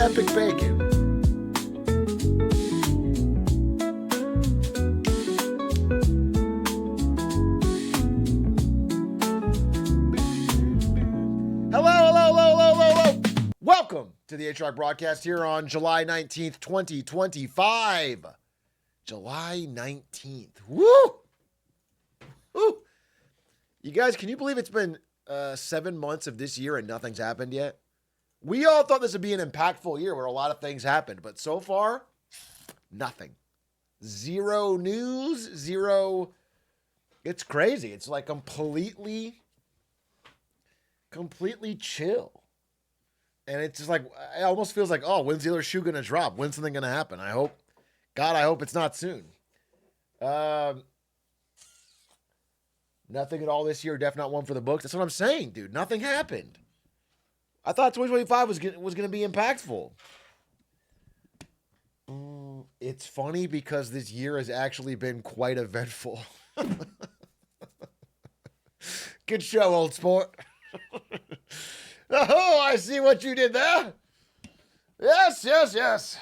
Epic bacon. Hello. Welcome to the Atrioc broadcast here on July 19th, 2025. July 19th. Woo! Woo! You guys, can you believe it's been 7 months of this year and nothing's happened yet? We all thought this would be an impactful year where a lot of things happened, but so far, nothing. Zero news, zero. It's crazy. It's like completely chill. And it's just like, it almost feels like, oh, when's the other shoe going to drop? When's something going to happen? I hope it's not soon. Nothing at all this year. Definitely not one for the books. That's what I'm saying, dude. Nothing happened. I thought 2025 was going to be impactful. It's funny because this year has actually been quite eventful. Good show, old sport. Oh, I see what you did there. Yes.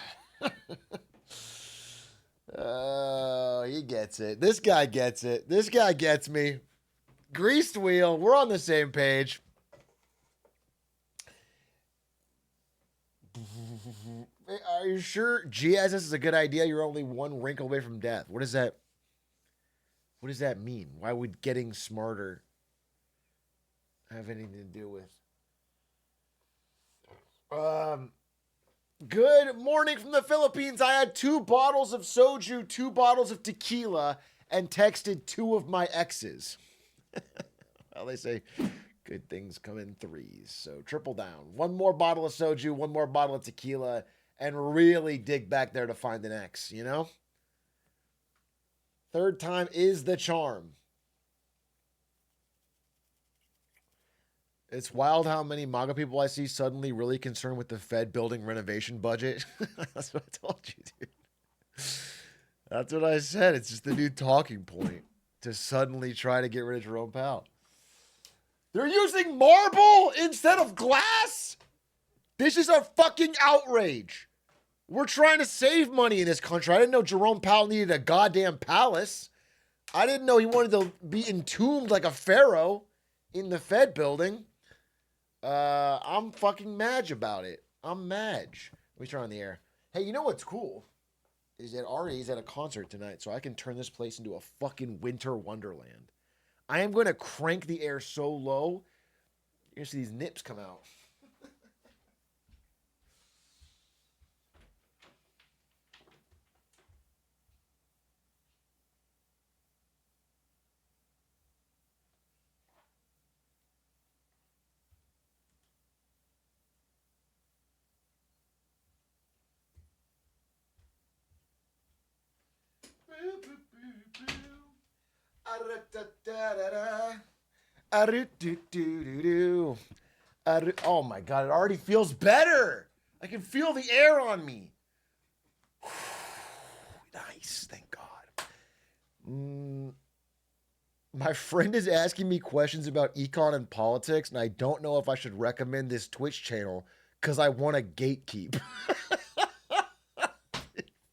Oh, he gets it. This guy gets it. This guy gets me. Greased wheel. We're on the same page. Are you sure GSS is a good idea? You're only one wrinkle away from death. What does that mean? Why would getting smarter have anything to do with? Good morning from the Philippines. I had 2 bottles of soju, 2 bottles of tequila, and texted 2 of my exes. Well, they say good things come in threes, so triple down. 1 more bottle of soju, 1 more bottle of tequila, and really dig back there to find an ex, you know? 3rd time is the charm. It's wild how many MAGA people I see suddenly really concerned with the Fed building renovation budget. That's what I told you, dude. That's what I said. It's just the new talking point to suddenly try to get rid of Jerome Powell. They're using marble instead of glass? This is a fucking outrage. We're trying to save money in this country. I didn't know Jerome Powell needed a goddamn palace. I didn't know he wanted to be entombed like a pharaoh in the Fed building. I'm fucking mad about it. I'm mad. Let me turn on the air. Hey, you know what's cool? Is that Ari's at a concert tonight, so I can turn this place into a fucking winter wonderland. I am going to crank the air so low, you're going to see these nips come out. Oh my God, it already feels better. I can feel the air on me. Nice, thank God. My friend is asking me questions about econ and politics, and I don't know if I should recommend this Twitch channel because I want to gatekeep.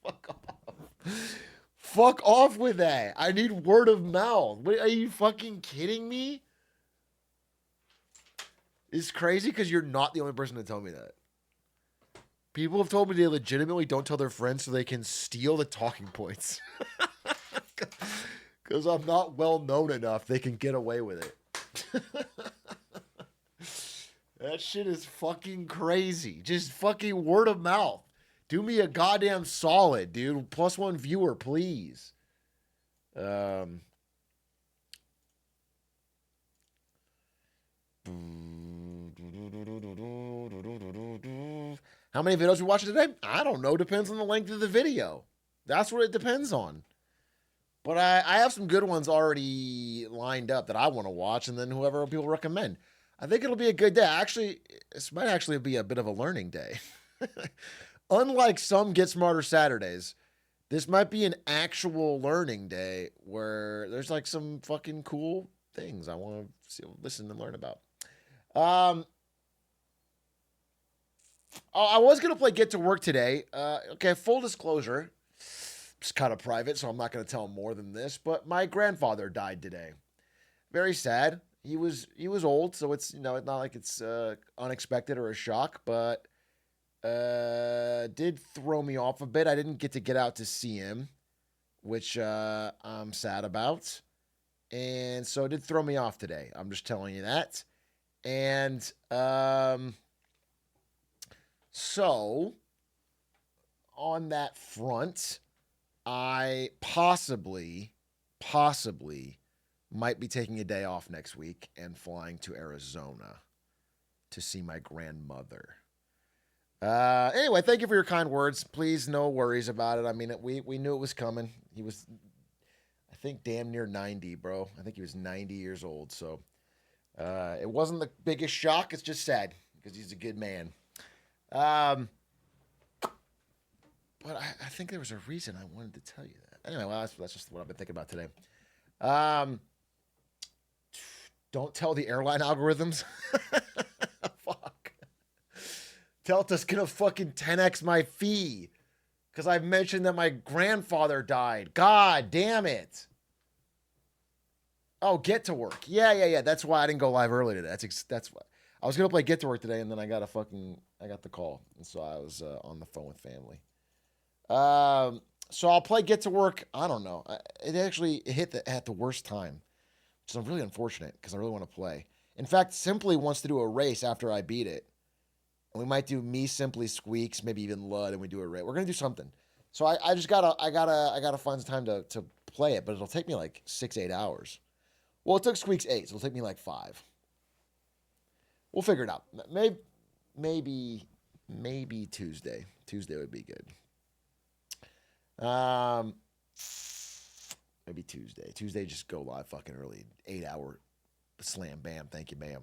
Fuck off. Fuck off with that. I need word of mouth. What, are you fucking kidding me? It's crazy because you're not the only person to tell me that. People have told me they legitimately don't tell their friends so they can steal the talking points. Because I'm not well known enough, they can get away with it. That shit is fucking crazy. Just fucking word of mouth. Do me a goddamn solid, dude. +1 viewer, please. How many videos we watching today? I don't know. Depends on the length of the video. That's what it depends on. But I have some good ones already lined up that I want to watch, and then whoever people recommend. I think it'll be a good day. Actually, this might actually be a bit of a learning day. Unlike some Get Smarter Saturdays, this might be an actual learning day where there's like some fucking cool things I want to listen and learn about. Oh, I was gonna play Get to Work today. Okay, full disclosure, it's kind of private, so I'm not gonna tell more than this. But my grandfather died today. Very sad. He was old, so it's it's not like it's unexpected or a shock, but did throw me off a bit. I didn't get out to see him, which I'm sad about, and so it did throw me off today. I'm just telling you that. And so on that front, I possibly might be taking a day off next week and flying to Arizona to see my grandmother. Anyway, thank you for your kind words. Please, no worries about it. I mean, we knew it was coming. He was, I think, damn near 90, bro. I think he was 90 years old. So it wasn't the biggest shock. It's just sad because he's a good man. Um, but I think there was a reason I wanted to tell you that. Anyway, well, that's just what I've been thinking about today. Um, don't tell the airline algorithms. Fuck. Delta's gonna fucking 10x my fee because I've mentioned that my grandfather died. God damn it. Oh, Get to Work. Yeah. That's why I didn't go live early today. That's what I was gonna play Get to Work today, and then I got the call, and so I was on the phone with family. So I'll play Get to Work. I don't know. It actually hit at the worst time, which is really unfortunate because I really want to play. In fact, Simply wants to do a race after I beat it. And we might do me, Simply, Squeaks, maybe even Lud, and we do a race. We're gonna do something. So I just gotta find some time to play it, but it'll take me like 6-8 hours. Well, it took Squeaks 8, so it'll take me like 5. We'll figure it out. Maybe Tuesday. Tuesday would be good. Maybe Tuesday. Tuesday, just go live fucking early. 8-hour slam, bam, thank you, bam.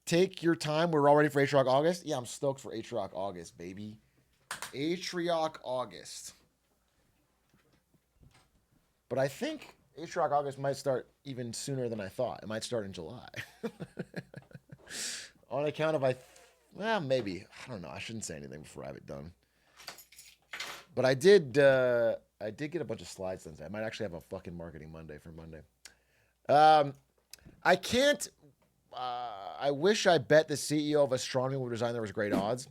Take your time. We're all ready for Atrioc August. Yeah, I'm stoked for Atrioc August, baby. Atrioc August. But I think Atrioc August might start even sooner than I thought. It might start in July. On account of maybe. I don't know. I shouldn't say anything before I have it done. But I did get a bunch of slides done today. I might actually have a fucking marketing Monday for Monday. I can't. I wish I bet the CEO of Astronomy would resign. There was great odds.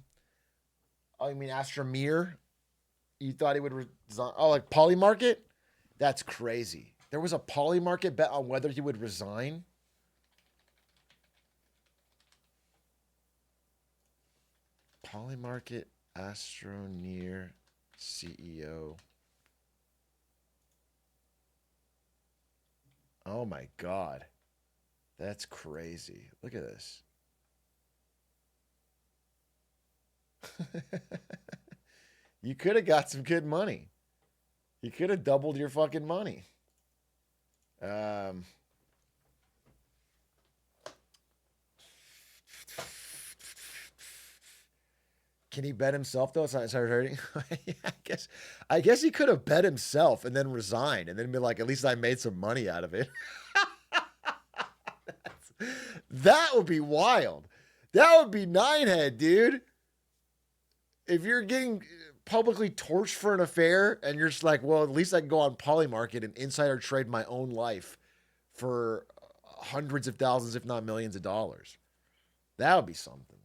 Oh, you mean Astromir? You thought he would resign? Oh, like Polymarket? That's crazy. There was a Polymarket bet on whether he would resign. Polymarket Astroneer CEO. Oh my God. That's crazy. Look at this. You could have got some good money. You could have doubled your fucking money. Can he bet himself though? It's not hurting. I guess he could have bet himself and then resigned and then be like, at least I made some money out of it. That would be wild. That would be Ninehead, dude. If you're getting publicly torched for an affair and you're just like, well, at least I can go on Polymarket and insider trade my own life for hundreds of thousands, if not millions of dollars. That would be something.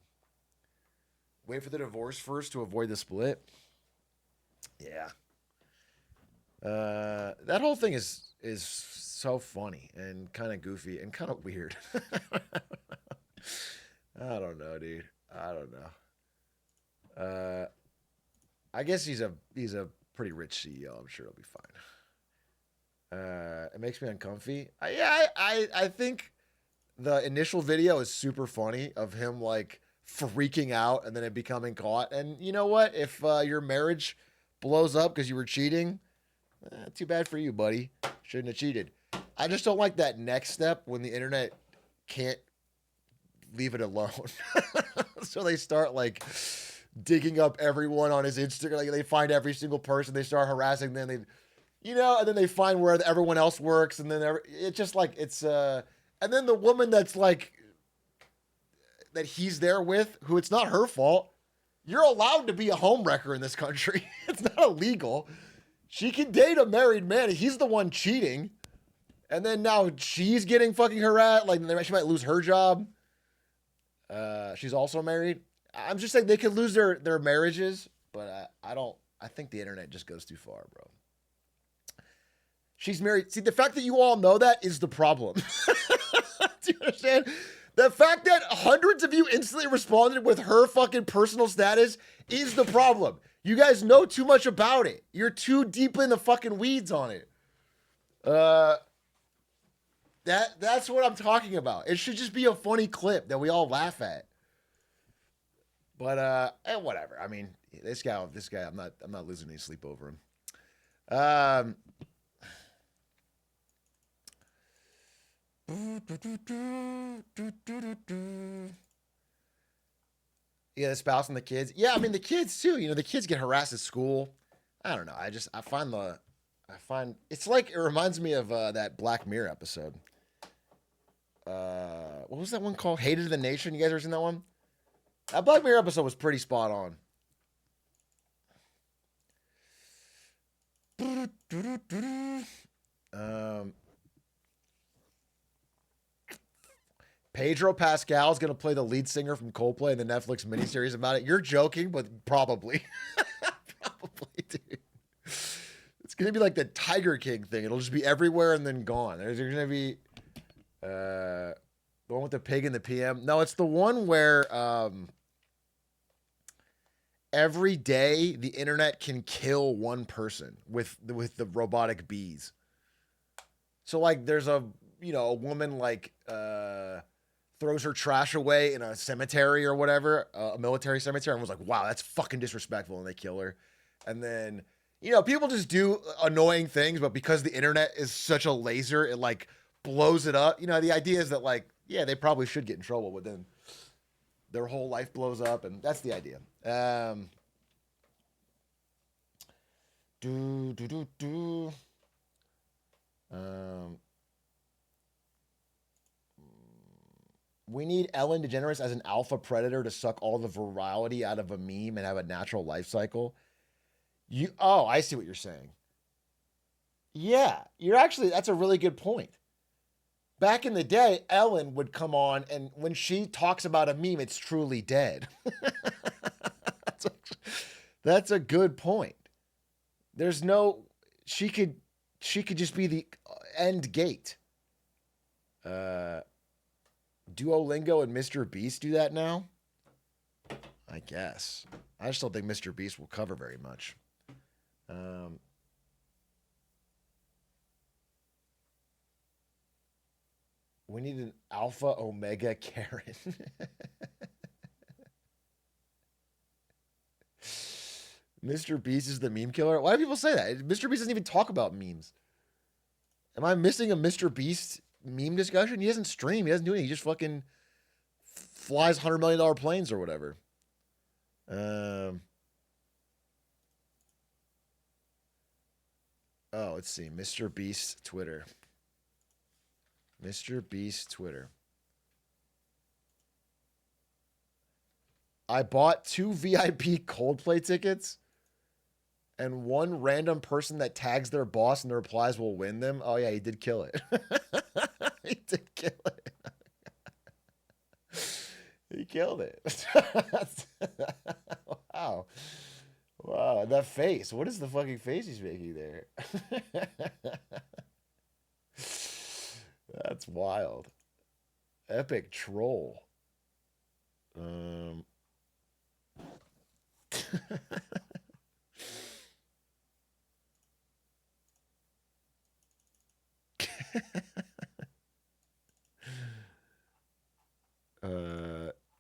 Wait for the divorce first to avoid the split. Yeah. That whole thing is so funny and kind of goofy and kind of weird. I don't know, dude. I don't know. I guess he's a pretty rich CEO. I'm sure he'll be fine. It makes me uncomfy. I think the initial video is super funny of him like freaking out and then it becoming caught. And you know what? If your marriage blows up because you were cheating, too bad for you, buddy. Shouldn't have cheated. I just don't like that next step when the internet can't leave it alone. So they start like digging up everyone on his Instagram. Like they find every single person. They start harassing them. And then they find where everyone else works. And then it's just like, and then the woman that's like that he's there with, who it's not her fault. You're allowed to be a homewrecker in this country. It's not illegal. She can date a married man. He's the one cheating. And then now she's getting fucking harassed. Like, she might lose her job. She's also married. I'm just saying they could lose their marriages, but I think the internet just goes too far, bro. She's married. See, the fact that you all know that is the problem. Do you understand? The fact that hundreds of you instantly responded with her fucking personal status is the problem. You guys know too much about it. You're too deep in the fucking weeds on it. That's what I'm talking about. It should just be a funny clip that we all laugh at. But whatever. I mean, this guy, I'm not losing any sleep over him. Yeah, the spouse and the kids. Yeah, I mean the kids too. You know, the kids get harassed at school. I don't know. I find it's like it reminds me of that Black Mirror episode. What was that one called? Hated of the Nation. You guys ever seen that one? That Black Mirror episode was pretty spot on. Pedro Pascal is going to play the lead singer from Coldplay in the Netflix miniseries about it. You're joking, but probably. Probably, dude. It's going to be like the Tiger King thing. It'll just be everywhere and then gone. There's going to be the one with the pig and the PM. No, it's the one where every day the internet can kill one person with the robotic bees. So like there's a woman like throws her trash away in a cemetery or whatever, a military cemetery, and was like, wow, that's fucking disrespectful, and they kill her. And then, people just do annoying things, but because the internet is such a laser, it like blows it up. The idea is that like, yeah, they probably should get in trouble, but then their whole life blows up, and that's the idea. We need Ellen DeGeneres as an alpha predator to suck all the virality out of a meme and have a natural life cycle. I see what you're saying. Yeah, that's a really good point. Back in the day, Ellen would come on, and when she talks about a meme, it's truly dead. That's a good point. She could just be the end gate. Duolingo and Mr. Beast do that now? I guess. I just don't think Mr. Beast will cover very much. We need an alpha omega Karen. Mr. Beast is the meme killer? Why do people say that? Mr. Beast doesn't even talk about memes. Am I missing a Mr. Beast meme discussion? He doesn't stream. He doesn't do anything. He just fucking flies $100 million planes or whatever. Let's see. Mr. Beast Twitter. Mr. Beast Twitter. I bought 2 VIP Coldplay tickets, and one random person that tags their boss and the replies will win them. Oh, yeah, he did kill it. He did kill it. He killed it. Wow. Wow, that face. What is the fucking face he's making there? That's wild. Epic troll.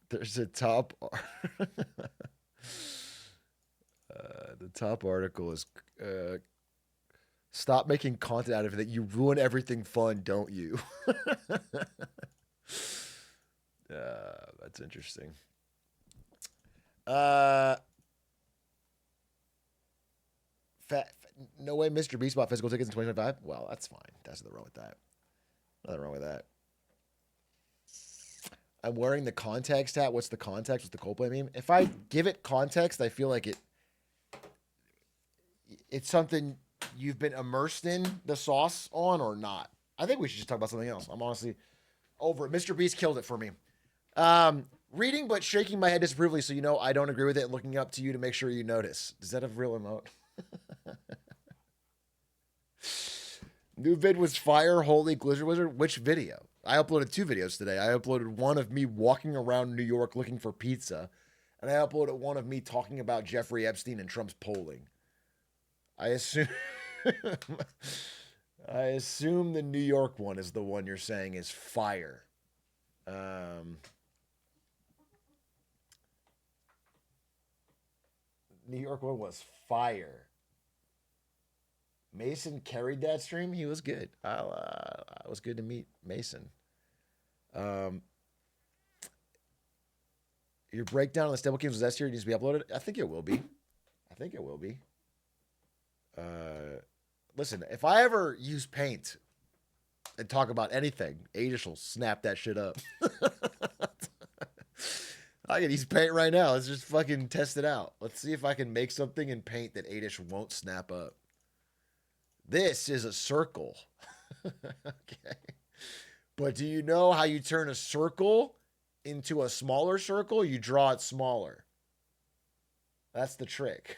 There's a top. The top article is stop making content out of it. That you ruin everything fun, don't you? That's interesting. No way Mr. Beast bought physical tickets in 2025? Well, that's fine. That's nothing wrong with that. Nothing wrong with that. I'm wearing the context hat. What's the context with the Coldplay meme? If I give it context, I feel like it's something you've been immersed in the sauce on or not. I think we should just talk about something else. I'm honestly over it. Mr. Beast killed it for me. Reading but shaking my head disapprovingly so you know I don't agree with it and looking up to you to make sure you notice. Does that have real emote? New vid was fire, holy Blizzard Wizard. Which video? I uploaded 2 videos today. I uploaded one of me walking around New York looking for pizza, and I uploaded one of me talking about Jeffrey Epstein and Trump's polling. I assume I assume the New York one is the one you're saying is fire. New York one was fire. Mason carried that stream. He was good. It was good to meet Mason. Your breakdown on the Stable Kings was S tier. It needs to be uploaded. I think it will be. Listen, if I ever use Paint and talk about anything, Adish will snap that shit up. I can use Paint right now. Let's just fucking test it out. Let's see if I can make something in Paint that Adish won't snap up. This is a circle. Okay. But do you know how you turn a circle into a smaller circle? You draw it smaller. That's the trick.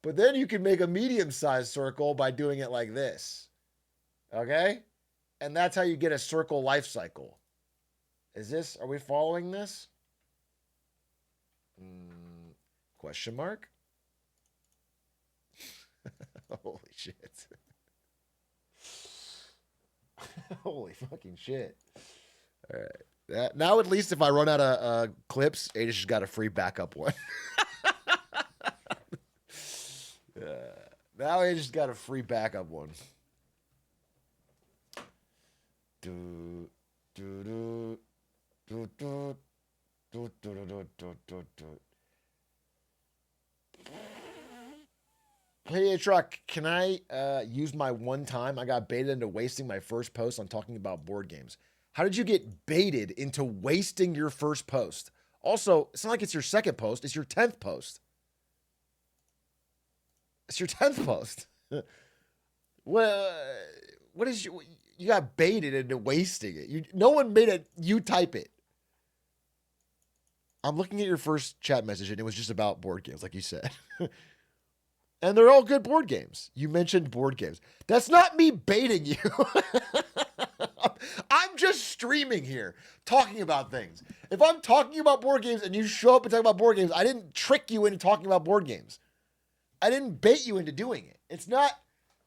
But then you can make a medium-sized circle by doing it like this. Okay? And that's how you get a circle life cycle. Are we following this? Question mark? Holy shit. Holy fucking shit. All right. Now at least if I run out of clips, Adish has got a free backup one. Now I just got a free backup one. Hey, Atrioc, can I use my one time I got baited into wasting my first post on talking about board games? How did you get baited into wasting your first post? Also, it's not like it's your second post. It's your 10th post. It's your 10th post. What is you got baited into wasting it? No one made it. You type it. I'm looking at your first chat message, and it was just about board games, like you said. And they're all good board games. You mentioned board games. That's not me baiting you. I'm just streaming here, talking about things. If I'm talking about board games and you show up and talk about board games, I didn't trick you into talking about board games. I didn't bait you into doing it. It's not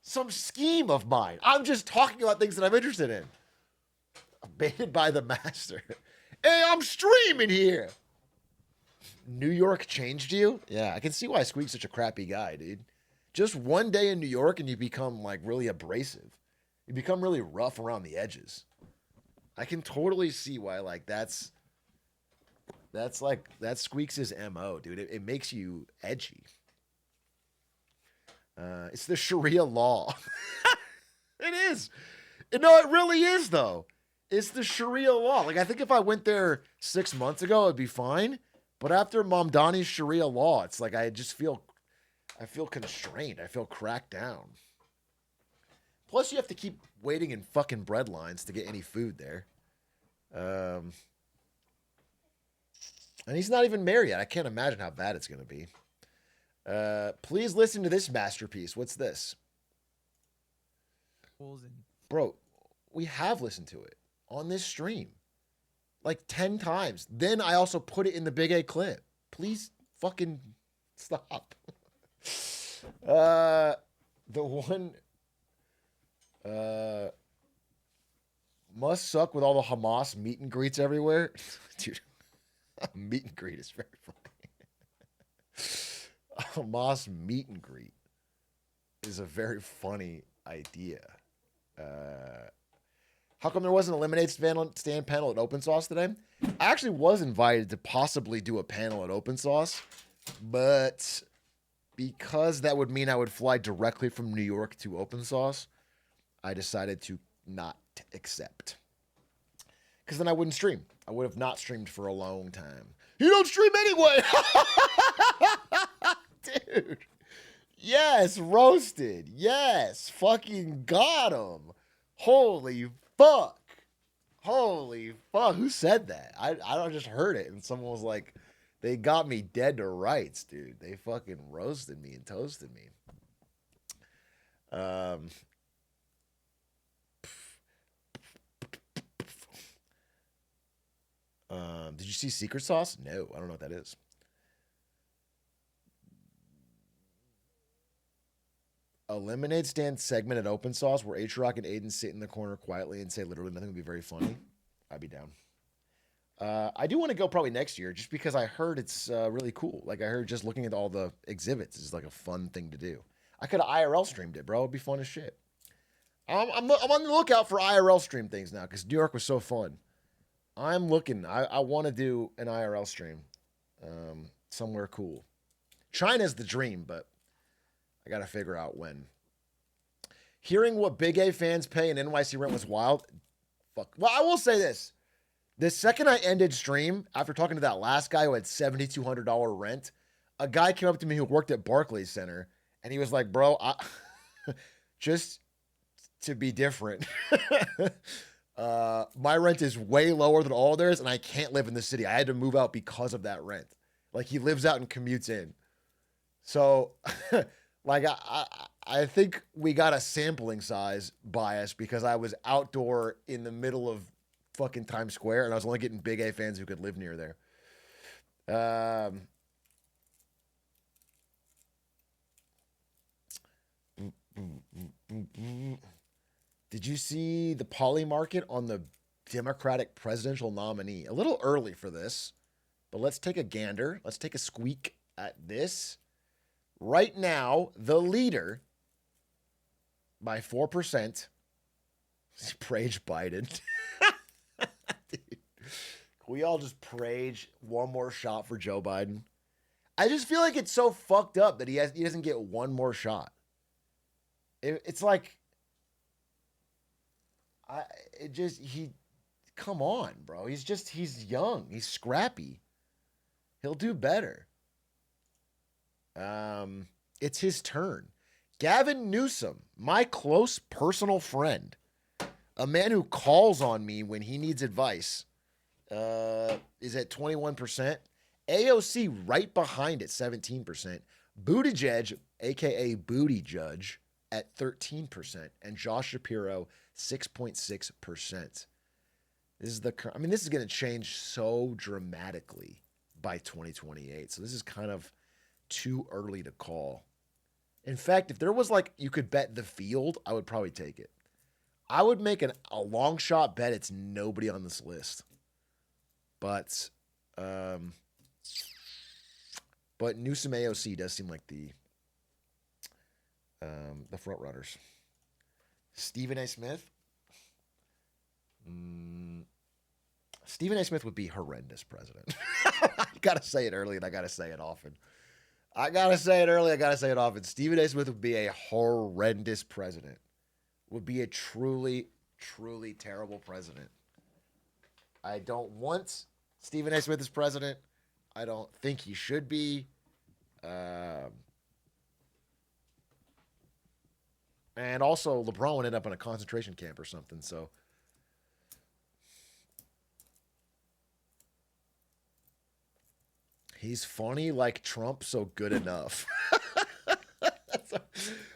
some scheme of mine. I'm just talking about things that I'm interested in. I'm baited by the master. Hey, I'm streaming here. New York changed you? Yeah, I can see why Squeak's such a crappy guy, dude. Just one day in New York and you become like really abrasive. You become really rough around the edges. I can totally see why like that's Squeaks' MO, dude. It makes you edgy. It's the Sharia law. It is. No, it really is, though. It's the Sharia law. Like, I think if I went there 6 months ago, it'd be fine. But after Mamdani's Sharia law, it's like I feel constrained. I feel cracked down. Plus, you have to keep waiting in fucking bread lines to get any food there. And he's not even married yet. I can't imagine how bad it's going to be. Please listen to this masterpiece. What's this? Bro, we have listened to it on this stream like 10 times. Then I also put it in the Big A clip. Please fucking stop. The one must suck with all the Hamas meet and greets everywhere. Dude, meet and greet is very funny. Hamas meet and greet is a very funny idea. How come there wasn't a lemonade stand panel at Open Sauce today? I actually was invited to possibly do a panel at Open Sauce, but because that would mean I would fly directly from New York to Open Sauce, I decided to not accept. because then I wouldn't stream. I would have not streamed for a long time. You don't stream anyway, dude. Yes, roasted. Yes, fucking got him. Holy fuck. Holy fuck. Who said that? I just heard it, and someone was like, they got me dead to rights, dude. They fucking roasted me and toasted me. Did you see Secret Sauce? No, I don't know what that is. A lemonade stand segment at Open Sauce where Atrioc and Aiden sit in the corner quietly and say literally nothing would be very funny. I'd be down. I do want to go probably next year just because I heard it's really cool. Like I heard just looking at all the exhibits is like a fun thing to do. I could have IRL streamed it, bro. It'd be fun as shit. I'm on the lookout for IRL stream things now because New York was so fun. I'm looking. I want to do an IRL stream somewhere cool. China's the dream, but I got to figure out when. Hearing what Big A fans pay in NYC rent was wild. Fuck. Well, I will say this. The second I ended stream, after talking to that last guy who had $7,200 rent, a guy came up to me who worked at Barclays Center, and he was like, bro, just to be different, my rent is way lower than all theirs, and I can't live in the city. I had to move out because of that rent. Like, he lives out and commutes in. So, like, I think we got a sampling size bias because I was outdoor in the middle of fucking Times Square, and I was only getting Big A fans who could live near there. Did you see the poly market on the Democratic presidential nominee? A little early for this, but let's take a gander. Let's take a squeak at this. Right now, the leader by 4% is Prage Biden. Dude, can we all just Prage one more shot for Joe Biden? I just feel like it's so fucked up that he doesn't get one more shot. It's like, come on, bro. He's young. He's scrappy. He'll do better. It's his turn. Gavin Newsom, my close personal friend, a man who calls on me when he needs advice, is at 21%. AOC right behind it, 17%. Buttigieg, aka Booty Judge, at 13%, and Josh Shapiro 6.6%. This is this is going to change so dramatically by 2028. So this is kind of too early to call. In fact, if there was like you could bet the field, I would probably take it. I would make a long shot bet it's nobody on this list. But Newsom AOC does seem like the front runners. Stephen A. Smith. Stephen A. Smith would be horrendous president. I gotta say it early and I gotta say it often. I gotta say it early. I gotta say it often. Stephen A. Smith would be a horrendous president. Would be a truly, truly terrible president. I don't want Stephen A. Smith as president. I don't think he should be. And also, LeBron would end up in a concentration camp or something. So, he's funny like Trump, so good enough.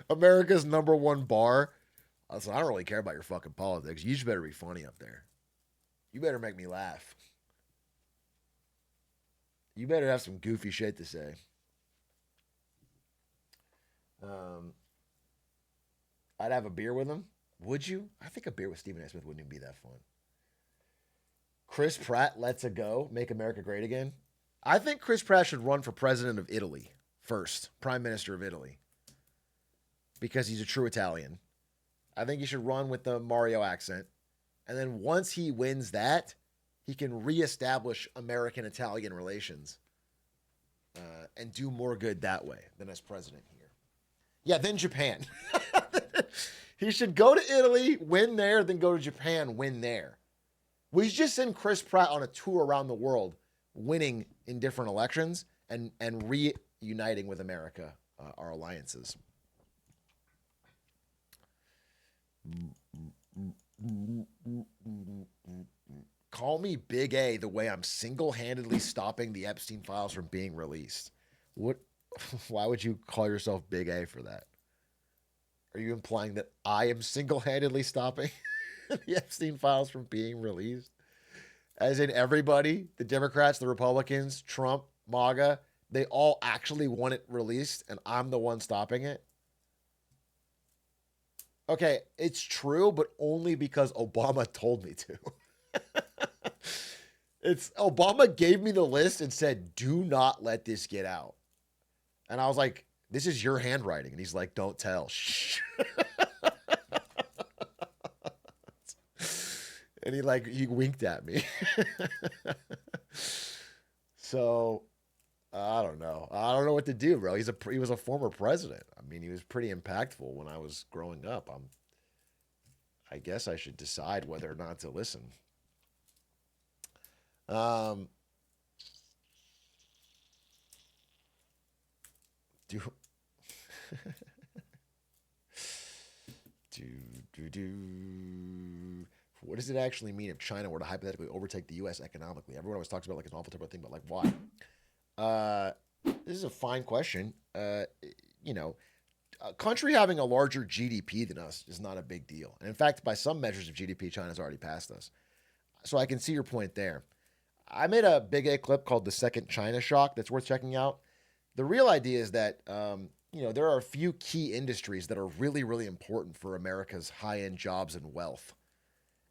America's #1 bar. So I don't really care about your fucking politics. You just better be funny up there. You better make me laugh. You better have some goofy shit to say. I'd have a beer with him. Would you? I think a beer with Stephen A. Smith wouldn't even be that fun. Chris Pratt lets it go. Make America great again. I think Chris Pratt should run for president of Italy first. Prime Minister of Italy. Because he's a true Italian. I think he should run with the Mario accent. And then once he wins that, he can reestablish American-Italian relations and do more good that way than as president here. Yeah, then Japan. He should go to Italy, win there, then go to Japan, win there. We should just send Chris Pratt on a tour around the world, winning in different elections and reuniting with America, our alliances. Call me Big A the way I'm single-handedly stopping the Epstein files from being released. What? Why would you call yourself Big A for that? Are you implying that I am single-handedly stopping the Epstein files from being released? As in everybody, the Democrats, the Republicans, Trump, MAGA, they all actually want it released, and I'm the one stopping it? Okay, it's true, but only because Obama told me to. It's Obama gave me the list and said, "Do not let this get out." And I was like, "This is your handwriting." And he's like, "Don't tell." Shh. And he winked at me. So I don't know. I don't know what to do, bro. He was a former president. I mean, he was pretty impactful when I was growing up. I guess I should decide whether or not to listen. Um, do do do. What does it actually mean if China were to hypothetically overtake the U.S. economically? Everyone always talks about like an awful terrible thing, but like why? Uh, this is a fine question. You know, a country having a larger GDP than us is not a big deal. And in fact, by some measures of GDP, China's already passed us. So I can see your point there. I made a big A clip called "The Second China Shock" that's worth checking out. The real idea is that there are a few key industries that are really, really important for America's high-end jobs and wealth,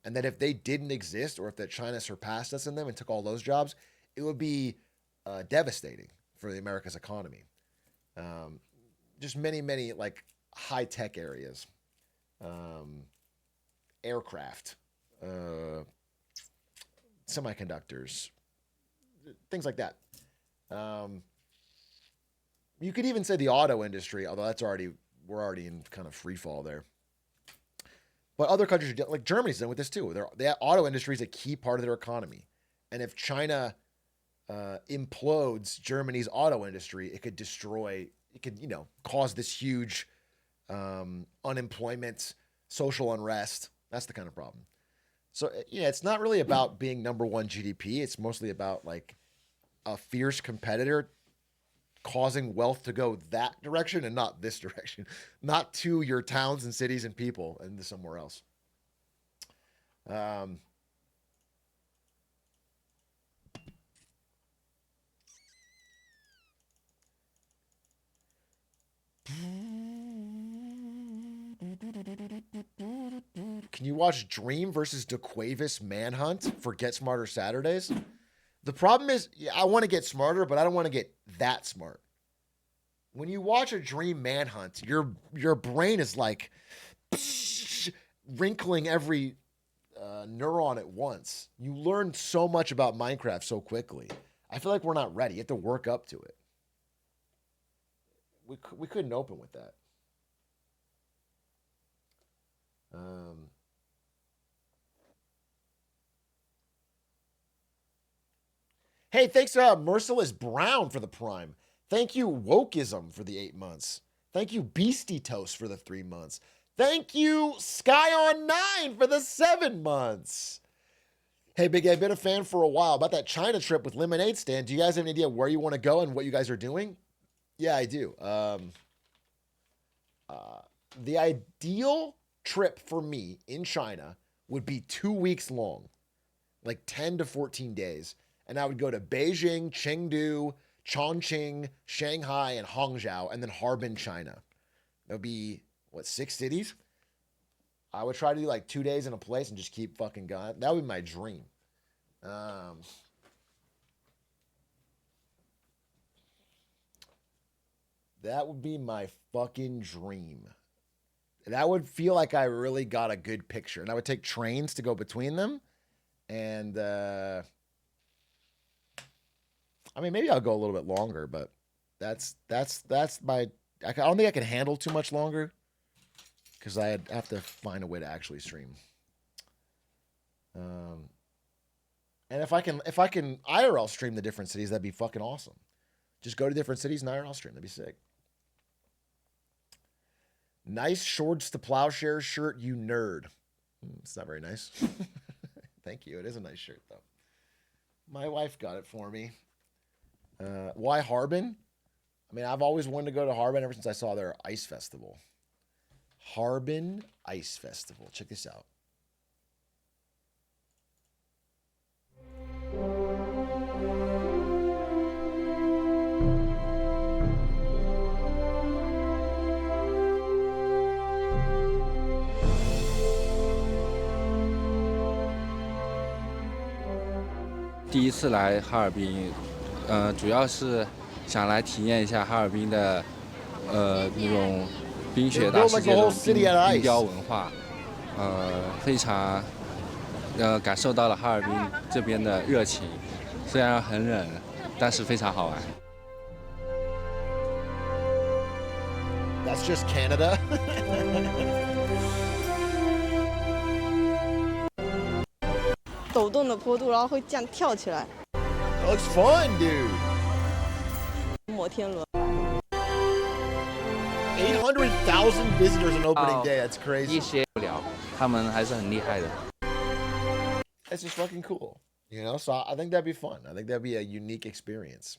and that if they didn't exist, or if that China surpassed us in them and took all those jobs, it would be devastating for the America's economy. Um, just many, many like high-tech areas, um, aircraft, uh, semiconductors, things like that. Um, you could even say the auto industry, although we're already in kind of free fall there. But other countries like Germany's done with this too. The auto industry is a key part of their economy, and if China implodes Germany's auto industry, it could destroy. It could cause this huge unemployment, social unrest. That's the kind of problem. So yeah, it's not really about being number one GDP. It's mostly about like a fierce competitor causing wealth to go that direction and not this direction, not to your towns and cities and people and somewhere else. Um, can you watch Dream versus DeQuavis Manhunt for Get Smarter Saturdays? The problem is, yeah, I want to get smarter, but I don't want to get that smart. When you watch a Dream Manhunt, your brain is like wrinkling every neuron at once. You learn so much about Minecraft so quickly. I feel like we're not ready. You have to work up to it. We couldn't open with that. Um, hey, thanks Merciless Brown for the Prime. Thank you Wokeism for the 8 months. Thank you Beastie Toast for the 3 months. Thank you Sky on 9 for the 7 months. Hey, Big A, I've been a fan for a while. About that China trip with Lemonade Stand, do you guys have any idea where you want to go and what you guys are doing? Yeah, I do. Uh, the ideal trip for me in China would be 2 weeks long, like 10 to 14 days. And I would go to Beijing, Chengdu, Chongqing, Shanghai, and Hangzhou, and then Harbin, China. That would be, what, 6 cities? I would try to do like 2 days in a place and just keep fucking going. That would be my dream. Um, that would be my fucking dream. That would feel like I really got a good picture. And I would take trains to go between them. And I mean, maybe I'll go a little bit longer, but that's my. I don't think I can handle too much longer because I have to find a way to actually stream. Um, And if I can IRL stream the different cities, that'd be fucking awesome. Just go to different cities and IRL stream. That'd be sick. Nice shorts to plowshare shirt, you nerd. It's not very nice. Thank you. It is a nice shirt though. My wife got it for me. Why Harbin? I mean, I've always wanted to go to Harbin ever since I saw their ice festival. Harbin Ice Festival. Check this out.第一次来哈尔滨，主要是想来体验一下哈尔滨的，那种冰雪大世界的冰雕文化，非常，感受到了哈尔滨这边的热情，虽然很冷，但是非常好玩。That's just Canada. 陡动的坡度，然后会这样跳起来。Looks fun, dude. 摩天轮。800,000 visitors on opening day. That's crazy. 一些不了，他们还是很厉害的。It's just fucking cool, you know. So I think that'd be fun. I think that'd be a unique experience.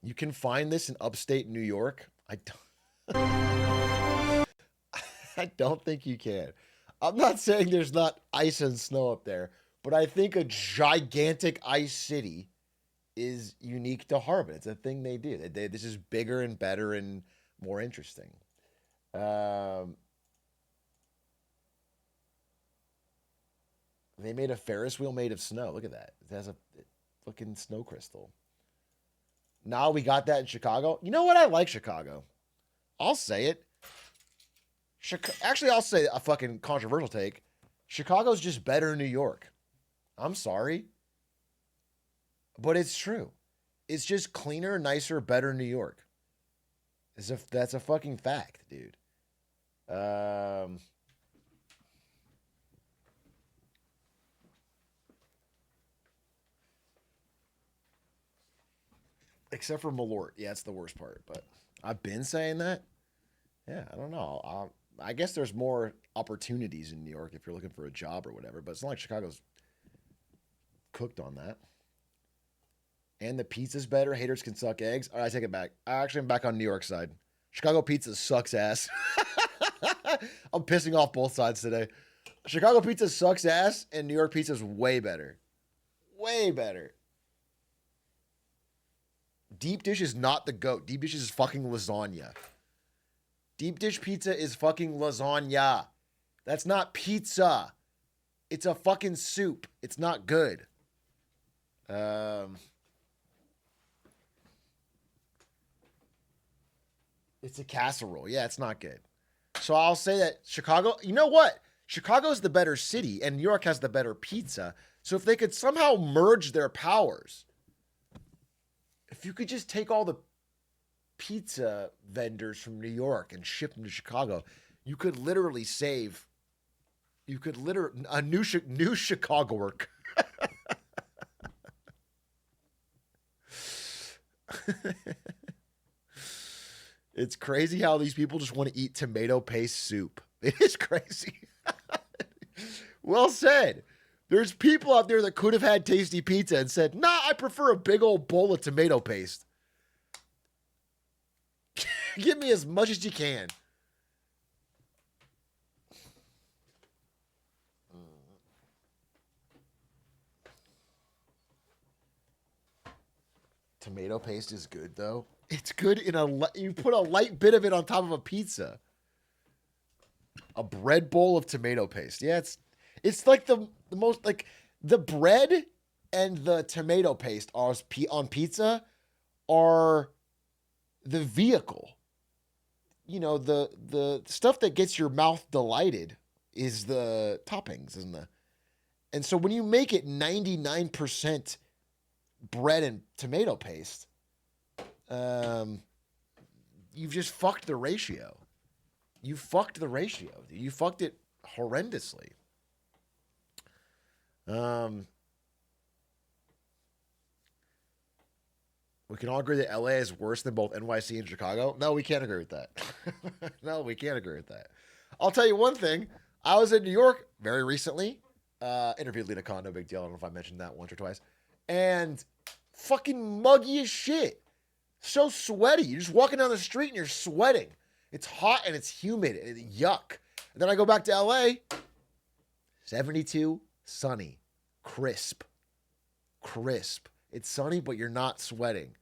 You can find this in upstate New York. I don't think you can. I'm not saying there's not ice and snow up there, but I think a gigantic ice city is unique to Harbin. It's a thing they do. This is bigger and better and more interesting. They made a Ferris wheel made of snow. Look at that. It has a fucking snow crystal. Now we got that in Chicago. You know what? I like Chicago. I'll say it. Actually, I'll say a fucking controversial take. Chicago's just better than New York. I'm sorry. But it's true. It's just cleaner, nicer, better than New York. That's a fucking fact, dude. Except for Malort. Yeah, it's the worst part. But I've been saying that. Yeah, I don't know. I guess there's more opportunities in New York if you're looking for a job or whatever, but it's not like Chicago's cooked on that. And the pizza's better. Haters can suck eggs. All right, I take it back. I'm back on New York side. Chicago pizza sucks ass. I'm pissing off both sides today. Chicago pizza sucks ass, and New York pizza's way better. Way better. Deep dish is not the GOAT. Deep dish is fucking lasagna. Deep dish pizza is fucking lasagna. That's not pizza. It's a fucking soup. It's not good. It's a casserole. Yeah, it's not good. So I'll say that Chicago, you know what? Chicago's the better city and New York has the better pizza. So if they could somehow merge their powers, if you could just take all the pizza vendors from New York and ship them to Chicago, you could literally save. You could literally a new Chicago work. It's crazy how these people just want to eat tomato paste soup. It is crazy. Well said. There's people out there that could have had tasty pizza and said, "Nah, I prefer a big old bowl of tomato paste." Give me as much as you can. Tomato paste is good though. It's good in you put a light bit of it on top of a pizza. A bread bowl of tomato paste. Yeah, it's like the most like the bread and the tomato paste on pizza are the vehicle. You know, the stuff that gets your mouth delighted is the toppings and so when you make it 99% bread and tomato paste, you've just fucked the ratio. You fucked the ratio. You fucked it horrendously. Um, we can all agree that LA is worse than both NYC and Chicago. No, we can't agree with that. No, we can't agree with that. I'll tell you one thing. I was in New York very recently. Interviewed Lena Khan, no big deal. I don't know if I mentioned that once or twice. And fucking muggy as shit. So sweaty. You're just walking down the street and you're sweating. It's hot and it's humid and yuck. And then I go back to LA. 72, sunny, crisp. It's sunny, but you're not sweating.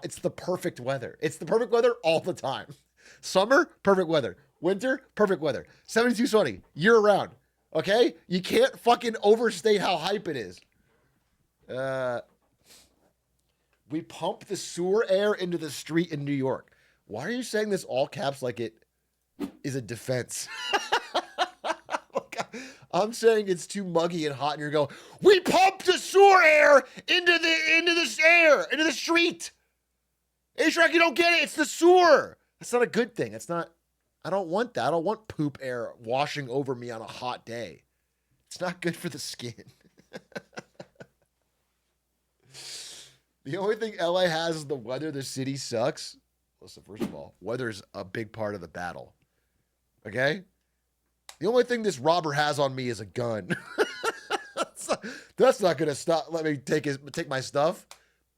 It's the perfect weather. It's the perfect weather all the time. Summer, perfect weather. Winter, perfect weather. 72 sunny, year round. Okay? You can't fucking overstate how hype it is. We pump the sewer air into the street in New York. Why are you saying this all caps like it is a defense? I'm saying it's too muggy and hot, and you're going, we pumped the sewer air into the street. Atrioc, you don't get it. It's the sewer. That's not a good thing. I don't want that. I don't want poop air washing over me on a hot day. It's not good for the skin. The only thing LA has is the weather. The city sucks. Listen, first of all, weather's a big part of the battle. Okay? The only thing this robber has on me is a gun. That's not gonna stop. Let me take my stuff.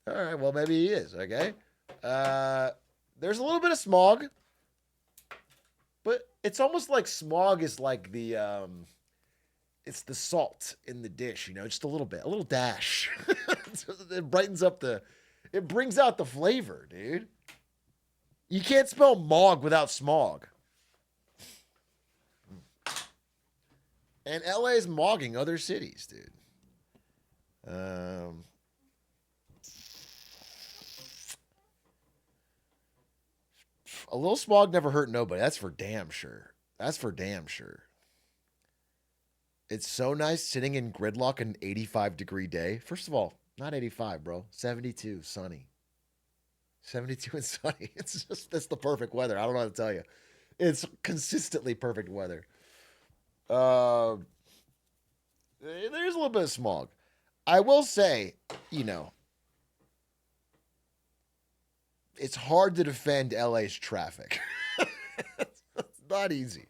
All right, well maybe he is. Okay. There's a little bit of smog, but it's almost like smog is like it's the salt in the dish. You know, just a little bit, a little dash. It brightens up it brings out the flavor, dude. You can't spell mog without smog. And LA is mogging other cities, dude. A little smog never hurt nobody. That's for damn sure. It's so nice sitting in gridlock an 85-degree day. First of all, not 85, bro. 72, sunny. 72 and sunny. That's the perfect weather. I don't know how to tell you. It's consistently perfect weather. There's a little bit of smog. I will say, it's hard to defend LA's traffic. It's not easy.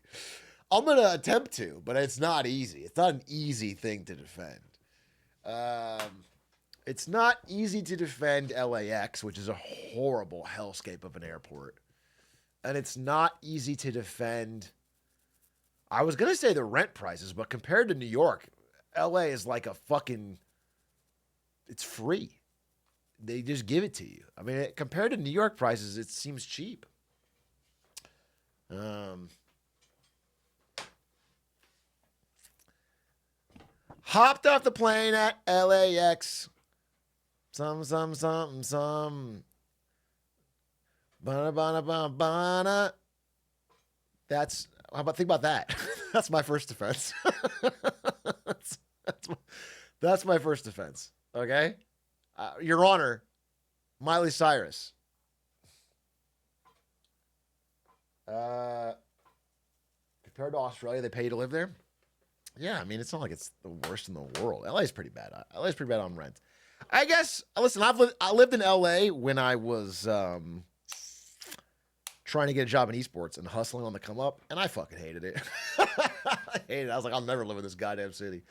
I'm going to attempt to, but it's not easy. It's not an easy thing to defend. It's not easy to defend LAX, which is a horrible hellscape of an airport. And it's not easy to defend... I was going to say the rent prices, but compared to New York, LA is like a fucking... It's free. They just give it to you. I mean, compared to New York prices, it seems cheap. Hopped off the plane at LAX. Something. Bana. Think about that. That's my first defense. That's my first defense. Okay? Your Honor, Miley Cyrus. Compared to Australia, they pay you to live there? Yeah, I mean, it's not like it's the worst in the world. LA's pretty bad. LA's pretty bad on rent. I guess, listen, I lived in LA when I was trying to get a job in esports and hustling on the come up, and I fucking hated it. I hated it. I was like, I'll never live in this goddamn city.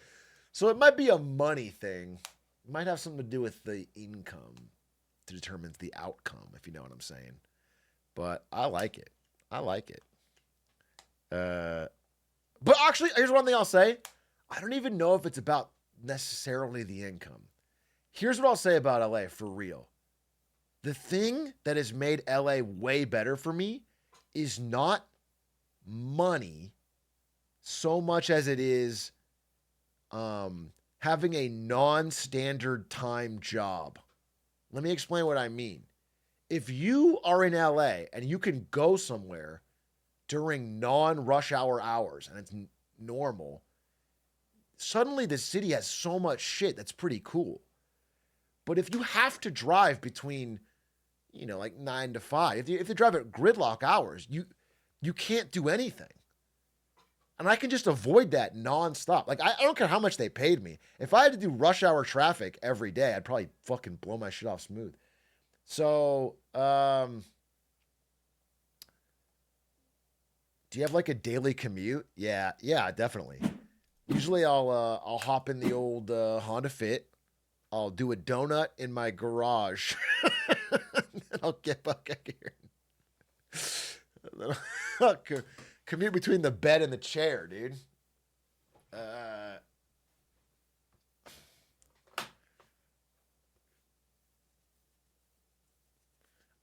So it might be a money thing. It might have something to do with the income to determine the outcome, if you know what I'm saying. But I like it. But actually, here's one thing I'll say. I don't even know if it's about necessarily the income. Here's what I'll say about LA for real. The thing that has made LA way better for me is not money so much as it is having a non-standard time job. Let me explain what I mean. If you are in LA and you can go somewhere during non-rush hour hours and it's normal, suddenly the city has so much shit that's pretty cool. But if you have to drive between, like 9 to 5, if you drive at gridlock hours, you can't do anything. And I can just avoid that nonstop. Like, I don't care how much they paid me. If I had to do rush hour traffic every day, I'd probably fucking blow my shit off smooth. So, do you have like a daily commute? Yeah, definitely. Usually I'll hop in the old Honda Fit. I'll do a donut in my garage. And I'll get back out here. And then I'll commute between the bed and the chair, dude.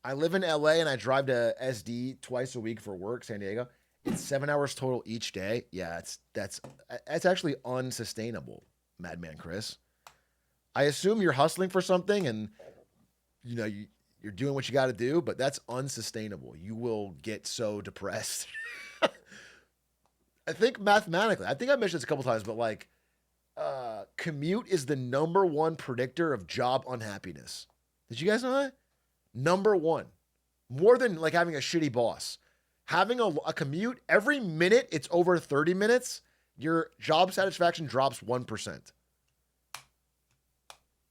I live in LA and I drive to SD twice a week for work, San Diego. It's 7 hours total each day. Yeah, that's actually unsustainable, Madman Chris. I assume you're hustling for something and you're doing what you got to do, but that's unsustainable. You will get so depressed. I think mathematically, I think I mentioned this a couple times, but like commute is the number one predictor of job unhappiness. Did you guys know that? Number one. More than like having a shitty boss. Having a commute, every minute it's over 30 minutes, your job satisfaction drops 1%.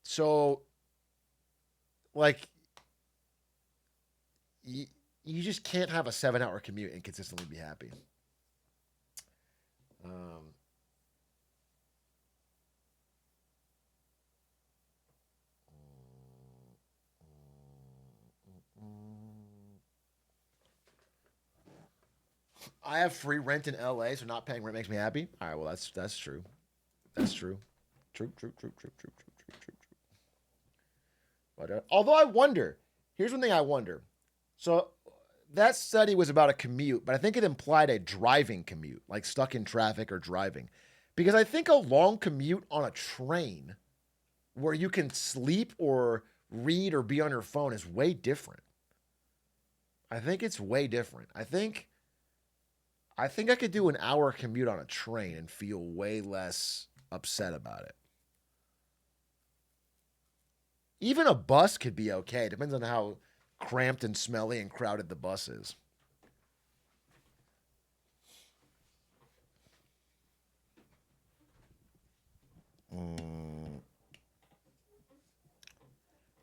So, like, you just can't have a 7-hour commute and consistently be happy. I have free rent in LA, so not paying rent makes me happy. All right, well that's true. That's true. True. But although I wonder, here's one thing I wonder. So that study was about a commute, but I think it implied a driving commute, like stuck in traffic or driving. Because I think a long commute on a train where you can sleep or read or be on your phone is way different. I think it's way different. I think I could do an hour commute on a train and feel way less upset about it. Even a bus could be okay. Depends on how cramped and smelly and crowded the bus is.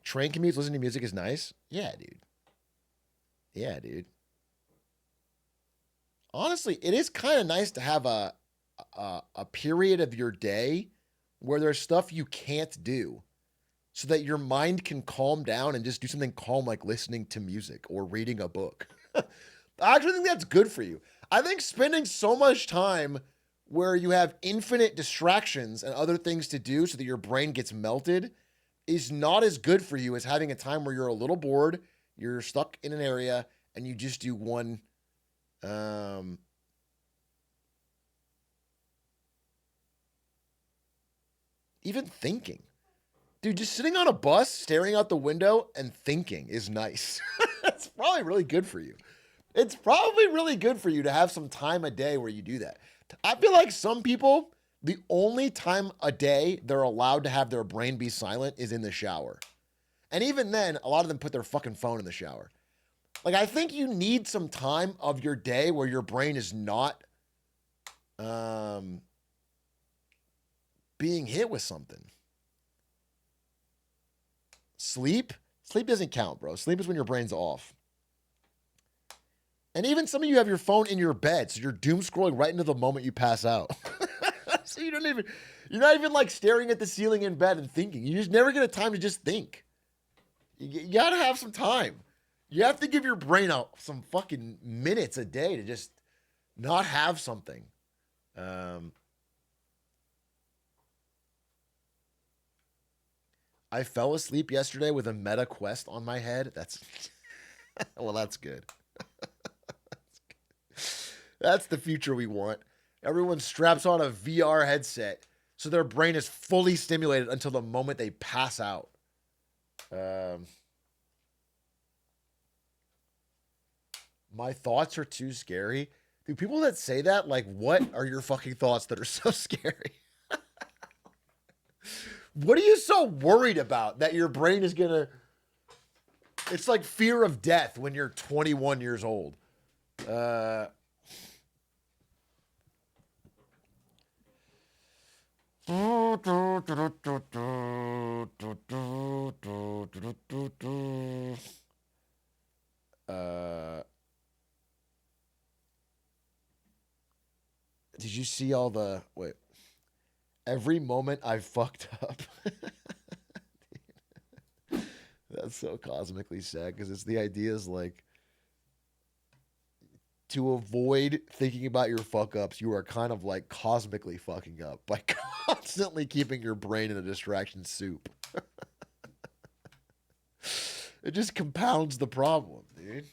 Train commutes, listening to music is nice. Yeah, dude. Honestly, it is kind of nice to have a period of your day where there's stuff you can't do so that your mind can calm down and just do something calm like listening to music or reading a book. I actually think that's good for you. I think spending so much time where you have infinite distractions and other things to do so that your brain gets melted is not as good for you as having a time where you're a little bored, you're stuck in an area, and you just do one even thinking. Dude, just sitting on a bus, staring out the window, and thinking is nice. That's probably really good for you. It's probably really good for you to have some time a day where you do that. I feel like some people, the only time a day they're allowed to have their brain be silent is in the shower. And even then, a lot of them put their fucking phone in the shower. Like, I think you need some time of your day where your brain is not being hit with something. Sleep doesn't count, bro. Sleep is when your brain's off. And even some of you have your phone in your bed, so you're doom scrolling right into the moment you pass out. So you're not even like staring at the ceiling in bed and thinking. You just never get a time to just think. You gotta have some time. You have to give your brain out some fucking minutes a day to just not have something. I fell asleep yesterday with a Meta Quest on my head. That's well, that's good. That's the future we want. Everyone straps on a VR headset so their brain is fully stimulated until the moment they pass out. My thoughts are too scary. Do people that say that, like, what are your fucking thoughts that are so scary? What are you so worried about that your brain is gonna... It's like fear of death when you're 21 years old. Did you see all the wait? Every moment I fucked up. That's so cosmically sad because it's the idea is like to avoid thinking about your fuck ups, you are kind of like cosmically fucking up by constantly keeping your brain in a distraction soup. It just compounds the problem, dude.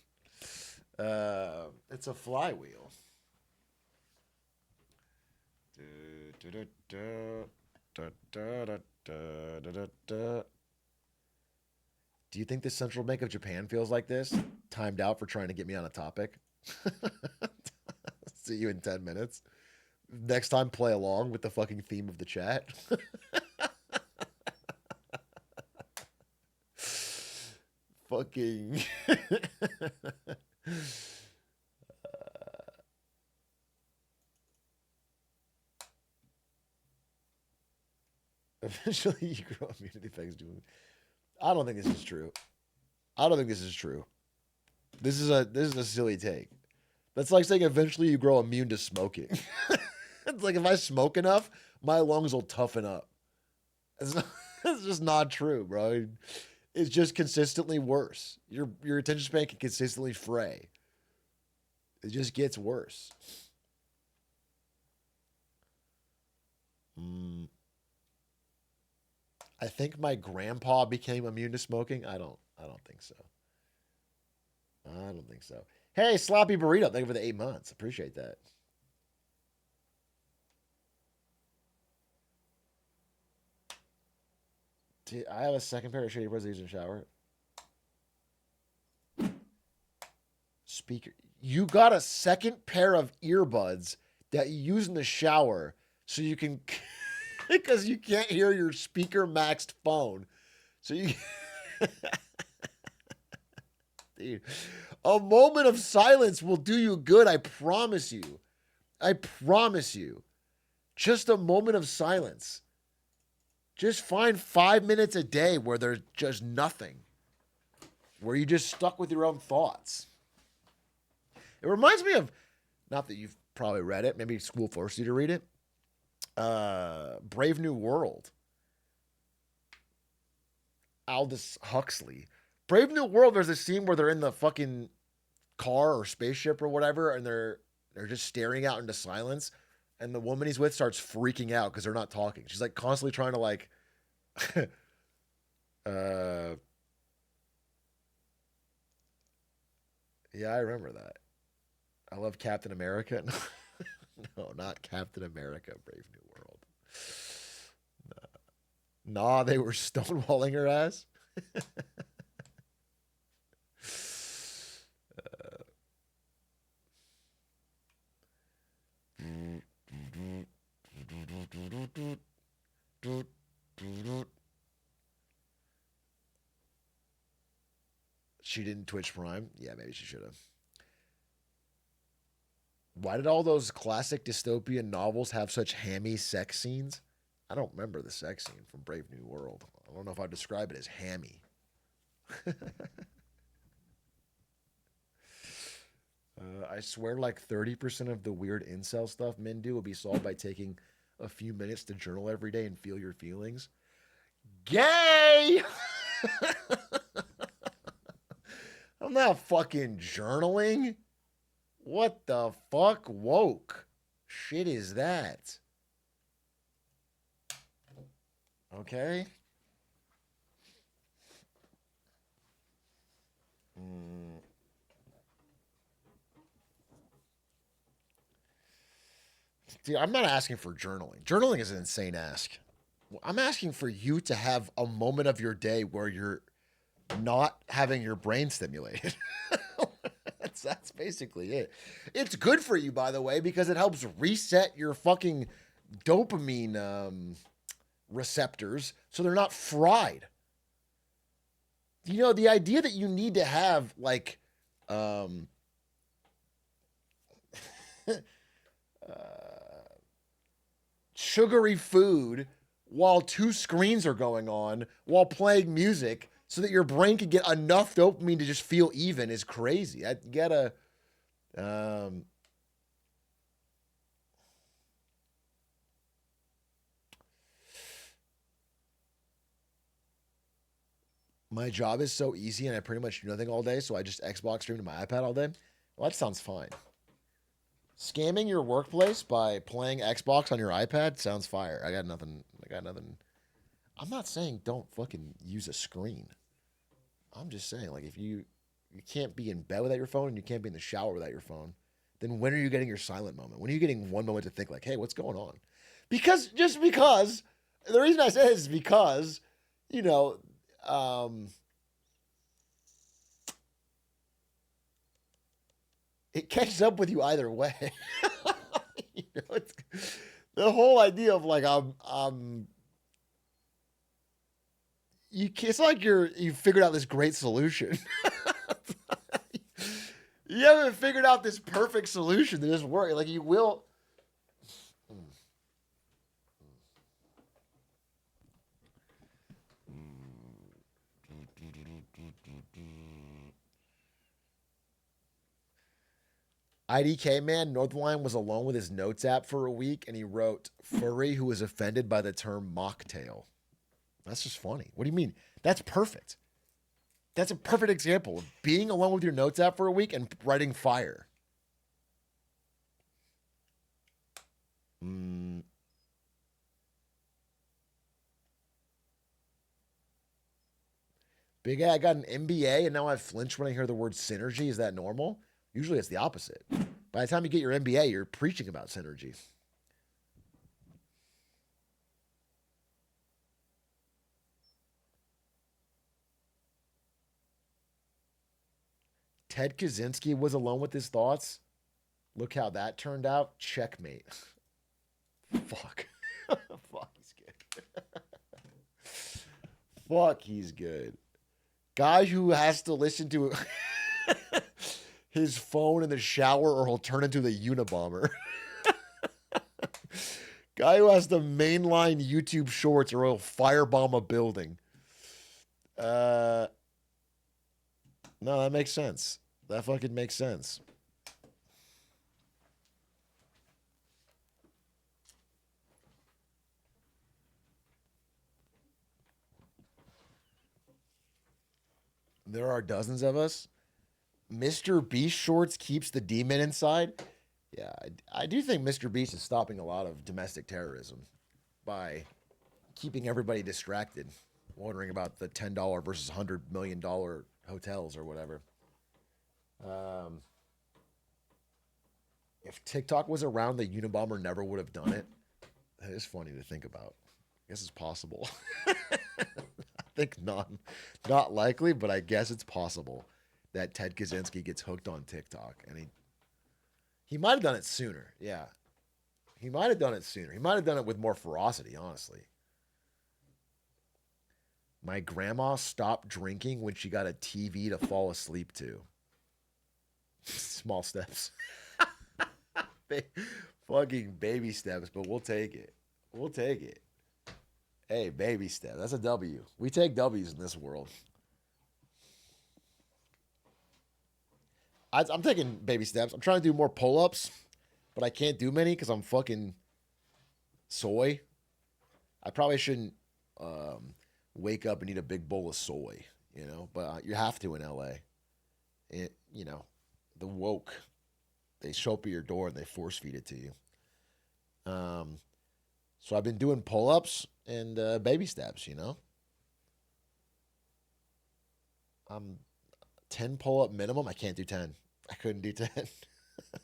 It's a flywheel. Do you think the Central Bank of Japan feels like this? Timed out for trying to get me on a topic. See you in 10 minutes. Next time, play along with the fucking theme of the chat. Fucking. Eventually, you grow immunity thanks to. I don't think this is true. I don't think this is true. This is a silly take. That's like saying eventually you grow immune to smoking. It's like if I smoke enough, my lungs will toughen up. It's just not true, bro. It's just consistently worse. Your attention span can consistently fray. It just gets worse. I think my grandpa became immune to smoking. I don't think so. I don't think so. Hey, Sloppy Burrito, thank you for the 8 months. Appreciate that. I have a second pair of shady bras I use in the shower. Speaker. You got a second pair of earbuds that you use in the shower so you can, because you can't hear your speaker maxed phone. So you, dude, a moment of silence will do you good. I promise you. I promise you. Just a moment of silence. Just find 5 minutes a day where there's just nothing. Where you just stuck with your own thoughts. It reminds me of, not that you've probably read it, maybe school forced you to read it, Brave New World. Aldous Huxley. Brave New World, there's a scene where they're in the fucking car or spaceship or whatever, and they're just staring out into silence, and the woman he's with starts freaking out because they're not talking. She's like constantly trying to like yeah, I remember that. I love Captain America. No, not Captain America, Brave New World. Nah, they were stonewalling her ass. She didn't Twitch Prime. Yeah, maybe she should have. Why did all those classic dystopian novels have such hammy sex scenes? I don't remember the sex scene from Brave New World. I don't know if I'd describe it as hammy. I swear like 30% of the weird incel stuff men do will be solved by taking a few minutes to journal every day and feel your feelings. Gay! I'm not fucking journaling. What the fuck? Woke shit is that? Okay. Dude, I'm not asking for journaling. Journaling is an insane ask. I'm asking for you to have a moment of your day where you're not having your brain stimulated. That's basically it. It's good for you, by the way, because it helps reset your fucking dopamine receptors so they're not fried. You know, the idea that you need to have like sugary food while 2 screens are going on while playing music so that your brain can get enough dopamine to just feel even is crazy. You gotta, my job is so easy and I pretty much do nothing all day, so I just Xbox stream to my iPad all day. Well, that sounds fine. Scamming your workplace by playing Xbox on your iPad sounds fire. I got nothing. I'm not saying don't fucking use a screen. I'm just saying, like, if you can't be in bed without your phone and you can't be in the shower without your phone, then when are you getting your silent moment? When are you getting one moment to think, like, hey, what's going on? Because the reason I say this is because, you know, it catches up with you either way. You know, it's the whole idea of like it's like you figured out this great solution. You haven't figured out this perfect solution that doesn't work. Like you will. IDK man, Northline was alone with his notes app for a week and he wrote, furry who was offended by the term mocktail. That's just funny. What do you mean? That's perfect. That's a perfect example of being alone with your notes app for a week and writing fire. Big A, I got an MBA and now I flinch when I hear the word synergy. Is that normal? Usually it's the opposite. By the time you get your MBA, you're preaching about synergy. Ted Kaczynski was alone with his thoughts. Look how that turned out. Checkmate. Fuck. Fuck, he's good. Fuck, he's good. Guy who has to listen to his phone in the shower or he'll turn into the Unabomber. Guy who has to mainline YouTube shorts or he'll firebomb a building. No, that makes sense. That fucking makes sense. There are dozens of us. Mr. Beast shorts keeps the demon inside. Yeah, I do think Mr. Beast is stopping a lot of domestic terrorism by keeping everybody distracted, wondering about the $10 versus $100 million hotels or whatever. If TikTok was around, the Unabomber never would have done it. That is funny to think about. I guess it's possible. I think not likely, but I guess it's possible that Ted Kaczynski gets hooked on TikTok, and he might have done it sooner. Yeah, he might have done it sooner. He might have done it with more ferocity, honestly. My grandma stopped drinking when she got a TV to fall asleep to. Small steps. Fucking baby steps, but we'll take it. We'll take it. Hey, baby step. That's a W. We take W's in this world. I'm taking baby steps. I'm trying to do more pull-ups, but I can't do many because I'm fucking soy. I probably shouldn't wake up and eat a big bowl of soy, you know, but you have to in LA. You know, the woke, they show up at your door and they force feed it to you. So I've been doing pull-ups and baby steps, you know. I'm 10 pull-up minimum. I can't do 10. I couldn't do 10.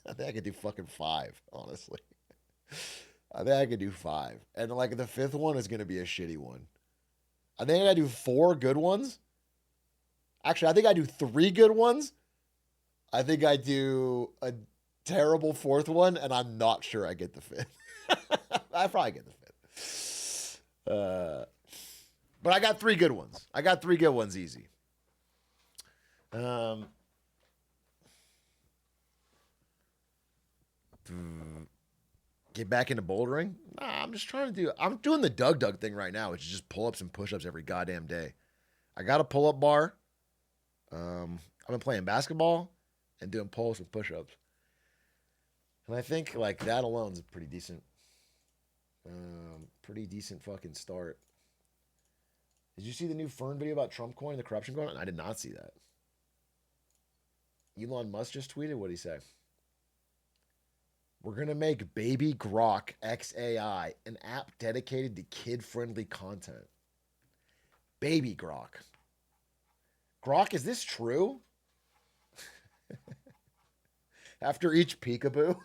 I think I could do fucking 5, honestly. I think I could do 5. And like the 5th one is going to be a shitty one. I think I do 4 good ones. Actually, I think I do 3 good ones. I think I do a terrible 4th one, and I'm not sure I get the 5th. I probably get the 5th. But I got 3 good ones. I got 3 good ones easy. Get back into bouldering? Nah, I'm doing the Doug thing right now, which is just pull ups and push ups every goddamn day. I got a pull up bar. I've been playing basketball and doing pull ups and push ups. And I think like that alone is a pretty decent fucking start. Did you see the new Fern video about Trump coin and the corruption going on? I did not see that. Elon Musk just tweeted. What'd he say? We're going to make Baby Grok XAI an app dedicated to kid-friendly content. Baby Grok. Grok, is this true? After each peekaboo?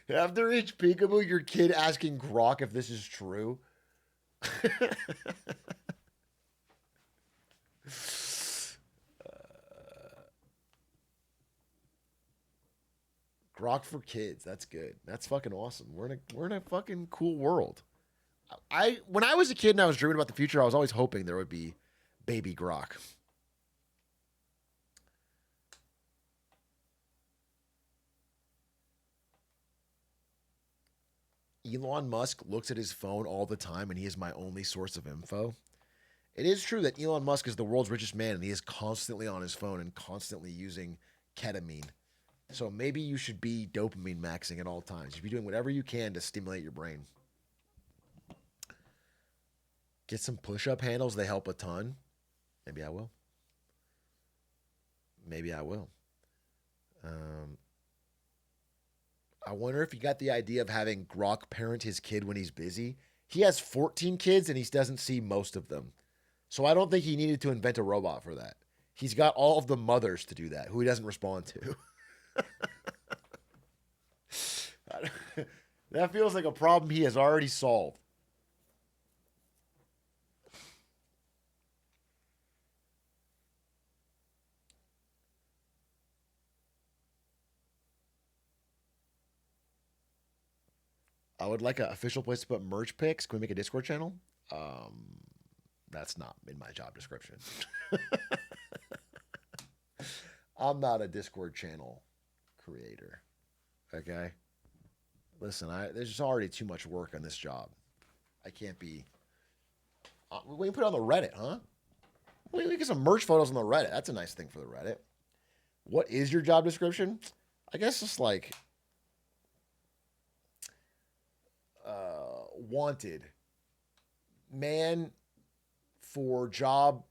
After each peekaboo, your kid asking Grok if this is true? Grok for kids. That's good. That's fucking awesome. We're in a fucking cool world. When I was a kid and I was dreaming about the future, I was always hoping there would be Baby Grok. Elon Musk looks at his phone all the time and he is my only source of info. It is true that Elon Musk is the world's richest man and he is constantly on his phone and constantly using ketamine. So maybe you should be dopamine maxing at all times. You should be doing whatever you can to stimulate your brain. Get some push-up handles. They help a ton. Maybe I will. Maybe I will. I wonder if he got the idea of having Grok parent his kid when he's busy. He has 14 kids and he doesn't see most of them. So I don't think he needed to invent a robot for that. He's got all of the mothers to do that, who he doesn't respond to. That feels like a problem he has already solved. I would like an official place to put merch pics. Can we make a Discord channel? That's not in my job description. I'm not a Discord channel creator. Okay? Listen, there's just already too much work on this job. I can't be... we can put it on the Reddit, huh? We can get some merch photos on the Reddit. That's a nice thing for the Reddit. What is your job description? I guess it's like... wanted. Man for job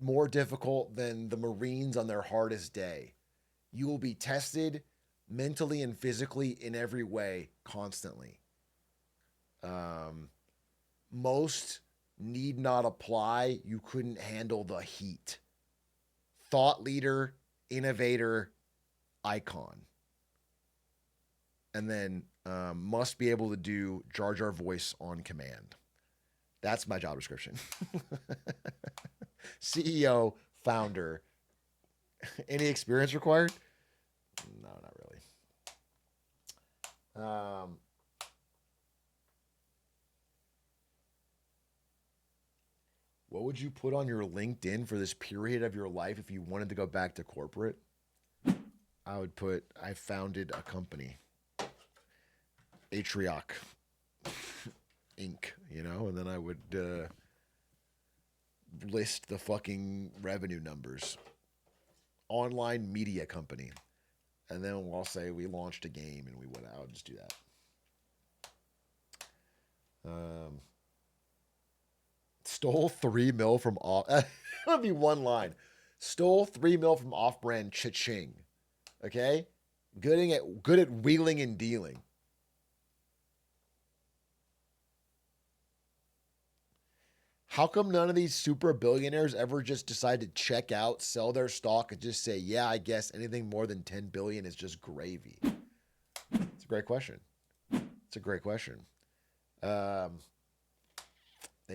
more difficult than the Marines on their hardest day. You will be tested mentally and physically in every way constantly. Most need not apply. You couldn't handle the heat. Thought leader, innovator, icon. And then must be able to do Jar Jar voice on command. That's my job description. CEO, founder. Any experience required? No, not really. What would you put on your LinkedIn for this period of your life if you wanted to go back to corporate? I would put, I founded a company. Atrioc Inc., you know, and then I would list the fucking revenue numbers. Online media company. And then I'll say we launched a game and we went out. I'll just do that. Stole $3 million from off. That would be one line. Stole $3 million from off-brand cha-ching. Okay? Good at wheeling and dealing. How come none of these super billionaires ever just decide to check out, sell their stock, and just say, yeah, I guess anything more than 10 billion is just gravy? It's a great question. It's a great question. They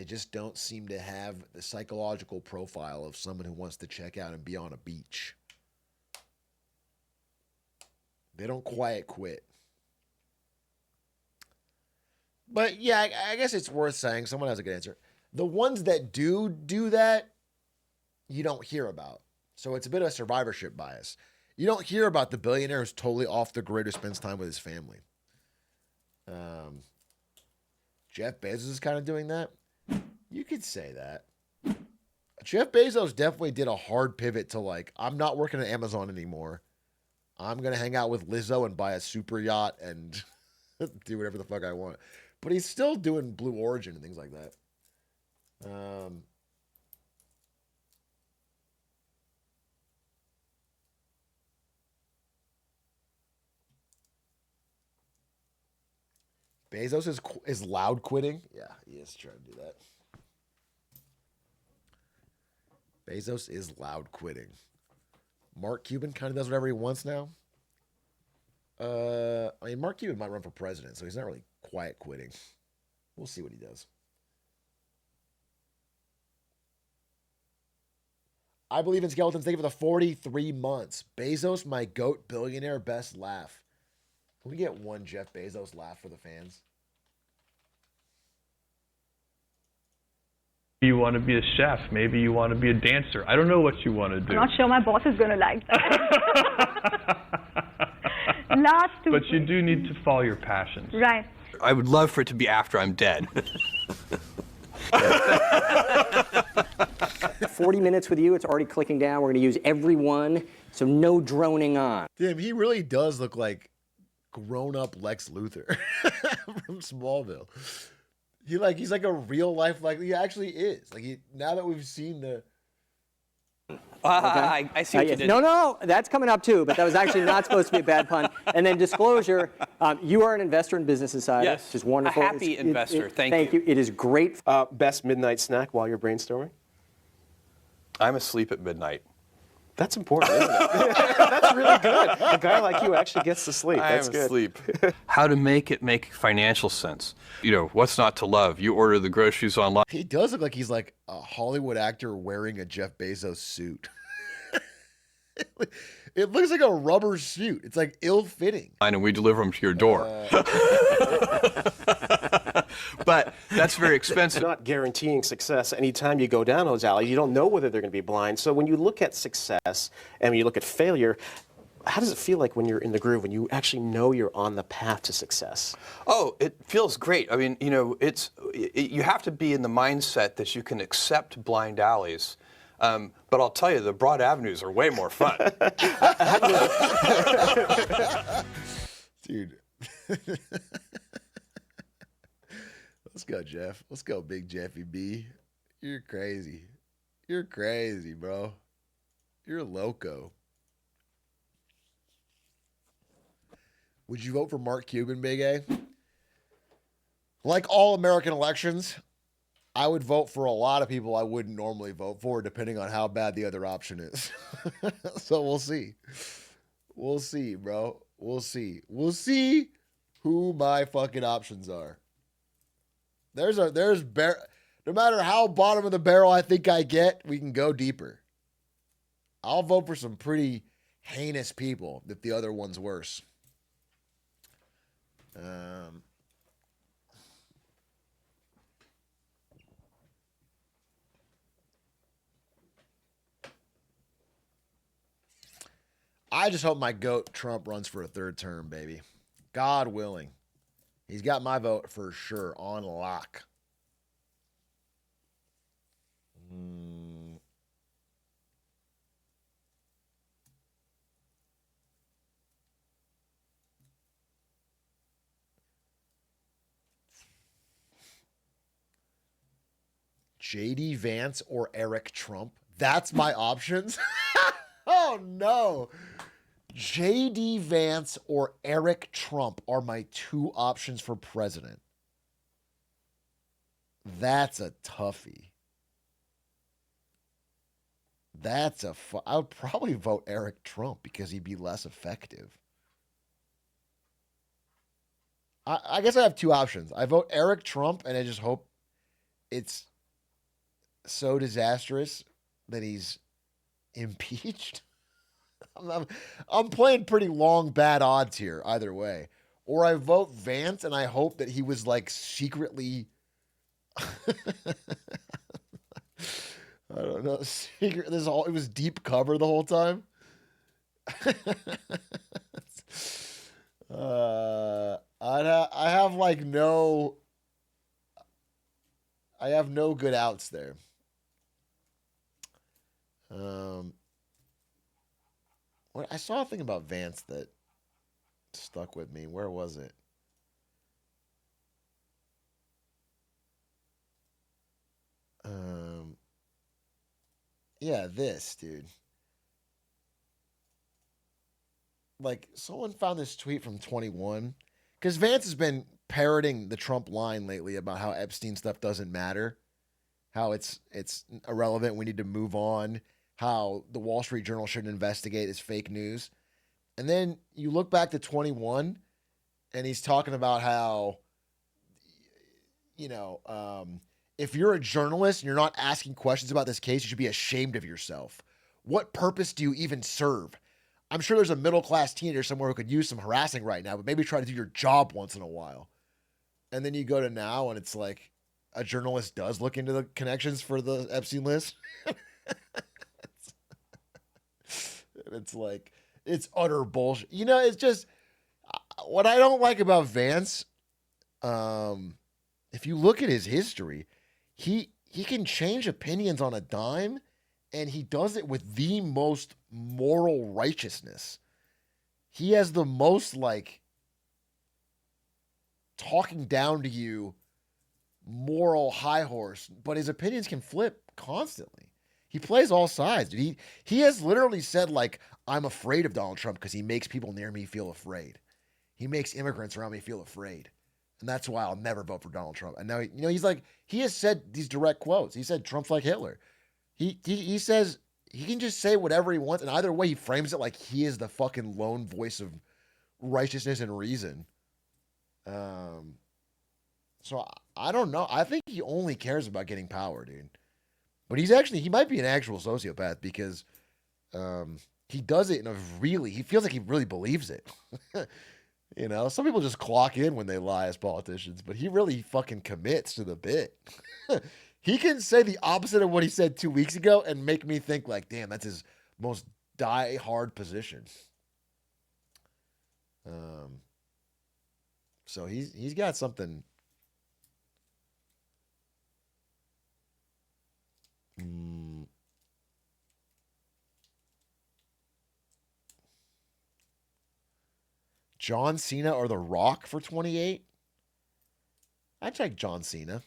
just don't seem to have the psychological profile of someone who wants to check out and be on a beach. They don't quiet quit. But yeah, I guess it's worth saying. Someone has a good answer. The ones that do that, you don't hear about. So it's a bit of a survivorship bias. You don't hear about the billionaire who's totally off the grid who spends time with his family. Jeff Bezos is kind of doing that. You could say that. Jeff Bezos definitely did a hard pivot to like, I'm not working at Amazon anymore. I'm going to hang out with Lizzo and buy a super yacht and do whatever the fuck I want. But he's still doing Blue Origin and things like that. Bezos is loud quitting. Yeah, he is trying to do that. Bezos is loud quitting. Mark Cuban kind of does whatever he wants now. I mean, Mark Cuban might run for president, so he's not really quiet quitting. We'll see what he does. I believe in skeletons. Thank you for the 43 months. Bezos, my GOAT billionaire, best laugh. Can we get one Jeff Bezos laugh for the fans? You want to be a chef. Maybe you want to be a dancer. I don't know what you want to do. I'm not sure my boss is going to like that. Last two. But you do need to follow your passions. Right. I would love for it to be after I'm dead. 40 minutes with you. It's already clicking down. We're going to use every one, so no droning on. Damn, he really does look like grown-up Lex Luthor from Smallville. He's like a real life, like he actually is. Like now that we've seen the. I see what you did. No, that's coming up too, but that was actually not supposed to be a bad pun. And then disclosure, you are an investor in Business Insider, Yes, which is wonderful. a happy investor. Thank you. It is great. Best midnight snack while you're brainstorming? I'm asleep at midnight. That's important, isn't it? That's really good. A guy like you actually gets to sleep. That's I'm good. asleep. How to make it make financial sense. You know, what's not to love? You order the groceries online. He does look like he's like a Hollywood actor wearing a Jeff Bezos suit. It looks like a rubber suit. It's like ill-fitting. And we deliver them to your door. But that's very expensive. Not guaranteeing success anytime you go down those alleys. You don't know whether they're going to be blind. So when you look at success and when you look at failure, how does it feel like when you're in the groove, when you actually know you're on the path to success? Oh, it feels great. I mean, you know, you have to be in the mindset that you can accept blind alleys. But I'll tell you, the broad avenues are way more fun. Dude. Let's go, Jeff. Let's go, Big Jeffy B. You're crazy. You're crazy, bro. You're loco. Would you vote for Mark Cuban, Big A? Like all American elections, I would vote for a lot of people I wouldn't normally vote for, depending on how bad the other option is. So we'll see. We'll see, bro. We'll see. We'll see who my fucking options are. No matter how bottom of the barrel I think I get, we can go deeper. I'll vote for some pretty heinous people if the other one's worse. I just hope my GOAT Trump runs for a third term, baby. God willing. He's got my vote for sure on lock. JD Vance or Eric Trump? That's my options? Oh, no. J.D. Vance or Eric Trump are my two options for president. That's a toughie. I would probably vote Eric Trump because he'd be less effective. I guess I have two options. I vote Eric Trump, and I just hope it's so disastrous that he's impeached. I'm playing pretty long bad odds here either way. Or I vote Vance and I hope that he was like secretly I don't know, it was deep cover the whole time. I have like no. I have no good outs there. What I saw a thing about Vance that stuck with me. Where was it? Yeah, this dude. Like someone found this tweet from 21 because Vance has been parroting the Trump line lately about how Epstein stuff doesn't matter, how it's irrelevant. We need to move on. How the Wall Street Journal shouldn't investigate is fake news. And then you look back to 21, and he's talking about how, you know, if you're a journalist and you're not asking questions about this case, you should be ashamed of yourself. What purpose do you even serve? I'm sure there's a middle class teenager somewhere who could use some harassing right now, but maybe try to do your job once in a while. And then you go to now, and it's like a journalist does look into the connections for the Epstein list. It's like, it's utter bullshit. You know, it's just what I don't like about Vance. If you look at his history, he can change opinions on a dime, and he does it with the most moral righteousness. He has the most like talking down to you moral high horse, but his opinions can flip constantly. He plays all sides, dude. He has literally said like, I'm afraid of Donald Trump because he makes people near me feel afraid. He makes immigrants around me feel afraid. And that's why I'll never vote for Donald Trump. And now, he's like, he has said these direct quotes. He said Trump's like Hitler. He says he can just say whatever he wants. And either way, he frames it like he is the fucking lone voice of righteousness and reason. So I don't know. I think he only cares about getting power, dude. But he might be an actual sociopath because he does it in he feels like he really believes it. Some people just clock in when they lie as politicians, but he really fucking commits to the bit. He can say the opposite of what he said 2 weeks ago and make me think like, damn, that's his most die-hard position. So he's got something. John Cena or The Rock for 28? I'd take John Cena.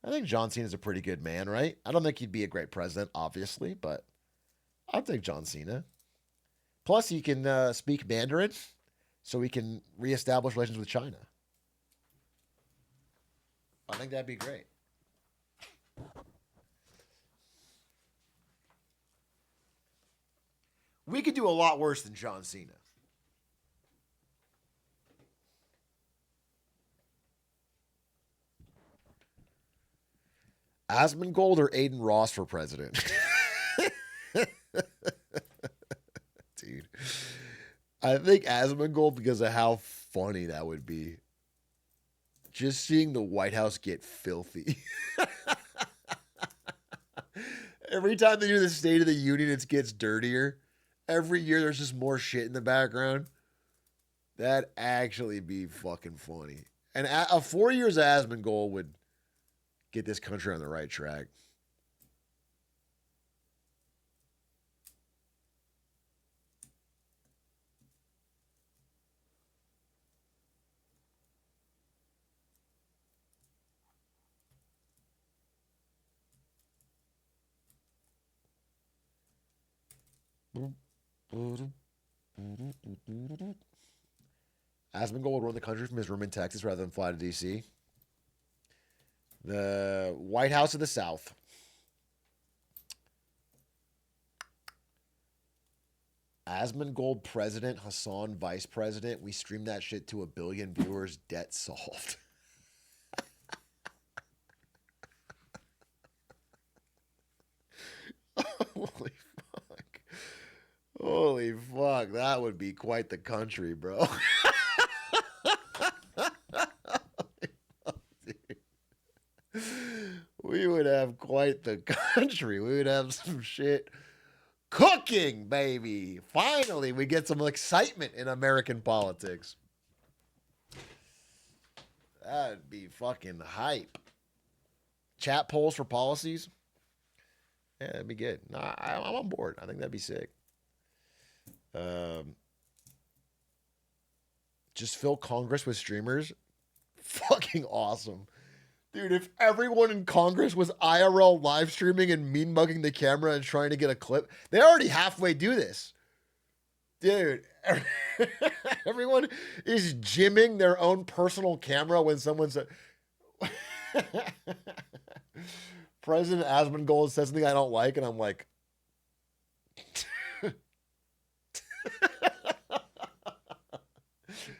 I think John Cena's a pretty good man, right? I don't think he'd be a great president, obviously, but I'd take John Cena. Plus, he can speak Mandarin, so we can reestablish relations with China. I think that'd be great. We could do a lot worse than John Cena. Asmongold or Aiden Ross for president? Dude. I think Asmongold because of how funny that would be. Just seeing the White House get filthy. Every time they do the State of the Union, it gets dirtier. Every year there's just more shit in the background. That'd actually be fucking funny. And 4 years of Asmongold would get this country on the right track. Asmongold would run the country from his room in Texas rather than fly to D.C. The White House of the South. Asmongold president, Hassan vice president. We streamed that shit to 1 billion viewers. Debt solved. Holy fuck. Holy fuck. That would be quite the country, bro. We would have quite the country. We would have some shit Cooking, baby. Finally, we get some excitement in American politics. That'd be fucking hype. Chat polls for policies. Yeah, that'd be good. No, I'm on board. I think that'd be sick. Just fill Congress with streamers. Fucking awesome. Dude, if everyone in Congress was IRL live streaming and mean mugging the camera and trying to get a clip, they already halfway do this. Dude, everyone is gymming their own personal camera when someone says, President Asmongold says something I don't like, and I'm like,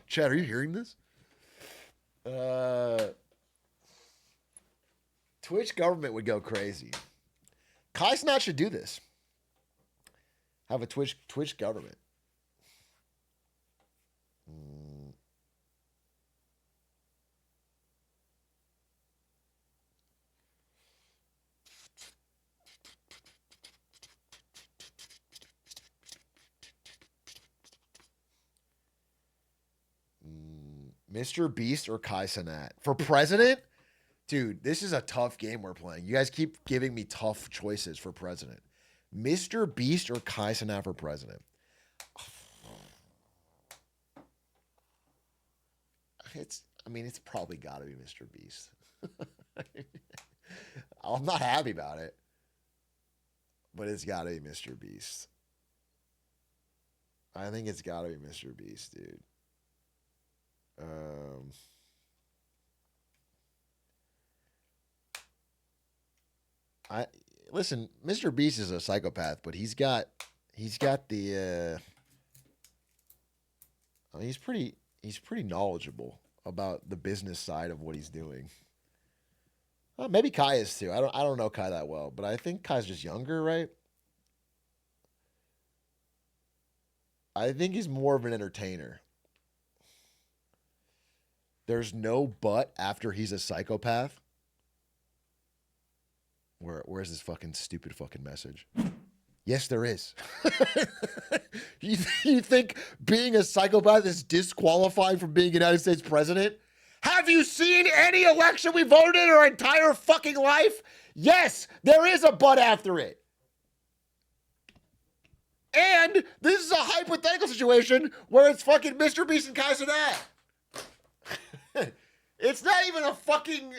Chad, are you hearing this? Twitch government would go crazy. Kai Cenat should do this. Have a Twitch government. Mr. Beast or Kai Cenat? For president? Dude, this is a tough game we're playing. You guys keep giving me tough choices for president. Mr. Beast or Kai Cenat for president? It's probably got to be Mr. Beast. I'm not happy about it, but it's got to be Mr. Beast. I think it's got to be Mr. Beast, dude. Listen, Mr. Beast is a psychopath, but he's got the he's pretty knowledgeable about the business side of what he's doing. Maybe Kai is too. I don't know Kai that well, but I think Kai's just younger, right? I think he's more of an entertainer. There's no but after he's a psychopath. Where's this fucking stupid fucking message? Yes, there is. You think being a psychopath is disqualifying from being United States president? Have you seen any election we voted in our entire fucking life? Yes, there is a but after it. And this is a hypothetical situation where it's fucking Mr. Beast and Kai Cenat. It's not even a fucking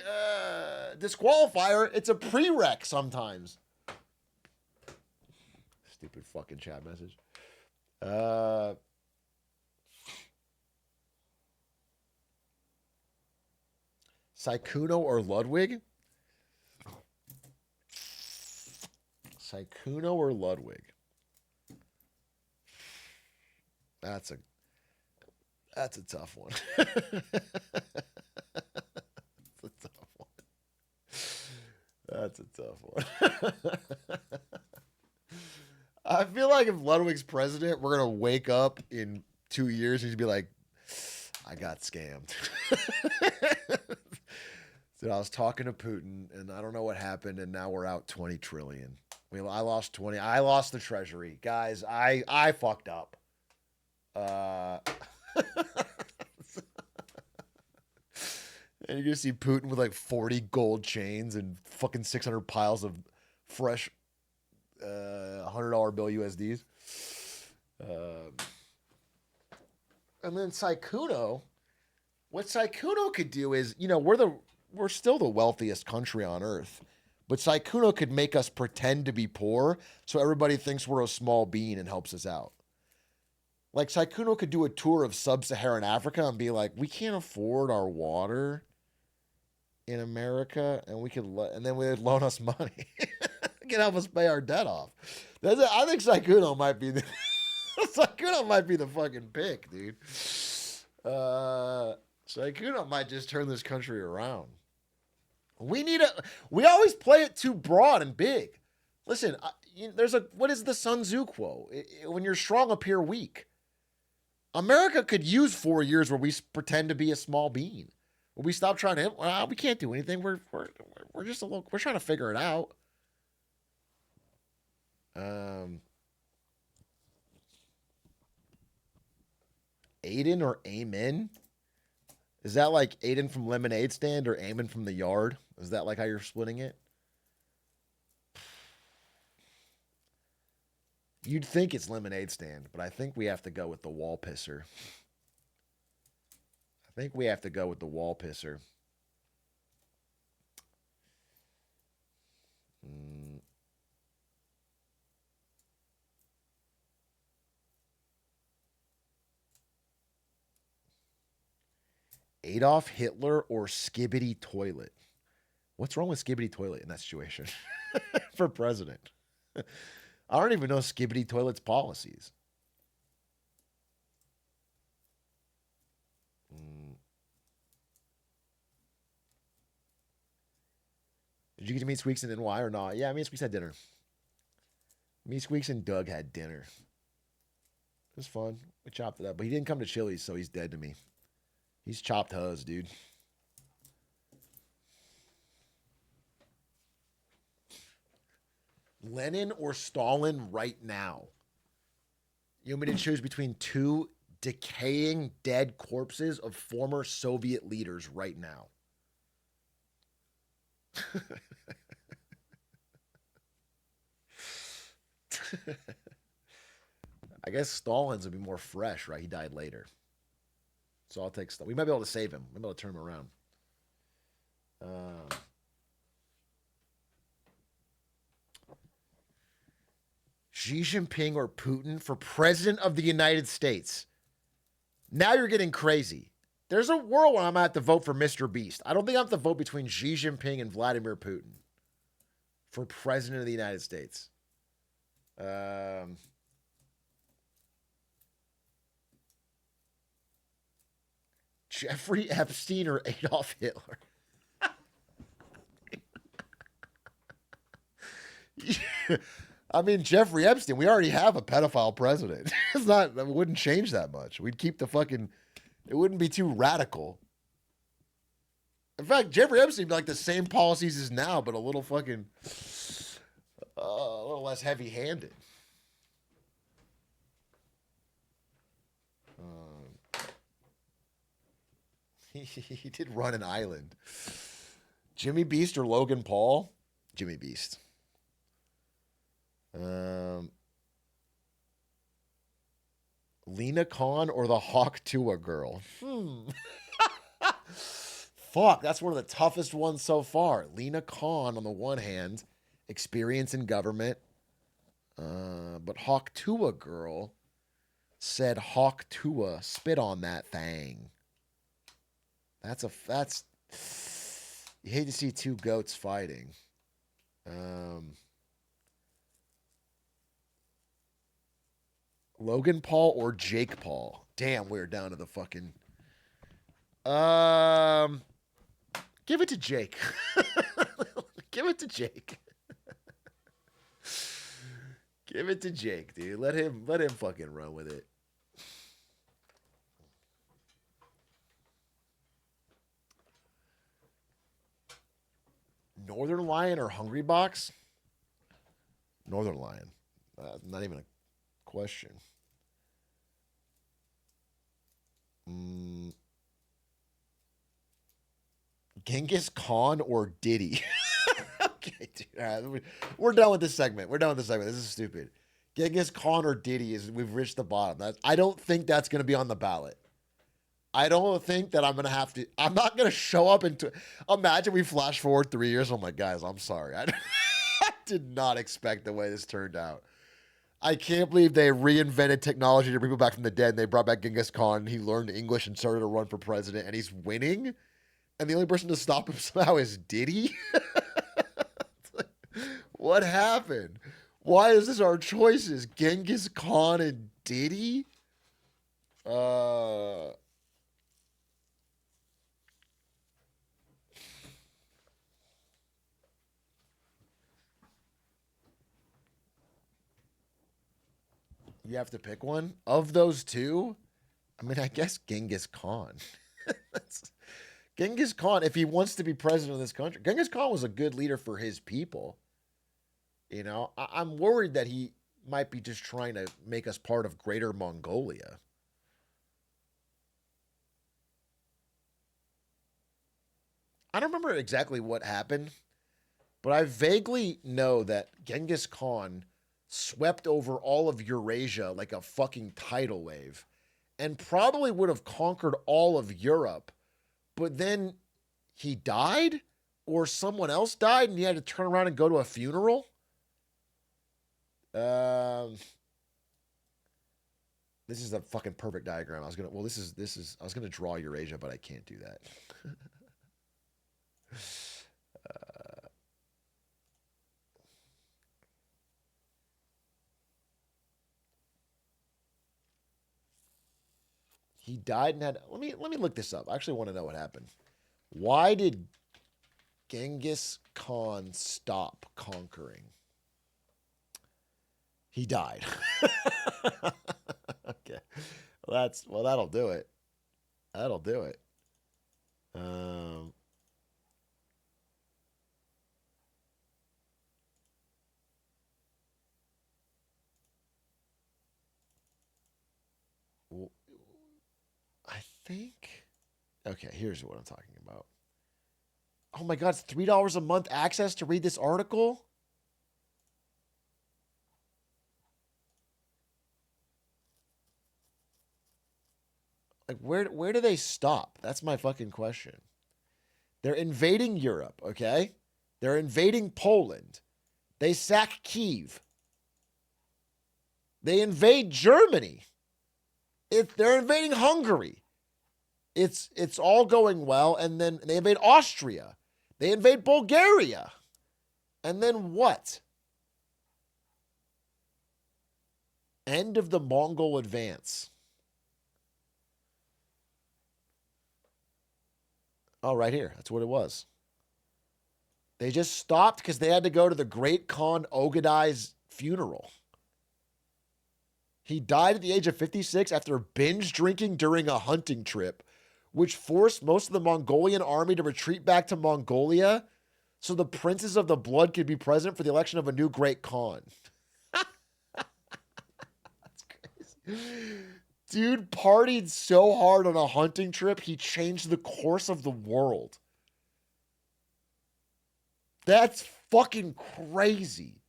disqualifier. It's a prereq sometimes. Stupid fucking chat message. Sykkuno or Ludwig? Sykkuno or Ludwig? That's a tough one. That's a tough one. I feel like if Ludwig's president, we're going to wake up in 2 years and he'd be like, I got scammed. So I was talking to Putin and I don't know what happened. And now we're out 20 trillion. I lost 20. I lost the treasury. Guys, I fucked up. And you're going to see Putin with like 40 gold chains and fucking 600 piles of fresh $100 bill USDs. And then Sykkuno, what Sykkuno could do is, we're still the wealthiest country on earth, but Sykkuno could make us pretend to be poor so everybody thinks we're a small bean and helps us out. Like Sykkuno could do a tour of sub-Saharan Africa and be like, we can't afford our water in America, and and then they would loan us money. Can help us pay our debt off. I think Sykkuno might be the fucking pick, dude. Sykkuno might just turn this country around. We always play it too broad and big. Listen, what is the Sun Tzu quote? When you're strong, appear weak. America could use 4 years where we pretend to be a small bean. Where we stop trying to, we can't do anything. We're just we're trying to figure it out. Aiden or Amen? Is that like Aiden from Lemonade Stand or Amen from the Yard? Is that like how you're splitting it? You'd think it's Lemonade Stand, but I think we have to go with the Wall Pisser. I think we have to go with the Wall Pisser. Adolf Hitler or Skibbity Toilet? What's wrong with Skibbity Toilet in that situation for president? I don't even know Skibbity Toilet's policies. Did you get to meet Squeaks and NY or not? Yeah, me and Squeaks had dinner. Me, Squeaks, and Doug had dinner. It was fun. We chopped it up. But he didn't come to Chili's, so he's dead to me. He's chopped huz, dude. Lenin or Stalin right now? You want me to choose between two decaying dead corpses of former Soviet leaders right now? I guess Stalin's would be more fresh, right? He died later. So I'll take Stalin. We might be able to save him. We might be able to turn him around. Xi Jinping or Putin for president of the United States. Now you're getting crazy. There's a world where I'm going to have to vote for Mr. Beast. I don't think I have to vote between Xi Jinping and Vladimir Putin for president of the United States. Jeffrey Epstein or Adolf Hitler? I mean, Jeffrey Epstein, we already have a pedophile president. It's not, it wouldn't change that much. We'd keep the fucking, it wouldn't be too radical. In fact, Jeffrey Epstein would be like the same policies as now, but a little fucking, a little less heavy handed. He did run an island. Jimmy Beast or Logan Paul? Jimmy Beast. Lena Khan or the Hawk Tuah girl? Fuck, that's one of the toughest ones so far. Lena Khan on the one hand, experience in government, but Hawk Tuah girl said Hawk Tuah, spit on that thing. That's you hate to see two goats fighting. Logan Paul or Jake Paul? Damn, we're down to the fucking. Give it to Jake. Give it to Jake. Give it to Jake, dude. Let him fucking run with it. Northern Lion or Hungry Box? Northern Lion. Not even a question. Genghis Khan or Diddy? Okay, dude. All right, we're done with this segment. This is stupid. Genghis Khan or Diddy is we've reached the bottom. I don't think that's going to be on the ballot. I don't think that I'm going to have to. I'm not going to show up and imagine we flash forward 3 years. I'm like, guys, I'm sorry. I did not expect the way this turned out. I can't believe they reinvented technology to bring people back from the dead. And they brought back Genghis Khan. He learned English and started to run for president, and he's winning. And the only person to stop him somehow is Diddy. What happened? Why is this our choices? Genghis Khan and Diddy? You have to pick one of those two. I mean, I guess Genghis Khan. Genghis Khan, if he wants to be president of this country, Genghis Khan was a good leader for his people. You know, I'm worried that he might be just trying to make us part of Greater Mongolia. I don't remember exactly what happened, but I vaguely know that Genghis Khan swept over all of Eurasia like a fucking tidal wave and probably would have conquered all of Europe, but then he died or someone else died and he had to turn around and go to a funeral. This is a fucking perfect diagram. I was gonna draw Eurasia, but I can't do that. He died and had. Let me look this up. I actually want to know what happened. Why did Genghis Khan stop conquering? He died. Okay. Well, that'll do it. That'll do it. I think. Okay, here's what I'm talking about. Oh my God, it's $3 a month access to read this article? Like, where do they stop? That's my fucking question. They're invading Europe, okay? They're invading Poland. They sack Kyiv. They invade Germany. They're invading Hungary. It's all going well, and then they invade Austria. They invade Bulgaria. And then what? End of the Mongol advance. Oh, right here. That's what it was. They just stopped because they had to go to the Great Khan Ogedai's funeral. He died at the age of 56 after binge drinking during a hunting trip, which forced most of the Mongolian army to retreat back to Mongolia so the princes of the blood could be present for the election of a new Great Khan. That's crazy. Dude partied so hard on a hunting trip, he changed the course of the world. That's fucking crazy.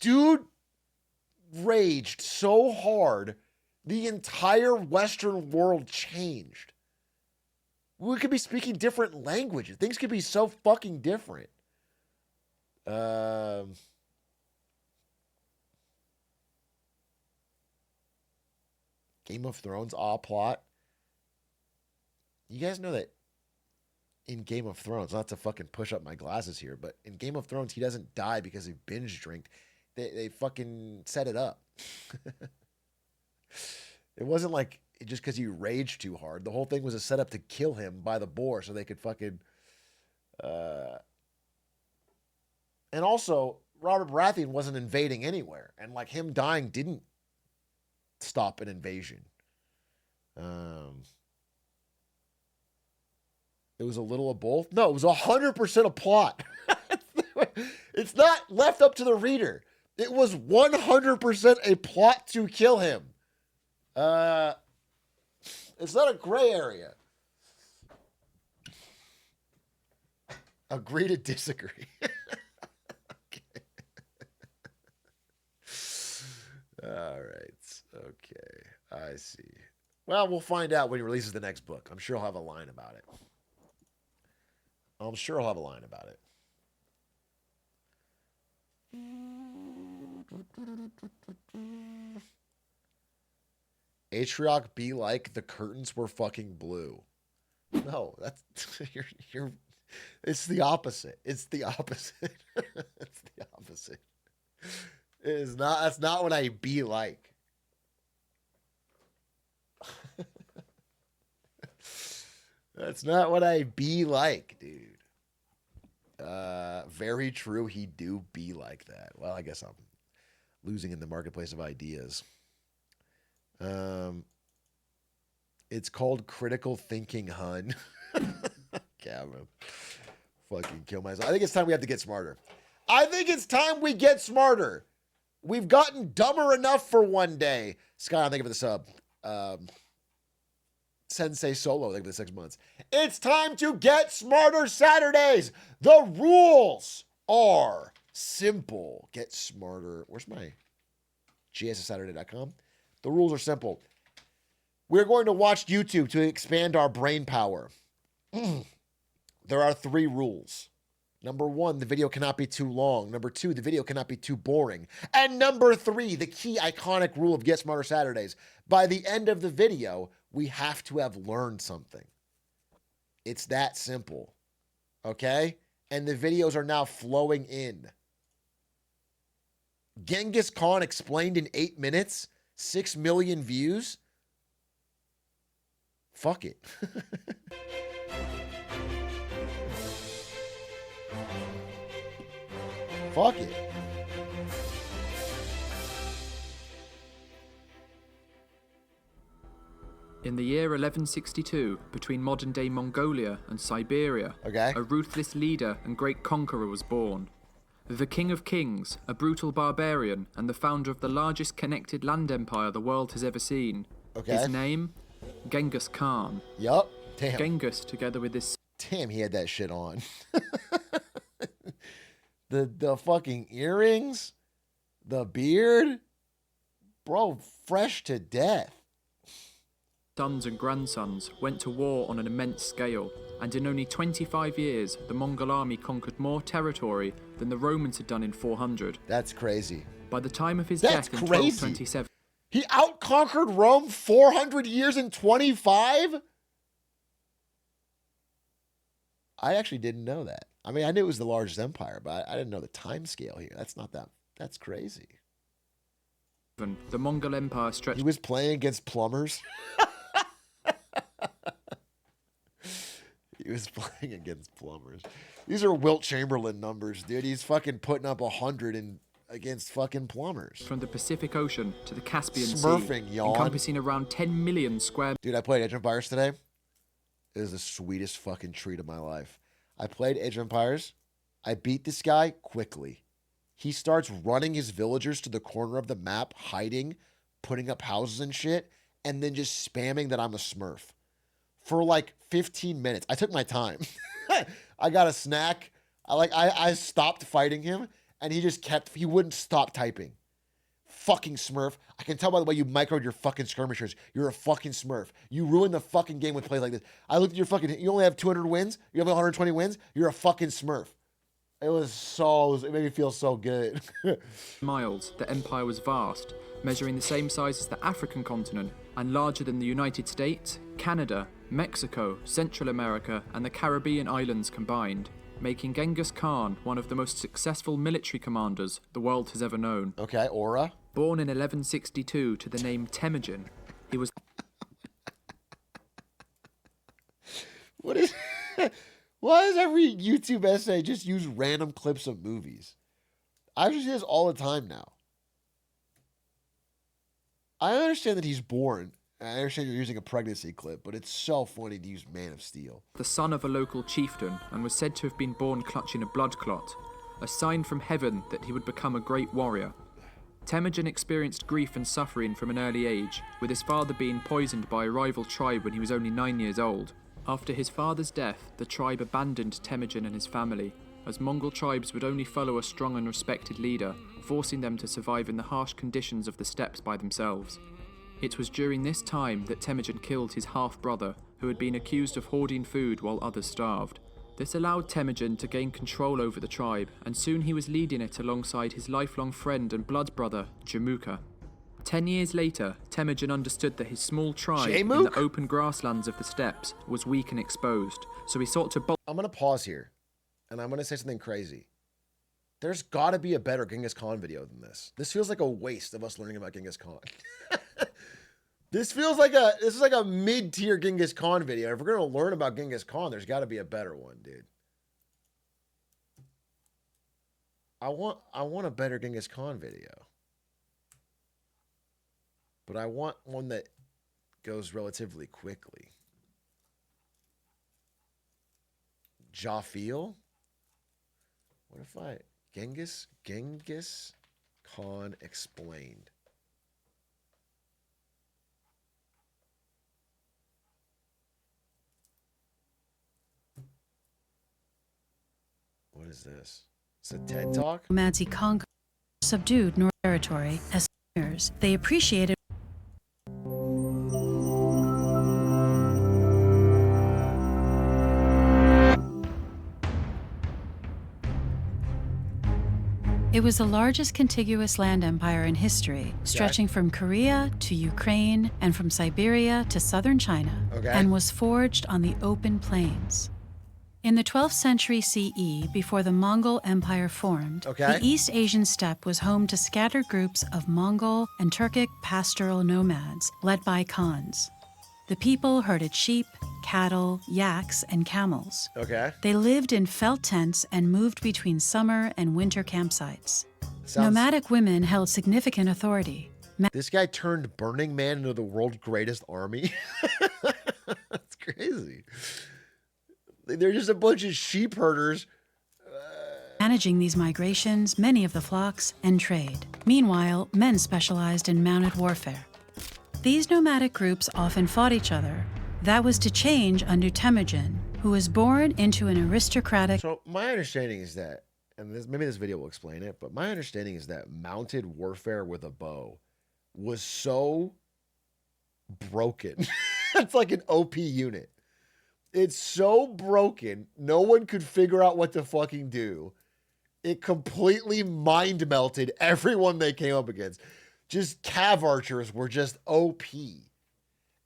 Dude raged so hard, the entire Western world changed. We could be speaking different languages. Things could be so fucking different. Game of Thrones plot. You guys know that in Game of Thrones, not to fucking push up my glasses here, but in Game of Thrones, he doesn't die because he binge drank. They fucking set it up. It wasn't like just because he raged too hard. The whole thing was a setup to kill him by the boar so they could fucking. And also, Robert Baratheon wasn't invading anywhere, and like him dying didn't stop an invasion. It was a little of both. No, it was 100% a plot. It's not left up to the reader. It was 100% a plot to kill him. It's not a gray area. Agree to disagree. Okay. All right. Okay. I see. Well, we'll find out when he releases the next book. I'm sure he'll have a line about it. Atrioc be like the curtains were fucking blue. No, that's you're it's the opposite. It's the opposite. It's the opposite. It is not that's not what I be like. That's not what I be like, dude. Very true. He do be like that. Well, I guess I'm losing in the marketplace of ideas. It's called critical thinking, hun. Kevin, fucking kill myself. I think it's time we have to get smarter. I think it's time we get smarter. We've gotten dumber enough for one day. Sky, I'm thinking of the sub. Sensei Solo like for the 6 months. It's time to get smarter Saturdays. The rules are simple. Get smarter. Where's my GSSaturday.com? The rules are simple. We're going to watch YouTube to expand our brain power. There are 3 rules. Number 1, the video cannot be too long. Number 2, the video cannot be too boring. And number 3, the key iconic rule of Get Smarter Saturdays. By the end of the video, we have to have learned something. It's that simple. Okay? And the videos are now flowing in. Genghis Khan explained in 8 minutes, 6 million views. Fuck it. Fuck it. In the year 1162, between modern-day Mongolia and Siberia, a ruthless leader and great conqueror was born. The King of Kings, a brutal barbarian, and the founder of the largest connected land empire the world has ever seen. His name? Genghis Khan. Yup. Damn. Genghis, together with his... Damn, he had that shit on. The fucking earrings, the beard, bro, fresh to death. Sons and grandsons went to war on an immense scale, and in only 25 years, the Mongol army conquered more territory than the Romans had done in 400. That's crazy. By the time of his death in 1227... He outconquered Rome 400 years in 25? I actually didn't know that. I mean, I knew it was the largest empire, but I didn't know the time scale here. That's crazy. The Mongol Empire stretched... He was playing against plumbers. He was playing against plumbers. These are Wilt Chamberlain numbers, dude. He's fucking putting up 100 against fucking plumbers. From the Pacific Ocean to the Caspian Smurfing, Sea, yawn. encompassing around 10 million square... Dude, I played Age of Empires today. It was the sweetest fucking treat of my life. I played Age of Empires. I beat this guy quickly. He starts running his villagers to the corner of the map, hiding, putting up houses and shit, and then just spamming that I'm a Smurf. For like 15 minutes. I took my time. I got a snack. I stopped fighting him, and he wouldn't stop typing. Fucking Smurf. I can tell by the way you microed your fucking skirmishers. You're a fucking Smurf. You ruined the fucking game with plays like this. I looked at your fucking, you only have 200 wins? You have 120 wins? You're a fucking Smurf. It made me feel so good. Miles, the empire was vast, measuring the same size as the African continent, and larger than the United States, Canada, Mexico, Central America, and the Caribbean islands combined, making Genghis Khan one of the most successful military commanders the world has ever known. Okay, aura. Born in 1162 to the name Temujin, he was... Why does every YouTube essay just use random clips of movies? I actually see this all the time now. I understand that he's born. I understand you're using a pregnancy clip, but it's so funny to use Man of Steel. The son of a local chieftain and was said to have been born clutching a blood clot, a sign from heaven that he would become a great warrior. Temujin experienced grief and suffering from an early age, with his father being poisoned by a rival tribe when he was only 9 years old. After his father's death, the tribe abandoned Temujin and his family, as Mongol tribes would only follow a strong and respected leader, forcing them to survive in the harsh conditions of the steppes by themselves. It was during this time that Temujin killed his half-brother, who had been accused of hoarding food while others starved. This allowed Temujin to gain control over the tribe, and soon he was leading it alongside his lifelong friend and blood brother, Jamuka. 10 years later, Temujin understood that his small tribe in the open grasslands of the steppes was weak and exposed, so he sought to... I'm going to pause here, and I'm going to say something crazy. There's got to be a better Genghis Khan video than this. This feels like a waste of us learning about Genghis Khan. This is like a mid-tier Genghis Khan video. If we're going to learn about Genghis Khan, there's got to be a better one, dude. I want a better Genghis Khan video. But I want one that goes relatively quickly. Jafil? What if I... Genghis Khan explained. What is this? It's a TED Talk? Nomads he conquered subdued North territory as years. They appreciated It was the largest contiguous land empire in history, stretching from Korea to Ukraine and from Siberia to southern China, and was forged on the open plains. In the 12th century CE, before the Mongol Empire formed, the East Asian steppe was home to scattered groups of Mongol and Turkic pastoral nomads led by Khans. The people herded sheep, cattle, yaks, and camels. They lived in felt tents and moved between summer and winter campsites. Nomadic women held significant authority. This guy turned Burning Man into the world's greatest army? That's crazy. They're just a bunch of sheep herders. Managing these migrations, many of the flocks, and trade. Meanwhile, men specialized in mounted warfare. These nomadic groups often fought each other. That was to change under Temujin, who was born into an aristocratic... So my understanding is that, and maybe this video will explain it, but my understanding is that mounted warfare with a bow was so broken. It's like an OP unit. It's so broken, no one could figure out what to fucking do. It completely mind melted everyone they came up against. Just cav archers were just OP.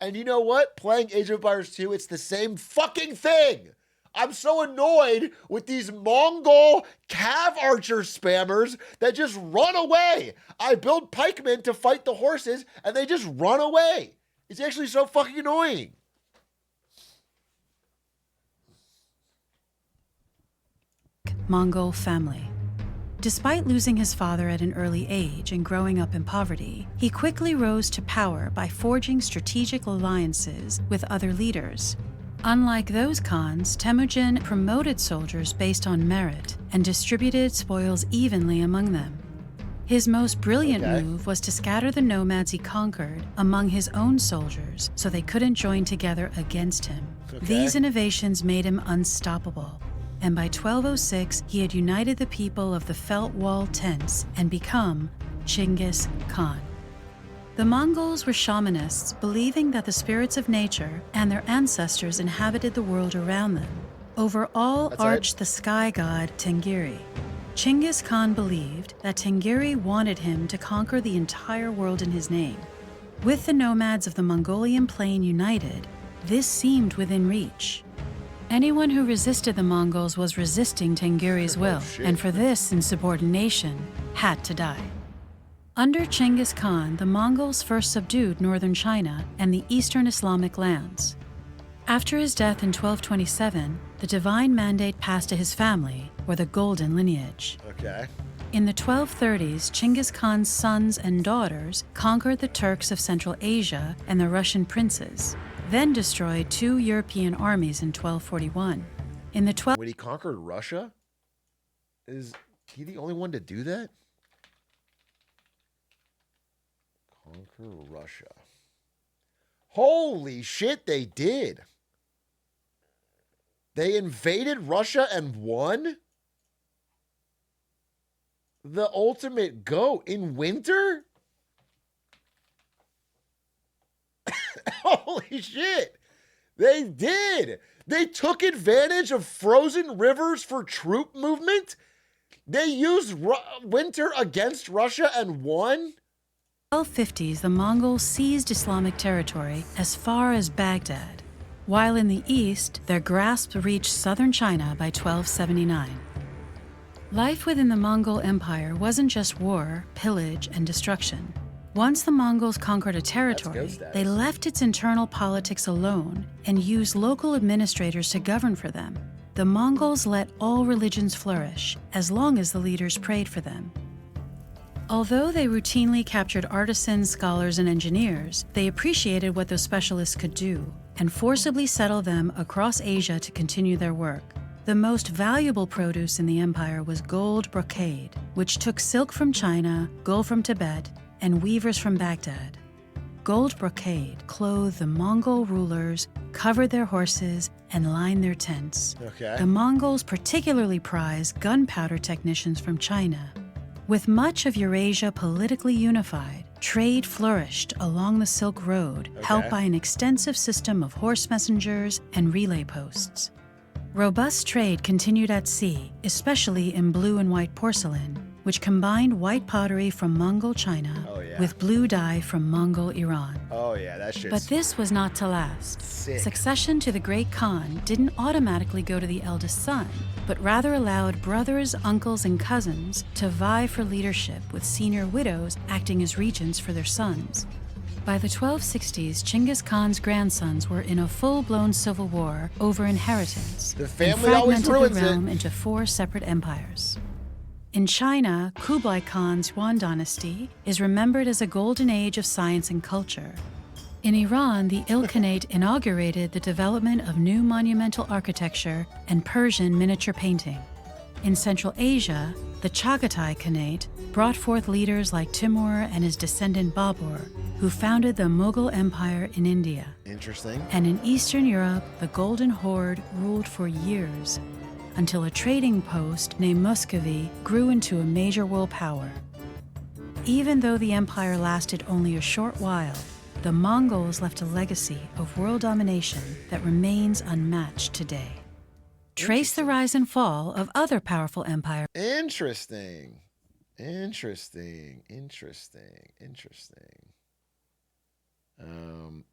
And you know what? Playing Age of Empires 2, it's the same fucking thing. I'm so annoyed with these Mongol cav archer spammers that just run away. I build pikemen to fight the horses and they just run away. It's actually so fucking annoying. Mongol family. Despite losing his father at an early age and growing up in poverty, he quickly rose to power by forging strategic alliances with other leaders. Unlike those Khans, Temujin promoted soldiers based on merit and distributed spoils evenly among them. His most brilliant move was to scatter the nomads he conquered among his own soldiers so they couldn't join together against him. These innovations made him unstoppable. And by 1206, he had united the people of the Felt Wall tents and become Chinggis Khan. The Mongols were shamanists, believing that the spirits of nature and their ancestors inhabited the world around them. Over all arched the sky god Tengiri. Chinggis Khan believed that Tengiri wanted him to conquer the entire world in his name. With the nomads of the Mongolian plain united, this seemed within reach. Anyone who resisted the Mongols was resisting Tengiri's will, and for this insubordination, had to die. Under Chinggis Khan, the Mongols first subdued northern China and the eastern Islamic lands. After his death in 1227, the divine mandate passed to his family, or the Golden Lineage. In the 1230s, Chinggis Khan's sons and daughters conquered the Turks of Central Asia and the Russian princes, then destroyed 2 European armies in 1241. When he conquered Russia? Is he the only one to do that? Conquer Russia. Holy shit, they did. They invaded Russia and won? The ultimate go in winter? Holy shit. They did. They took advantage of frozen rivers for troop movement. They used winter against Russia and won. 1250s, the Mongols seized Islamic territory as far as Baghdad, while in the east, their grasp reached southern China by 1279. Life within the Mongol Empire wasn't just war, pillage, and destruction. Once the Mongols conquered a territory, they left its internal politics alone and used local administrators to govern for them. The Mongols let all religions flourish, as long as the leaders prayed for them. Although they routinely captured artisans, scholars, and engineers, they appreciated what those specialists could do and forcibly settled them across Asia to continue their work. The most valuable produce in the empire was gold brocade, which took silk from China, gold from Tibet, and weavers from Baghdad. gold brocade clothed the Mongol rulers, covered their horses, and lined their tents. Okay. The Mongols particularly prized gunpowder technicians from China. With much of Eurasia politically unified, trade flourished along the Silk Road, helped by an extensive system of horse messengers and relay posts. Robust trade continued at sea, especially in blue and white porcelain, which combined white pottery from Mongol China with blue dye from Mongol Iran. Oh yeah, that shit's But this was not to last. sick. Succession to the great Khan didn't automatically go to the eldest son, but rather allowed brothers, uncles, and cousins to vie for leadership, with senior widows acting as regents for their sons. By the 1260s, Chinggis Khan's grandsons were in a full-blown civil war over inheritance The and family always fragmented ruins the realm it. into 4 separate empires. In China, Kublai Khan's Yuan dynasty is remembered as a golden age of science and culture. In Iran, the Ilkhanate inaugurated the development of new monumental architecture and Persian miniature painting. In Central Asia, the Chagatai Khanate brought forth leaders like Timur and his descendant Babur, who founded the Mughal Empire in India. Interesting. And in Eastern Europe, the Golden Horde ruled for years, until a trading post named Muscovy grew into a major world power. Even though the empire lasted only a short while, the Mongols left a legacy of world domination that remains unmatched today. Trace the rise and fall of other powerful empires. Interesting. Interesting.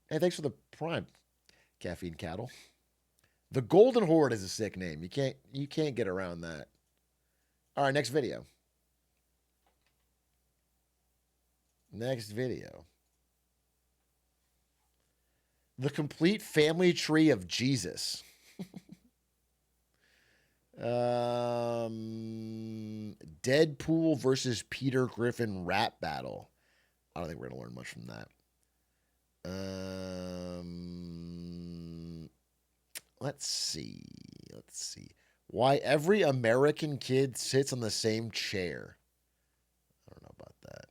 Hey, thanks for the prime, Caffeine Cattle. The Golden Horde is a sick name. You can't get around that. All right, next video. The complete family tree of Jesus. Deadpool versus Peter Griffin rap battle. I don't think we're gonna learn much from that. Let's see. Why every American kid sits on the same chair. I don't know about that.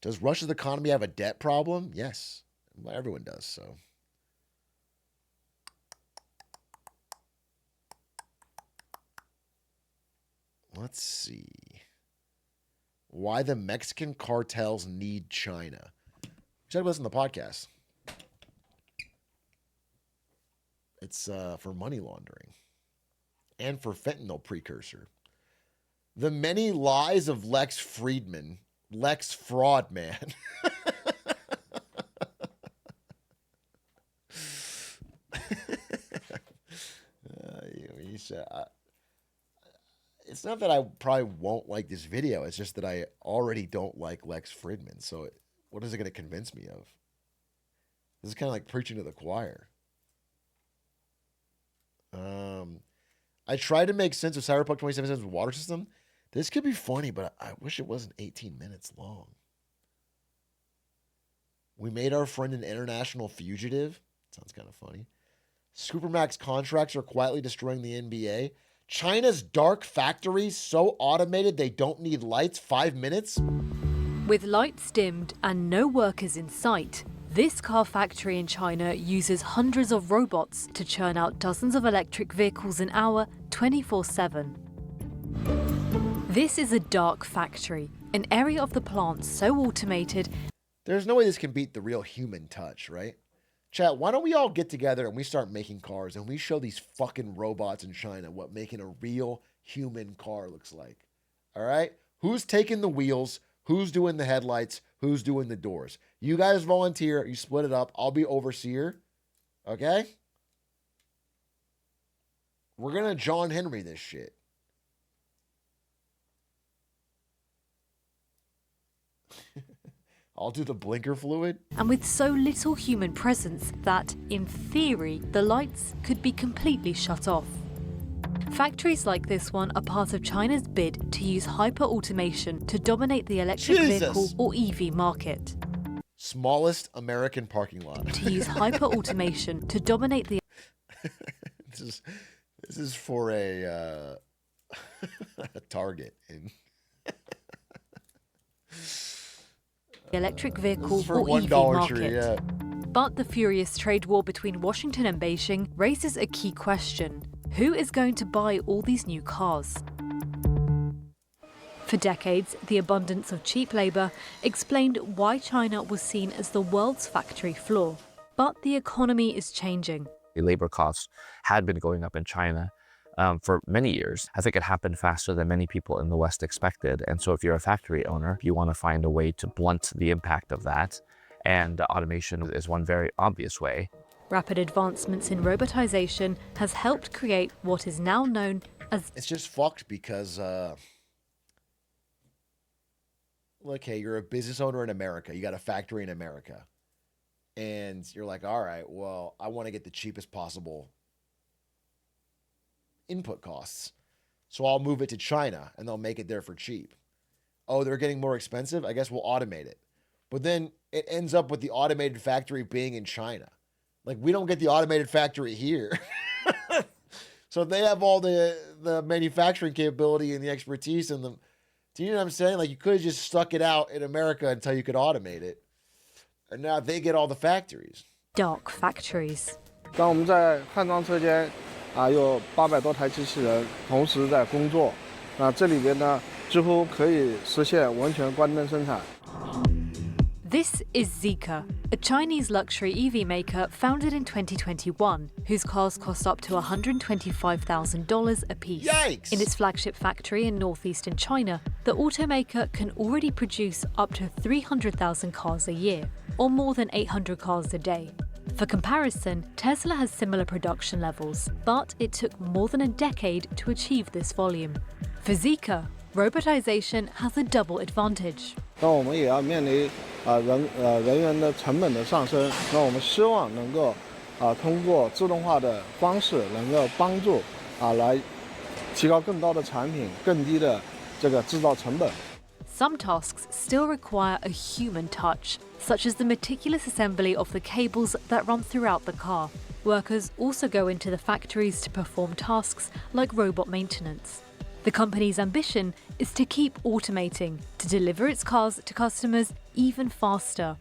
Does Russia's economy have a debt problem? Yes. Well, everyone does, so. Let's see. Why the Mexican cartels need China. Check this in the podcast. It's for money laundering and for fentanyl precursor. The many lies of Lex Friedman. Lex Fraud Man. It's not that I probably won't like this video. It's just that I already don't like Lex Friedman. So what is it going to convince me of? This is kind of like preaching to the choir. I tried to make sense of Cyberpunk 2077's water system. This could be funny, but I wish it wasn't 18 minutes long. We made our friend an international fugitive. Sounds kind of funny. Supermax contracts are quietly destroying the NBA. China's dark factories so automated they don't need lights. 5 minutes. With lights dimmed and no workers in sight, this car factory in China uses hundreds of robots to churn out dozens of electric vehicles an hour, 24/7. This is a dark factory, an area of the plant so automated. There's no way this can beat the real human touch, right? Chat, why don't we all get together and we start making cars and we show these fucking robots in China what making a real human car looks like? All right? Who's taking the wheels? Who's doing the headlights? Who's doing the doors? You guys volunteer. You split it up. I'll be overseer. Okay? We're going to John Henry this shit. I'll do the blinker fluid. And with so little human presence that, in theory, the lights could be completely shut off. Factories like this one are part of China's bid to use hyper-automation to dominate the electric vehicle or EV market. Smallest American parking lot. To use hyper-automation to dominate the... This is for a Target in... electric vehicle for or EV $1 market. tree, yeah. But the furious trade war between Washington and Beijing raises a key question. Who is going to buy all these new cars? For decades, the abundance of cheap labour explained why China was seen as the world's factory floor. But the economy is changing. The labor costs had been going up in China for many years. I think it happened faster than many people in the West expected. And so if you're a factory owner, you want to find a way to blunt the impact of that. And automation is one very obvious way. Rapid advancements in robotization has helped create what is now known as... It's just fucked because, look, hey, you're a business owner in America. You got a factory in America. And you're like, all right, well, I want to get the cheapest possible input costs. So I'll move it to China and they'll make it there for cheap. Oh, they're getting more expensive? I guess we'll automate it. But then it ends up with the automated factory being in China. Like, we don't get the automated factory here. So if they have all the manufacturing capability and the expertise and the... Do you know what I'm saying? Like, you could have just stuck it out in America until you could automate it. And now they get all the factories. Dark factories. 当我们在汉装车间有800多台机器人同时在工作，这里边呢几乎可以实现完全关灯生产。 This is Zeekr, a Chinese luxury EV maker founded in 2021, whose cars cost up to $125,000 apiece. Yikes! In its flagship factory in northeastern China, the automaker can already produce up to 300,000 cars a year, or more than 800 cars a day. For comparison, Tesla has similar production levels, but it took more than a decade to achieve this volume. For Zeekr, robotization has a double advantage. 那我们也要面临人员的成本的上升，那我们希望能够通过自动化的方式，能够帮助来提高更高的产品，更低的这个制造成本。 Some tasks still require a human touch, such as the meticulous assembly of the cables that run throughout the car. Workers also go into the factories to perform tasks like robot maintenance. The company's ambition is to keep automating, to deliver its cars to customers even faster.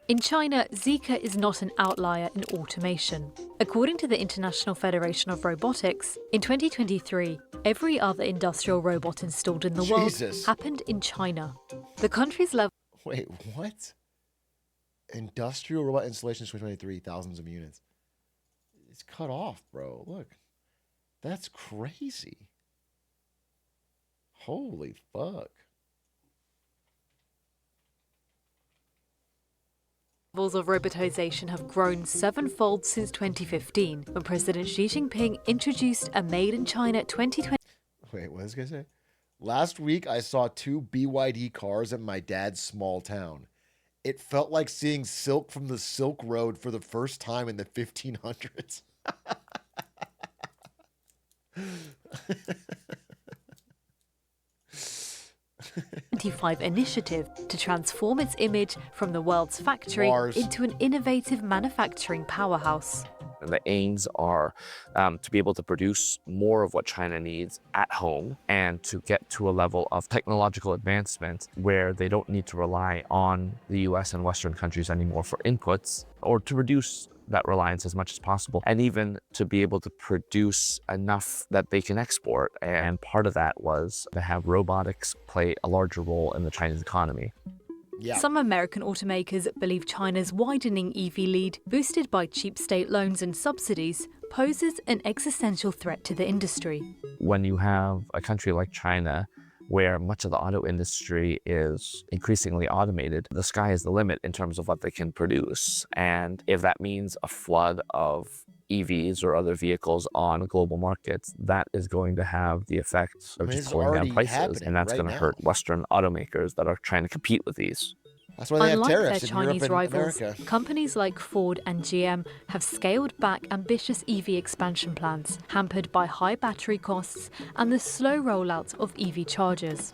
In China, Zeekr is not an outlier in automation. According to the International Federation of Robotics, in 2023, every other industrial robot installed in the world happened in China. The country's level... Wait, what? Industrial robot installations 2023, thousands of units. It's cut off, bro. Look. That's crazy. Holy fuck. Levels of robotization have grown sevenfold since 2015, when President Xi Jinping introduced a Made in China 2020. Wait, what is this guy say? Last week, I saw 2 BYD cars at my dad's small town. It felt like seeing silk from the Silk Road for the first time in the 1500s. 25 initiative to transform its image from the world's factory into an innovative manufacturing powerhouse. And the aims are to be able to produce more of what China needs at home and to get to a level of technological advancement where they don't need to rely on the US and Western countries anymore for inputs, or to reduce that reliance as much as possible, and even to be able to produce enough that they can export. And part of that was to have robotics play a larger role in the Chinese economy. Yeah. Some American automakers believe China's widening EV lead, boosted by cheap state loans and subsidies, poses an existential threat to the industry. When you have a country like China, where much of the auto industry is increasingly automated, the sky is the limit in terms of what they can produce. And if that means a flood of EVs or other vehicles on global markets, that is going to have the effect of just pulling down prices, and that's going to hurt Western automakers that are trying to compete with these. That's why they have Unlike tariffs their in Europe Chinese and rivals, America. companies like Ford and GM have scaled back ambitious EV expansion plans, hampered by high battery costs and the slow rollout of EV chargers.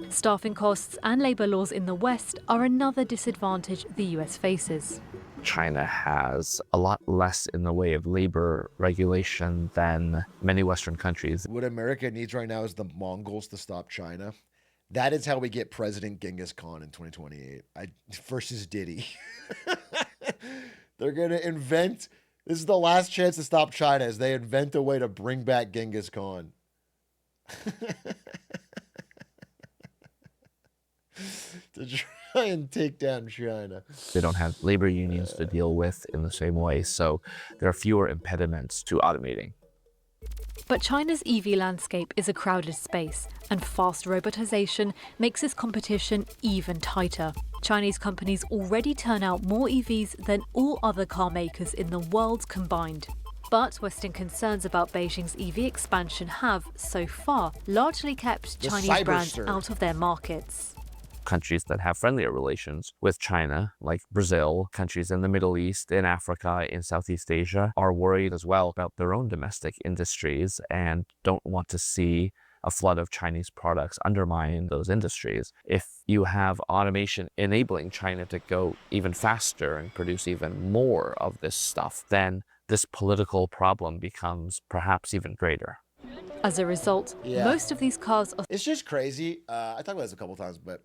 Staffing costs and labour laws in the West are another disadvantage the US faces. China has a lot less in the way of labor regulation than many Western countries. What America needs right now is the Mongols to stop China. That is how we get President Genghis Khan in 2028 versus Diddy. They're going to invent. This is the last chance to stop China as they invent a way to bring back Genghis Khan. To try and take down China. They don't have labor unions to deal with in the same way, so there are fewer impediments to automating. But China's EV landscape is a crowded space, and fast robotization makes this competition even tighter. Chinese companies already turn out more EVs than all other car makers in the world combined. But Western concerns about Beijing's EV expansion have, so far, largely kept Chinese brands out of their markets. Countries that have friendlier relations with China, like Brazil, countries in the Middle East, in Africa, in Southeast Asia, are worried as well about their own domestic industries and don't want to see a flood of Chinese products undermine those industries. If you have automation enabling China to go even faster and produce even more of this stuff, then this political problem becomes perhaps even greater. As a result, most of these cars are... It's just crazy. I talked about this a couple times, but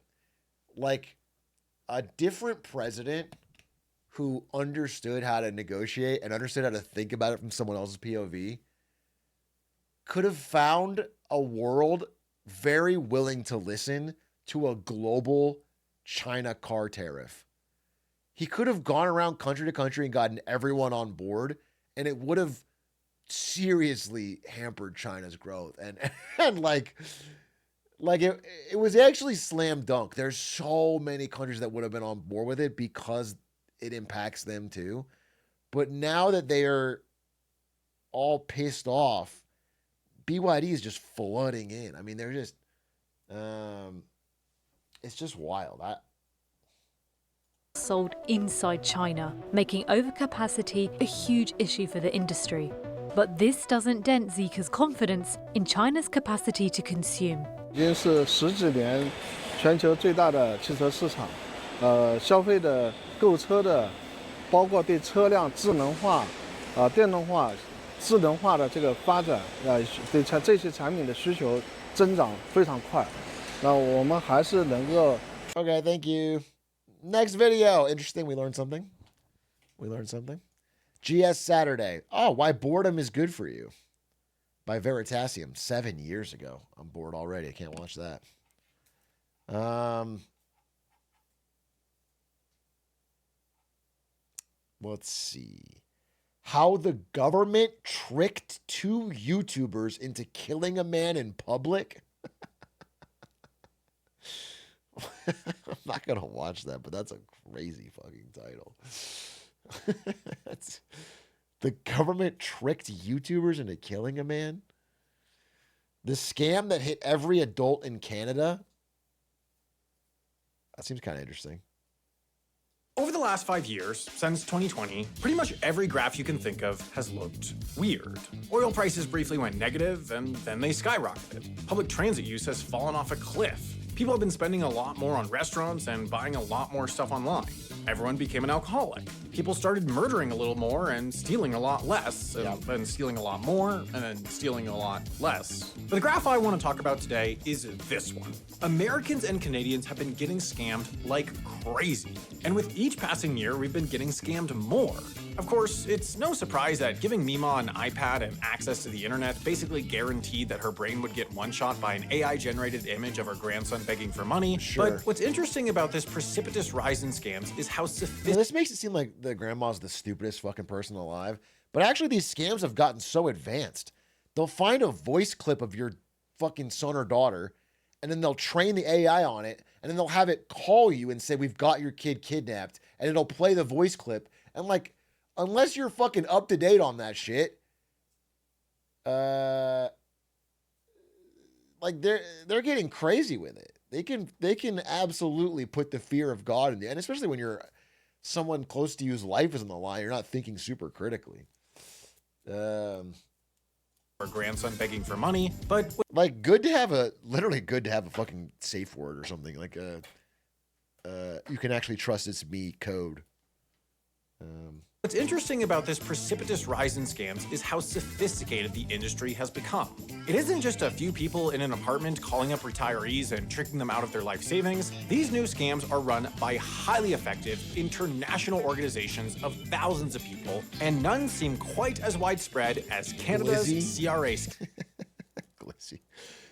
like a different president who understood how to negotiate and understood how to think about it from someone else's POV could have found a world very willing to listen to a global China car tariff. He could have gone around country to country and gotten everyone on board, and it would have seriously hampered China's growth. And like it was actually slam dunk. There's so many countries that would have been on board with it because it impacts them too. But now that they are all pissed off, BYD is just flooding in. I mean, they're just, it's just wild. Sold inside China, making overcapacity a huge issue for the industry. But this doesn't dent Zeekr's confidence in China's capacity to consume. 已经是10几年全球最大的汽车市场，消费的、购车的，包括对车辆智能化、电动化、智能化的这个发展，对这些产品的需求增长非常快。那我们还是能够。Okay, thank you. Next video. Interesting. We learned something. GS Saturday. Oh, why boredom is good for you. By Veritasium 7 years ago. I'm bored already. I can't watch that. Let's see. How the government tricked 2 YouTubers into killing a man in public. I'm not going to watch that, but that's a crazy fucking title. The government tricked YouTubers into killing a man? The scam that hit every adult in Canada? That seems kind of interesting. Over the last 5 years, since 2020, pretty much every graph you can think of has looked weird. Oil prices briefly went negative, and then they skyrocketed. Public transit use has fallen off a cliff. People have been spending a lot more on restaurants and buying a lot more stuff online. Everyone became an alcoholic. People started murdering a little more and stealing a lot less, and stealing a lot more, and then stealing a lot less. But the graph I want to talk about today is this one. Americans and Canadians have been getting scammed like crazy. And with each passing year, we've been getting scammed more. Of course, it's no surprise that giving Mima an iPad and access to the internet basically guaranteed that her brain would get one-shot by an AI-generated image of her grandson begging for money. Sure. But what's interesting about this precipitous rise in scams is how sophisticated... This makes it seem like the grandma's the stupidest fucking person alive. But actually, these scams have gotten so advanced. They'll find a voice clip of your fucking son or daughter, and then they'll train the AI on it, and then they'll have it call you and say, "We've got your kid kidnapped," and it'll play the voice clip. And like, unless you're fucking up to date on that shit, like they're getting crazy with it. They can absolutely put the fear of God in you, and especially when you're someone close to you's life is on the line, you're not thinking super critically. Her grandson begging for money, but like literally good to have a fucking safe word or something like you can actually trust it's me code. What's interesting about this precipitous rise in scams is how sophisticated the industry has become. It isn't just a few people in an apartment calling up retirees and tricking them out of their life savings. These new scams are run by highly effective international organizations of thousands of people, and none seem quite as widespread as Canada's CRA. Glizzy.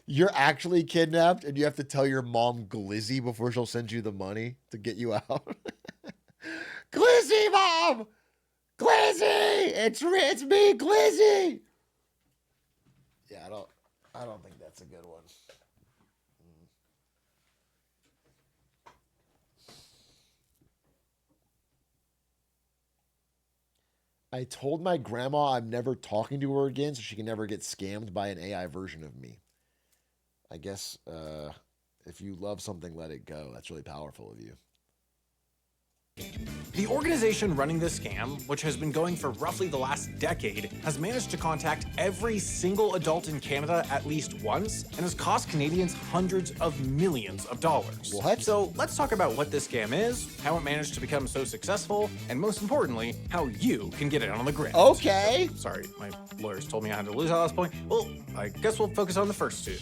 You're actually kidnapped and you have to tell your mom Glizzy before she'll send you the money to get you out. Glizzy, Mom! Glizzy! It's me, Glizzy! Yeah, I don't think that's a good one. I told my grandma I'm never talking to her again so she can never get scammed by an AI version of me. I guess if you love something, let it go. That's really powerful of you. The organization running this scam, which has been going for roughly the last decade, has managed to contact every single adult in Canada at least once and has cost Canadians hundreds of millions of dollars. What? So let's talk about what this scam is, how it managed to become so successful, and most importantly, how you can get in on the grid. Okay. Sorry, my lawyers told me I had to lose that last point. Well, I guess we'll focus on the first two.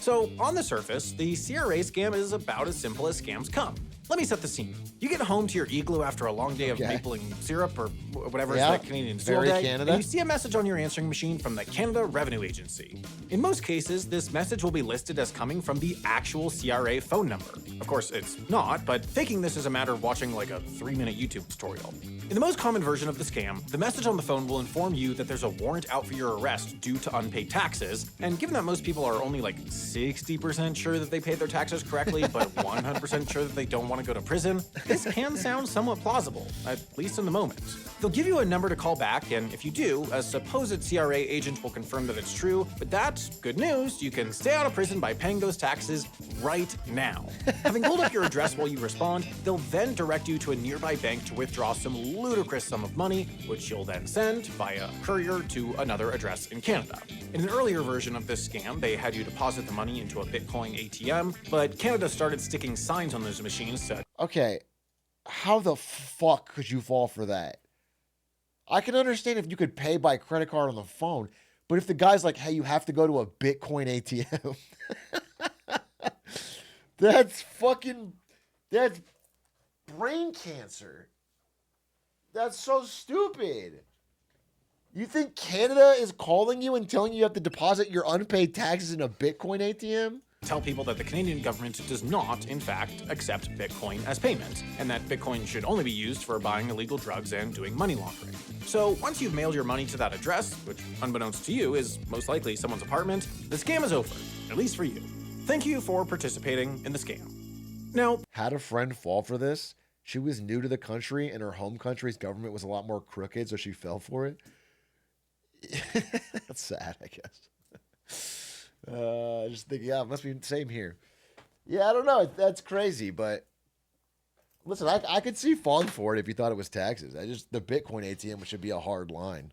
So, on the surface, the CRA scam is about as simple as scams come. Let me set the scene. You get home to your igloo after a long day of mapling syrup or whatever is that Canadians do all day, Canada. and you see a message on your answering machine from the Canada Revenue Agency. In most cases, this message will be listed as coming from the actual CRA phone number. Of course, it's not, but faking this is a matter of watching like a 3-minute YouTube tutorial. In the most common version of the scam, the message on the phone will inform you that there's a warrant out for your arrest due to unpaid taxes, and given that most people are only like 60% sure that they paid their taxes correctly, but 100% sure that they don't want to go to prison, this can sound somewhat plausible, at least in the moment. They'll give you a number to call back, and if you do, a supposed CRA agent will confirm that it's true, but that's good news. You can stay out of prison by paying those taxes right now. Having pulled up your address while you respond, they'll then direct you to a nearby bank to withdraw some ludicrous sum of money, which you'll then send via courier to another address in Canada. In an earlier version of this scam, they had you deposit the money into a Bitcoin ATM, but Canada started sticking signs on those machines to... Okay, how the fuck could you fall for that? I can understand if you could pay by credit card on the phone, but if the guy's like, hey, you have to go to a Bitcoin ATM, that's brain cancer. That's so stupid. You think Canada is calling you and telling you have to deposit your unpaid taxes in a Bitcoin ATM? Tell people that the Canadian government does not, in fact, accept Bitcoin as payment, and that Bitcoin should only be used for buying illegal drugs and doing money laundering. So once you've mailed your money to that address, which unbeknownst to you is most likely someone's apartment, the scam is over, at least for you. Thank you for participating in the scam. Now, had a friend fall for this. She was new to the country and her home country's government was a lot more crooked, so she fell for it. That's sad, I guess. Just think, yeah, it must be the same here. Yeah, I don't know. That's crazy, but listen, I could see falling for it if you thought it was taxes. The Bitcoin ATM should be a hard line.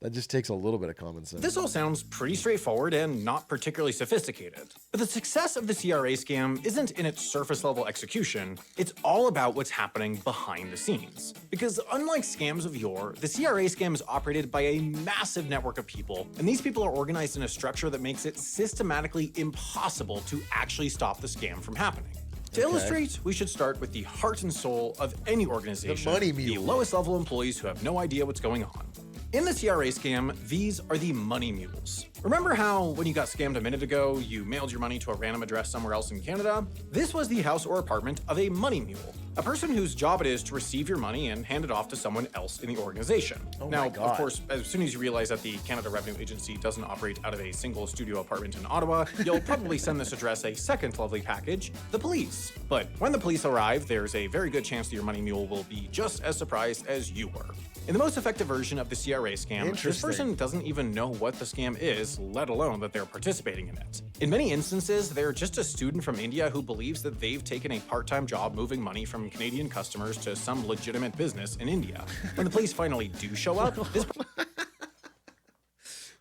That just takes a little bit of common sense. This all sounds pretty straightforward and not particularly sophisticated. But the success of the CRA scam isn't in its surface level execution, it's all about what's happening behind the scenes. Because unlike scams of yore, the CRA scam is operated by a massive network of people, and these people are organized in a structure that makes it systematically impossible to actually stop the scam from happening. To illustrate, we should start with the heart and soul of any organization, the money mule. The lowest level employees who have no idea what's going on. In the CRA scam, these are the money mules. Remember how, when you got scammed a minute ago, you mailed your money to a random address somewhere else in Canada? This was the house or apartment of a money mule, a person whose job it is to receive your money and hand it off to someone else in the organization. Now, of course, as soon as you realize that the Canada Revenue Agency doesn't operate out of a single studio apartment in Ottawa, you'll probably send this address a second lovely package, the police. But when the police arrive, there's a very good chance that your money mule will be just as surprised as you were. In the most effective version of the CRA scam, this person doesn't even know what the scam is, let alone that they're participating in it. In many instances, they're just a student from India who believes that they've taken a part-time job moving money from Canadian customers to some legitimate business in India. When the police finally do show up, this...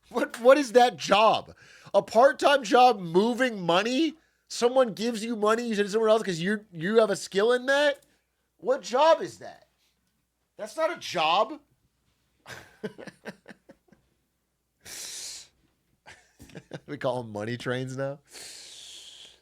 What is that job? A part-time job moving money? Someone gives you money, you send it somewhere else because you have a skill in that? What job is that? That's not a job. We call them money trains now.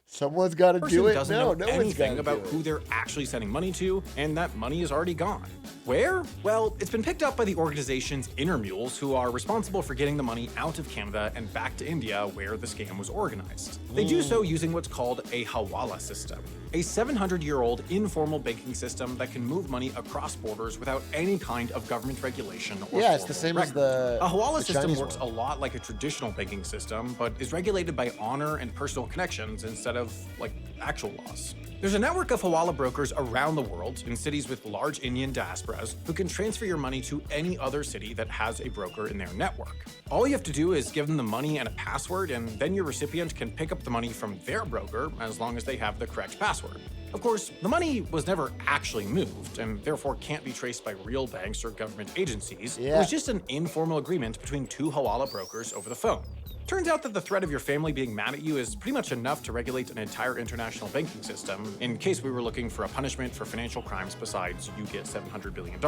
Someone's got to do it. Doesn't No, know no one's got anything to about do who it. they're actually sending money to, and that money is already gone. Where? Well, it's been picked up by the organization's inner mules, who are responsible for getting the money out of Canada and back to India, where the scam was organized. They do so using what's called a hawala system, a 700-year-old informal banking system that can move money across borders without any kind of government regulation or Yeah, it's the formal same as record. the A hawala the system Chinese works one. a lot like a traditional banking system, but is regulated by honor and personal connections instead of, like, actual laws. There's a network of hawala brokers around the world in cities with large Indian diasporas who can transfer your money to any other city that has a broker in their network. All you have to do is give them the money and a password, and then your recipient can pick up the money from their broker as long as they have the correct password. Of course, the money was never actually moved, and therefore can't be traced by real banks or government agencies. It was just an informal agreement between two hawala brokers over the phone. Turns out that the threat of your family being mad at you is pretty much enough to regulate an entire international banking system, in case we were looking for a punishment for financial crimes besides you get $700 billion.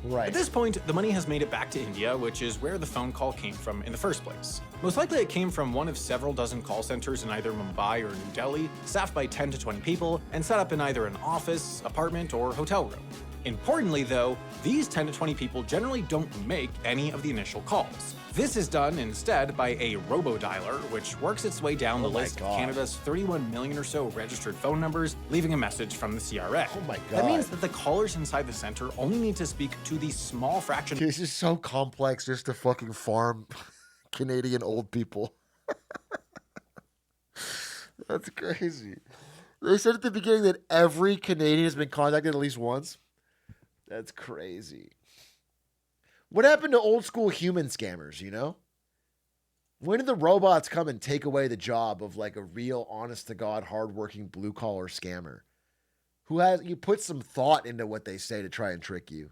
Right. At this point, the money has made it back to India, which is where the phone call came from in the first place. Most likely it came from one of several dozen call centers in either Mumbai or New Delhi, staffed by 10 to 20 people, and set up in either an office, apartment, or hotel room. Importantly, though, these 10 to 20 people generally don't make any of the initial calls. This is done instead by a robo-dialer, which works its way down the list of Canada's 31 million or so registered phone numbers, leaving a message from the CRA. Oh my That means God. that the callers inside the center only need to speak to the small fraction. This is so complex just to fucking farm Canadian old people. That's crazy. They said at the beginning that every Canadian has been contacted at least once. That's crazy. What happened to old school human scammers, you know? When did the robots come and take away the job of like a real honest to God hardworking blue collar scammer? You put some thought into what they say to try and trick you.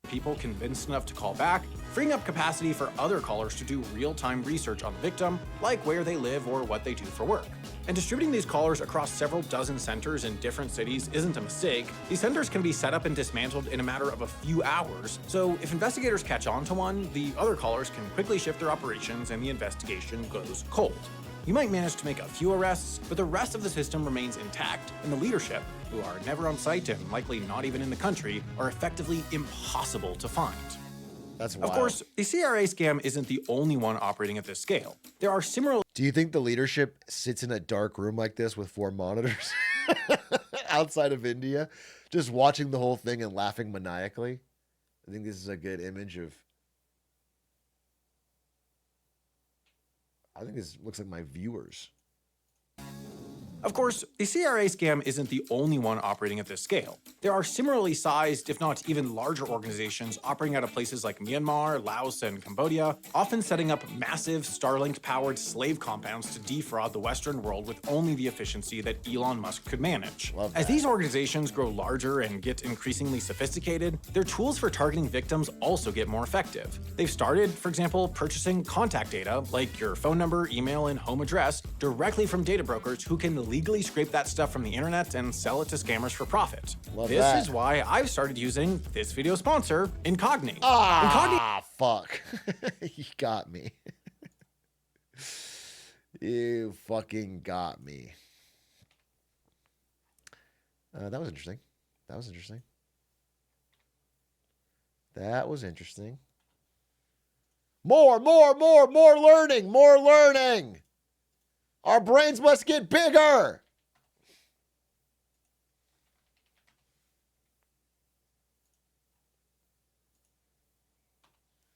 People convinced enough to call back, freeing up capacity for other callers to do real-time research on the victim, like where they live or what they do for work. And distributing these callers across several dozen centers in different cities isn't a mistake. These centers can be set up and dismantled in a matter of a few hours, so if investigators catch on to one, the other callers can quickly shift their operations and the investigation goes cold. You might manage to make a few arrests, but the rest of the system remains intact, and the leadership, who are never on site and likely not even in the country, are effectively impossible to find. That's Of wild. course, the CRA scam isn't the only one operating at this scale. There are similar. Do you think the leadership sits in a dark room like this with 4 monitors outside of India, just watching the whole thing and laughing maniacally? I think this is a good image of. I think this looks like my viewers. Of course, the CRA scam isn't the only one operating at this scale. There are similarly sized, if not even larger organizations operating out of places like Myanmar, Laos, and Cambodia, often setting up massive Starlink-powered slave compounds to defraud the Western world with only the efficiency that Elon Musk could manage. As these organizations grow larger and get increasingly sophisticated, their tools for targeting victims also get more effective. They've started, for example, purchasing contact data, like your phone number, email, and home address, directly from data brokers who can legally scrape that stuff from the internet and sell it to scammers for profit. This is why I've started using this video sponsor, Incogni. Ah, fuck. You got me. You fucking got me. That was interesting. That was interesting. That was interesting. More learning, more learning. Our brains must get bigger.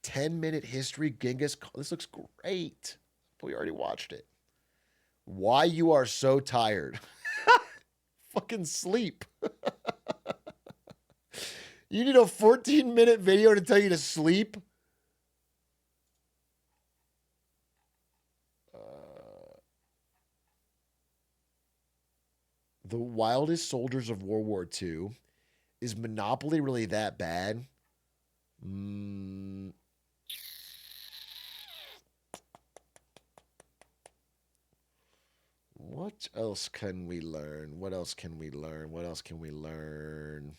"10-minute history, Genghis Khan." This looks great. But we already watched it. Why you are so tired. Fucking sleep. You need a 14-minute video to tell you to sleep? The wildest soldiers of World War II. Is Monopoly really that bad? What else can we learn? What else can we learn? What else can we learn?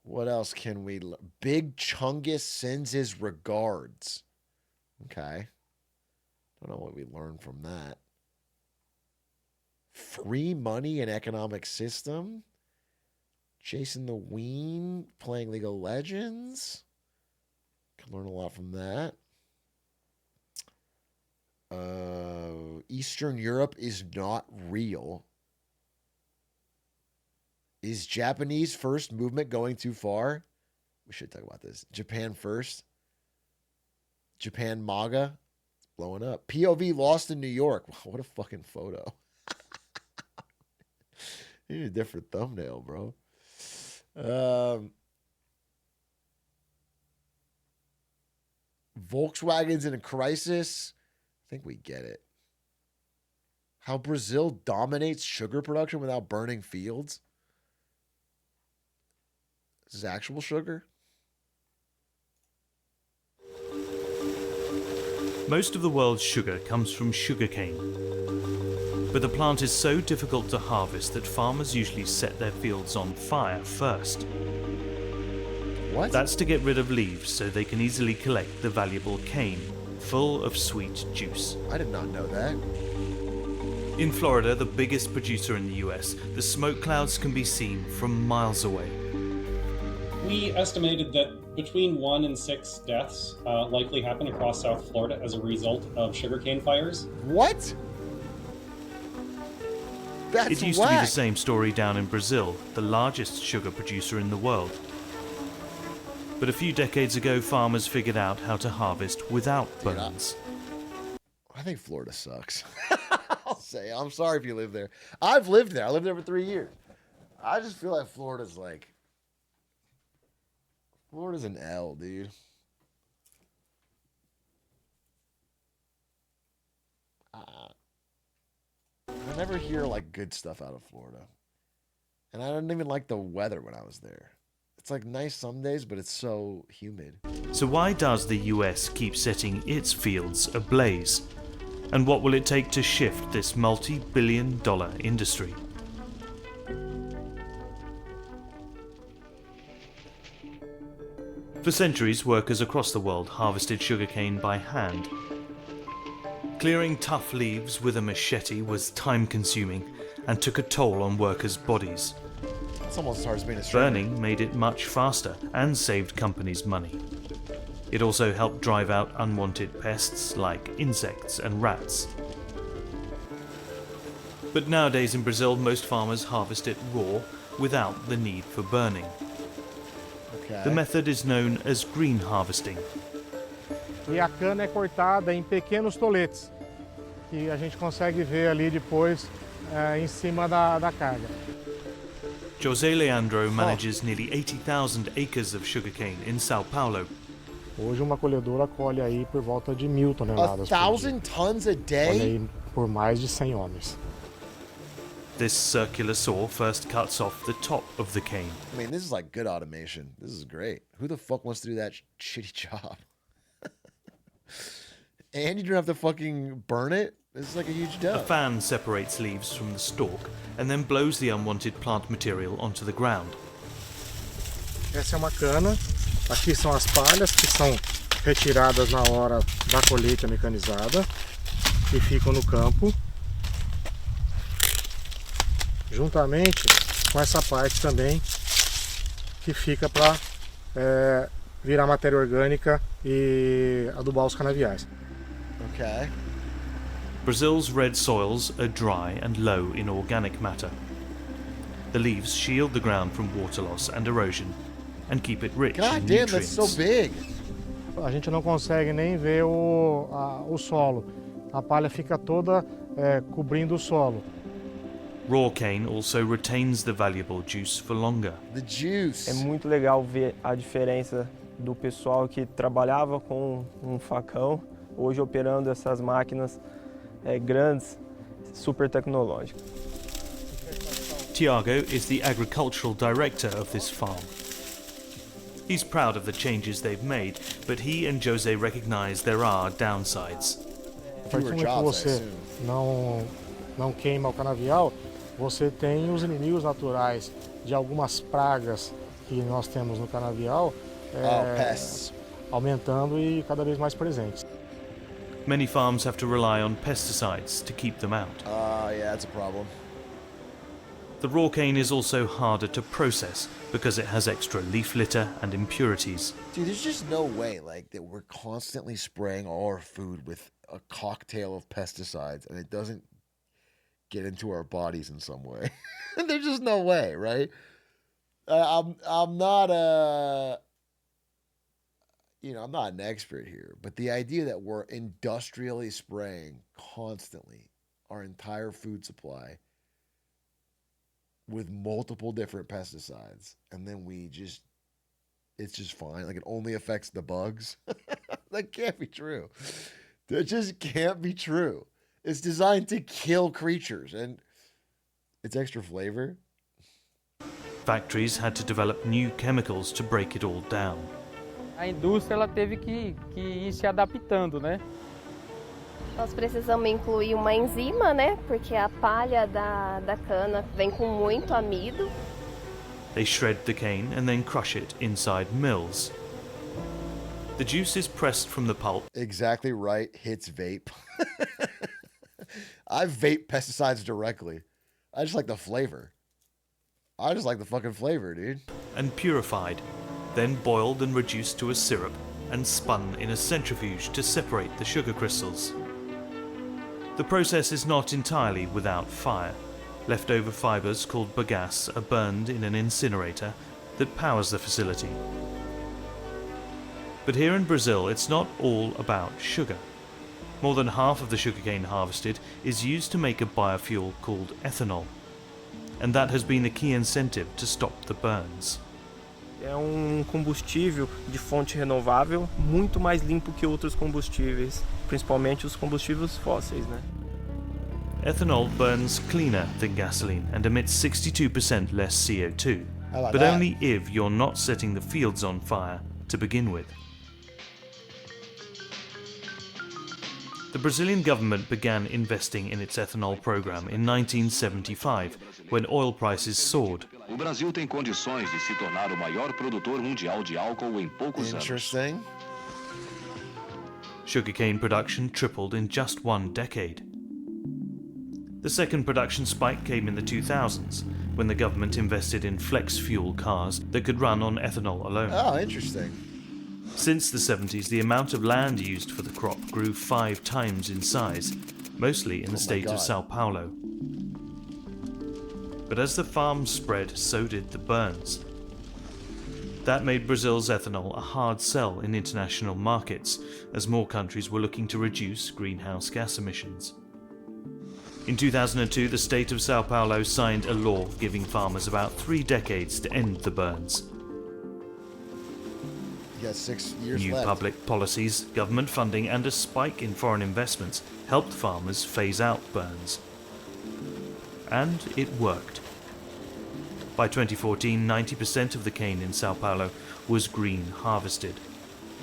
What else can we... Big Chungus sends his regards. Okay. Don't know what we learned from that. Free money and economic system. Jason the Ween playing League of Legends. Can learn a lot from that. Eastern Europe is not real. Is Japanese first movement going too far? We should talk about this. Japan first. Japan MAGA. It's blowing up. POV lost in New York. What a fucking photo. You need a different thumbnail, bro. Volkswagen's in a crisis. I think we get it. How Brazil dominates sugar production without burning fields. This is actual sugar. Most of the world's sugar comes from sugarcane. But the plant is so difficult to harvest that farmers usually set their fields on fire first. What? That's to get rid of leaves so they can easily collect the valuable cane, full of sweet juice. I did not know that. In Florida, the biggest producer in the US, the smoke clouds can be seen from miles away. We estimated that between 1 and 6 deaths likely happen across South Florida as a result of sugarcane fires. What? That's it used to be the same story down in Brazil, the largest sugar producer in the world. But a few decades ago, farmers figured out how to harvest without burns. I think Florida sucks. I'll say. I'm sorry if you live there. I've lived there. I lived there for 3 years. I just feel like Florida's an L, dude. I never hear good stuff out of Florida. And I didn't even like the weather when I was there. It's nice some days, but it's so humid. So why does the US keep setting its fields ablaze? And what will it take to shift this multi-billion-dollar industry? For centuries, workers across the world harvested sugarcane by hand. Clearing tough leaves with a machete was time-consuming and took a toll on workers' bodies. Someone starts being a Burning made it much faster and saved companies money. It also helped drive out unwanted pests like insects and rats. But nowadays in Brazil, most farmers harvest it raw without the need for burning. Okay. The method is known as green harvesting. E a cana é cortada em pequenos toletes, que a gente consegue ver ali depois em cima da carga. José Leandro manages nearly 80,000 acres of sugarcane in Sao Paulo. Hoje uma colhedora colhe aí por volta de 1.000 toneladas por dia. 1,000 tons a day? Colhe aí por mais de 100 homens. This circular saw first cuts off the top of the cane. I mean, this is good automation. This is great. Who the fuck wants to do that shitty job? And you don't have to fucking burn it? This is a huge dub. A fan separates leaves from the stalk and then blows the unwanted plant material onto the ground. Essa é uma cana. Aqui são as palhas que são retiradas na hora da colheita mecanizada e ficam no campo, juntamente com essa parte também que fica para virar matéria orgânica e adubar os canaviais. Okay. Brazil's red soils are dry and low in organic matter. The leaves shield the ground from water loss and erosion and keep it rich in damn, that's so big. A gente não consegue nem ver o solo. A palha fica toda cobrindo o solo. Raw cane also retains the valuable juice for longer. The juice. É muito legal ver a diferença do pessoal que trabalhava com um facão, hoje operando essas máquinas grandes, super tecnológicas. Tiago is the agricultural director of this farm. He's proud of the changes they've made, but he and Jose recognize there are downsides. A partir do momento que você não queima o canavial, você tem os inimigos naturais de algumas pragas que nós temos no canavial aumentando e cada vez mais presentes. Many farms have to rely on pesticides to keep them out. Yeah, that's a problem. The raw cane is also harder to process because it has extra leaf litter and impurities. Dude, there's just no way like that we're constantly spraying all our food with a cocktail of pesticides and it doesn't get into our bodies in some way. There's just no way, right? I'm not I'm not an expert here, but the idea that we're industrially spraying constantly our entire food supply with multiple different pesticides, and then it's just fine. Like it only affects the bugs. That can't be true. That just can't be true. It's designed to kill creatures, and it's extra flavor. Factories had to develop new chemicals to break it all down. A indústria ela teve que ir se adaptando, né? Nós precisamos incluir uma enzima, né? Porque a palha da cana vem com muito amido. They shred the cane and then crush it inside mills. The juice is pressed from the pulp. Exactly right. Hits vape. I vape pesticides directly. I just like the flavor. I just like the fucking flavor, dude. And purified, then boiled and reduced to a syrup and spun in a centrifuge to separate the sugar crystals. The process is not entirely without fire. Leftover fibers called bagasse are burned in an incinerator that powers the facility. But here in Brazil, it's not all about sugar. More than half of the sugarcane harvested is used to make a biofuel called ethanol. And that has been a key incentive to stop the burns. É combustível de fonte renovável muito mais limpo que outros combustíveis, principalmente os combustíveis fósseis, né? Ethanol burns cleaner than gasoline and emits 62% less CO2, like but that. only if you're not setting the fields on fire to begin with. The Brazilian government began investing in its ethanol program in 1975, when oil prices soared. O Brasil tem condições de se tornar o maior produtor mundial de álcool em poucos anos. Interesting. Sugarcane production tripled in just one decade. The second production spike came in the 2000s, when the government invested in flex fuel cars that could run on ethanol alone. Oh, interesting. Since the 70s, the amount of land used for the crop grew 5 times in size, mostly in the state of Sao Paulo. But as the farms spread, so did the burns. That made Brazil's ethanol a hard sell in international markets, as more countries were looking to reduce greenhouse gas emissions. In 2002, the state of Sao Paulo signed a law giving farmers about 3 decades to end the burns. You got 6 years New left. public policies, government funding, and a spike in foreign investments helped farmers phase out burns. And it worked. By 2014, 90% of the cane in Sao Paulo was green harvested.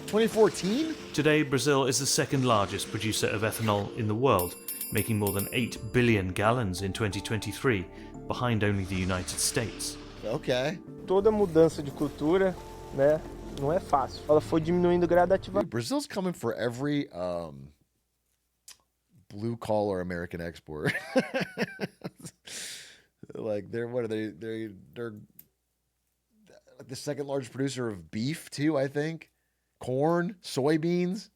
2014? Today, Brazil is the second largest producer of ethanol in the world, making more than 8 billion gallons in 2023, behind only the United States. Okay. Toda mudança de cultura, né, não é fácil. Ela foi diminuindo gradativamente. Brazil's coming for every blue collar American export. Like they're like the second largest producer of beef too, I think. Corn, soybeans.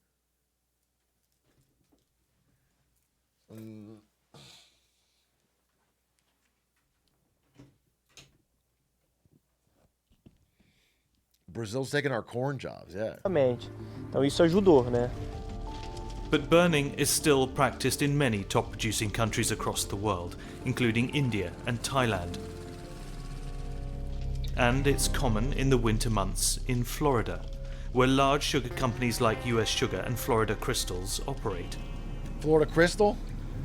Brazil's taking our corn jobs, yeah. Então isso ajudou, né? But burning is still practiced in many top producing countries across the world, including India and Thailand. And it's common in the winter months in Florida, where large sugar companies like US Sugar and Florida Crystals operate. Florida Crystal?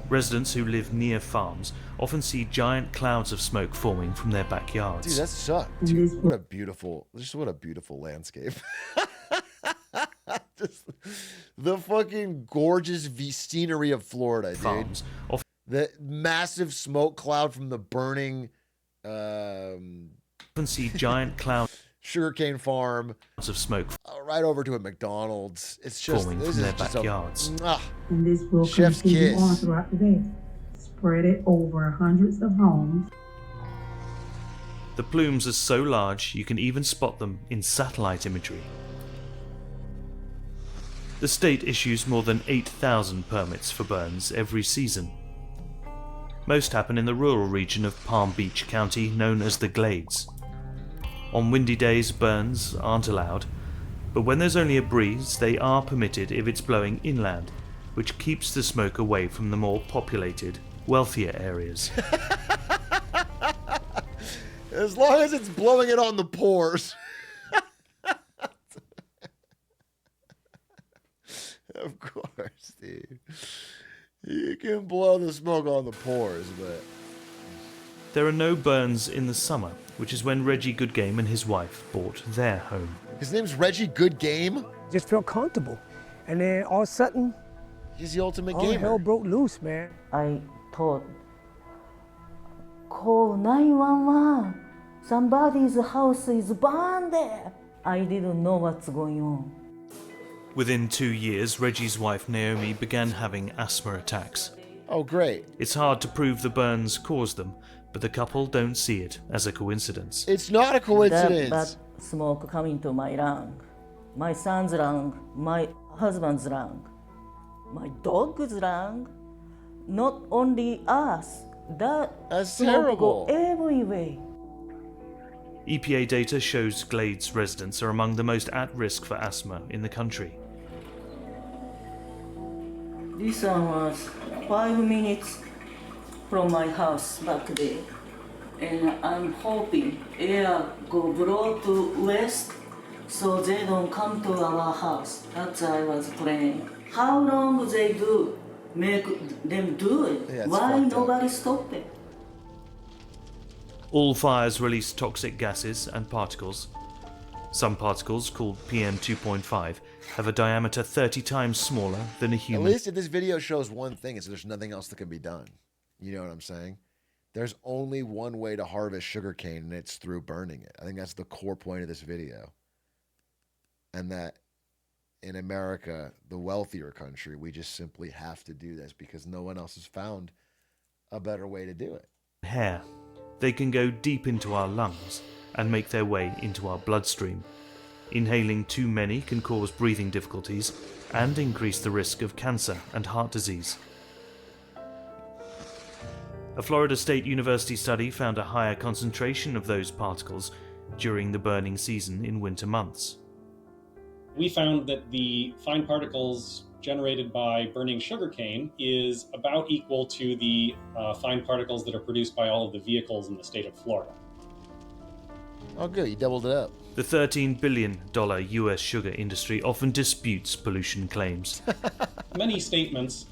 Residents who live near farms often see giant clouds of smoke forming from their backyards. Dude, that sucks. Dude, what a beautiful landscape. Just the fucking gorgeous scenery of Florida, dude. Farms the massive smoke cloud from the burning often see giant clouds. sugarcane farm of smoke right over to a McDonald's. It's just forming this from is their just backyards. And this will Chef's continue on kiss. throughout the day. Spread it over hundreds of homes. The plumes are so large you can even spot them in satellite imagery. The state issues more than 8,000 permits for burns every season. Most happen in the rural region of Palm Beach County known as the Glades. On windy days, burns aren't allowed, but when there's only a breeze, they are permitted if it's blowing inland, which keeps the smoke away from the more populated, wealthier areas. As long as it's blowing it on the pores. Of course, dude. You can blow the smoke on the pores, but... There are no burns in the summer, which is when Reggie Goodgame and his wife bought their home. His name's Reggie Goodgame? Just felt comfortable. And then all of a sudden, he's the ultimate all gamer. hell broke loose, man. I thought, call 911. Somebody's house is burned there. I didn't know what's going on. Within 2 years, Reggie's wife Naomi began having asthma attacks. Oh, great. It's hard to prove the burns caused them, but the couple don't see it as a coincidence. It's not a coincidence. That smoke coming to my lung, my son's lung, my husband's lung, my dog's lung. Not only us. That's terrible. Go everywhere. EPA data shows Glades residents are among the most at risk for asthma in the country. This one was 5 minutes from my house back there. And I'm hoping air go blow to west so they don't come to our house. That's I was praying. How long they do make them do it? Yeah, Why nobody stop it? All fires release toxic gases and particles. Some particles, called PM2.5, have a diameter 30 times smaller than a human. At least if this video shows one thing, it's there's nothing else that can be done. You know what I'm saying? There's only one way to harvest sugarcane, and it's through burning it. I think that's the core point of this video. And that in America, the wealthier country, we just simply have to do this because no one else has found a better way to do it. Hair. They can go deep into our lungs and make their way into our bloodstream. Inhaling too many can cause breathing difficulties and increase the risk of cancer and heart disease. A Florida State University study found a higher concentration of those particles during the burning season in winter months. We found that the fine particles generated by burning sugarcane is about equal to the fine particles that are produced by all of the vehicles in the state of Florida. Oh, good. You doubled it up. The $13 billion US sugar industry often disputes pollution claims. Many statements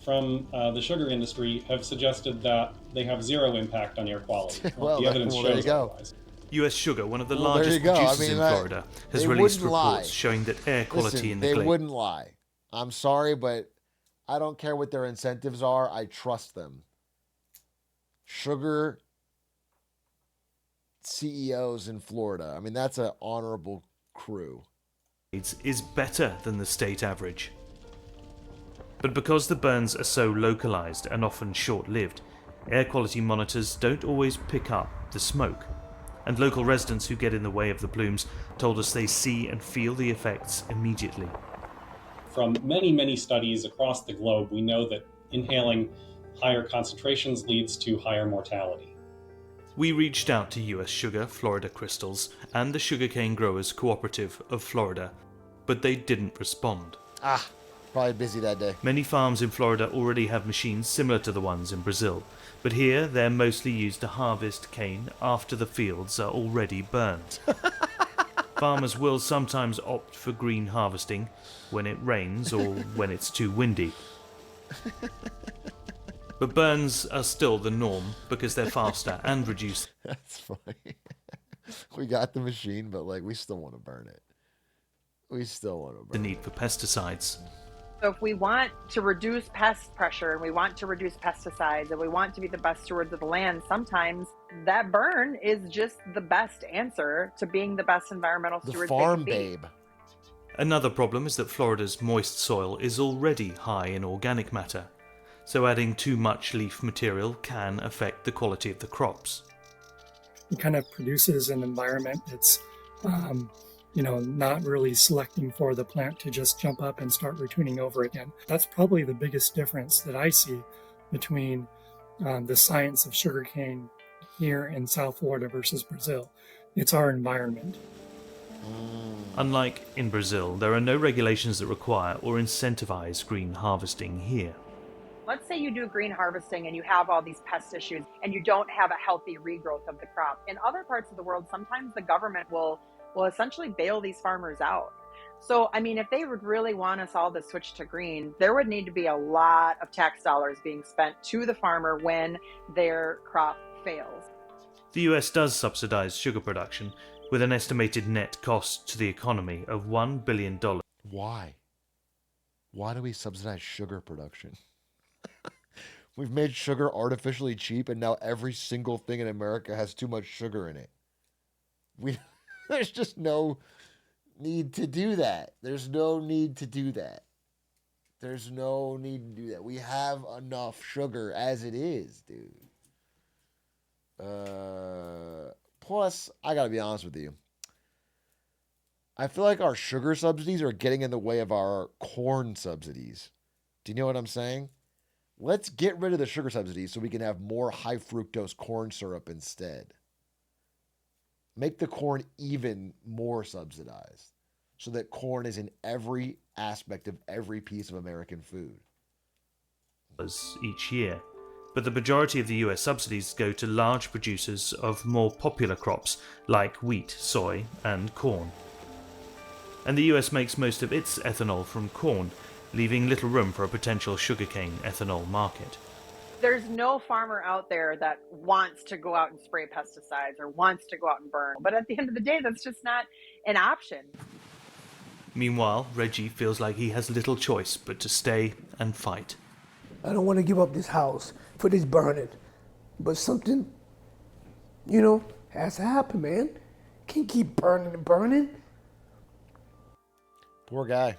from the sugar industry have suggested that they have zero impact on air quality. Well, the evidence there you shows go. otherwise. US Sugar, one of the Well, there largest you go. producers in that- Florida, has they released wouldn't reports lie. showing that air quality Listen, in the they Glades. wouldn't lie. I'm sorry, but I don't care what their incentives are. I trust them. Sugar CEOs in Florida. I mean, that's an honorable crew. Is better than the state average. But because the burns are so localized and often short-lived, air quality monitors don't always pick up the smoke. And local residents who get in the way of the plumes told us they see and feel the effects immediately. From many, many studies across the globe, we know that inhaling higher concentrations leads to higher mortality. We reached out to US Sugar, Florida Crystals, and the Sugarcane Growers Cooperative of Florida, but they didn't respond. Probably busy that day. Many farms in Florida already have machines similar to the ones in Brazil, but here they're mostly used to harvest cane after the fields are already burned. Farmers will sometimes opt for green harvesting when it rains or when it's too windy. But burns are still the norm because they're faster and reduce. That's funny. We got the machine, but like we still want to burn it. We still want to burn the need for pesticides. So if we want to reduce pest pressure and we want to reduce pesticides and we want to be the best stewards of the land, sometimes that burn is just the best answer to being the best environmental The stewards they can farm be. babe. Another problem is that Florida's moist soil is already high in organic matter, so adding too much leaf material can affect the quality of the crops. It kind of produces an environment that's, not really selecting for the plant to just jump up and start retuning over again. That's probably the biggest difference that I see between the science of sugarcane here in South Florida versus Brazil. It's our environment. Unlike in Brazil, there are no regulations that require or incentivize green harvesting here. Let's say you do green harvesting and you have all these pest issues and you don't have a healthy regrowth of the crop. In other parts of the world, sometimes the government will essentially bail these farmers out. So, I mean, if they would really want us all to switch to green, there would need to be a lot of tax dollars being spent to the farmer when their crop fails. The US does subsidize sugar production, with an estimated net cost to the economy of $1 billion. Why? Why do we subsidize sugar production? We've made sugar artificially cheap, and now every single thing in America has too much sugar in it. There's just no need to do that. There's no need to do that. There's no need to do that. We have enough sugar as it is, dude. Plus, I gotta be honest with you. I feel like our sugar subsidies are getting in the way of our corn subsidies. Do you know what I'm saying? Let's get rid of the sugar subsidies so we can have more high fructose corn syrup instead. Make the corn even more subsidized so that corn is in every aspect of every piece of American food. Each year, but the majority of the US subsidies go to large producers of more popular crops like wheat, soy, and corn. And the US makes most of its ethanol from corn, leaving little room for a potential sugarcane ethanol market. There's no farmer out there that wants to go out and spray pesticides or wants to go out and burn. But at the end of the day, that's just not an option. Meanwhile, Reggie feels like he has little choice but to stay and fight. I don't want to give up this house for this burning, but something, has to happen, man. Can't keep burning and burning. Poor guy.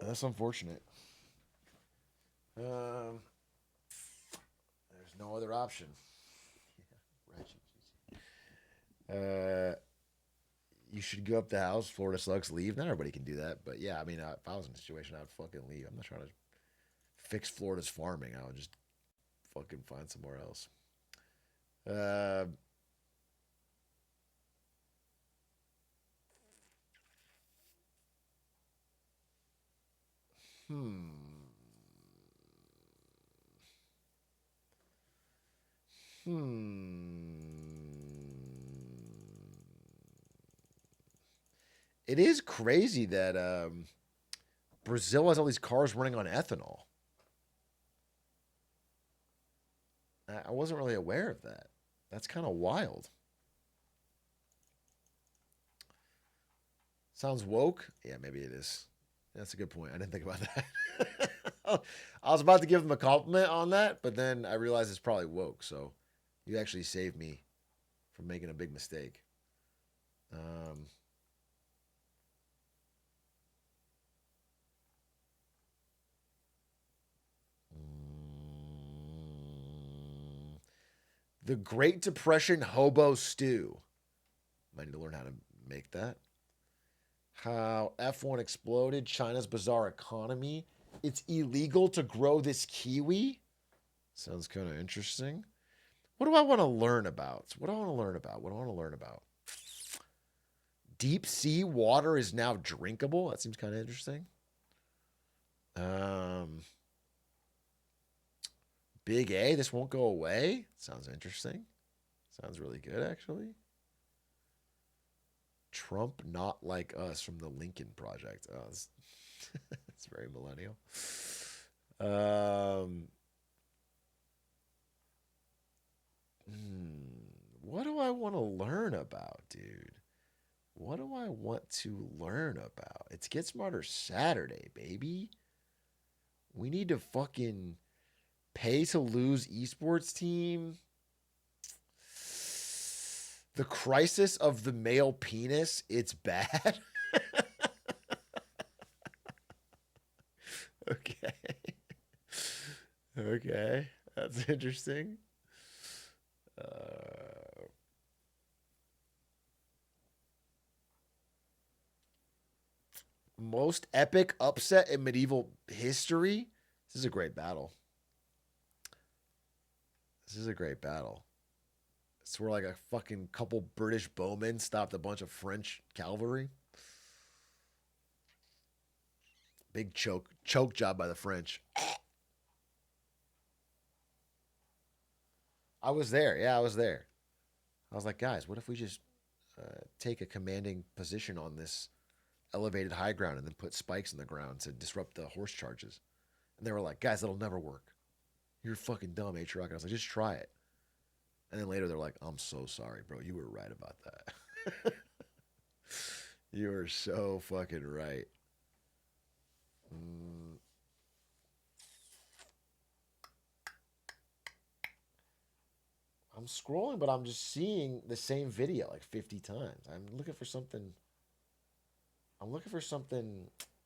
That's unfortunate. There's no other option. You should go up the house. Florida sucks. Leave. Not everybody can do that, but yeah, I mean, if I was in a situation, I'd fucking leave. I'm not trying to fix Florida's farming. I would just fucking find somewhere else. It is crazy that Brazil has all these cars running on ethanol. I wasn't really aware of that. That's kind of wild. Sounds woke? Yeah, maybe it is. That's a good point. I didn't think about that. I was about to give him a compliment on that, but then I realized it's probably woke. So you actually saved me from making a big mistake. The Great Depression hobo stew. Might need to learn how to make that. How F1 exploded, China's bizarre economy. It's illegal to grow this kiwi. Sounds kind of interesting. What do I want to learn about? What do I want to learn about? Deep sea water is now drinkable. That seems kind of interesting. Big A, this won't go away. Sounds interesting. Sounds really good, actually. Trump not like us from the Lincoln Project. Oh, it's very millennial. What do I want to learn about, dude? What do I want to learn about? It's Get Smarter Saturday, baby. We need to fucking pay to lose esports team. The crisis of the male penis. It's bad. Okay. Okay. That's interesting. Most epic upset in medieval history. This is a great battle. This is a great battle. It's where like a fucking couple British bowmen stopped a bunch of French cavalry. Big choke job by the French. I was there. Yeah, I was there. I was like, guys, what if we just take a commanding position on this elevated high ground and then put spikes in the ground to disrupt the horse charges? And they were like, guys, that'll never work. You're fucking dumb, Atrioc. And I was like, just try it. And then later they're like, I'm so sorry, bro. You were right about that. You were so fucking right. I'm scrolling, but I'm just seeing the same video like 50 times. I'm looking for something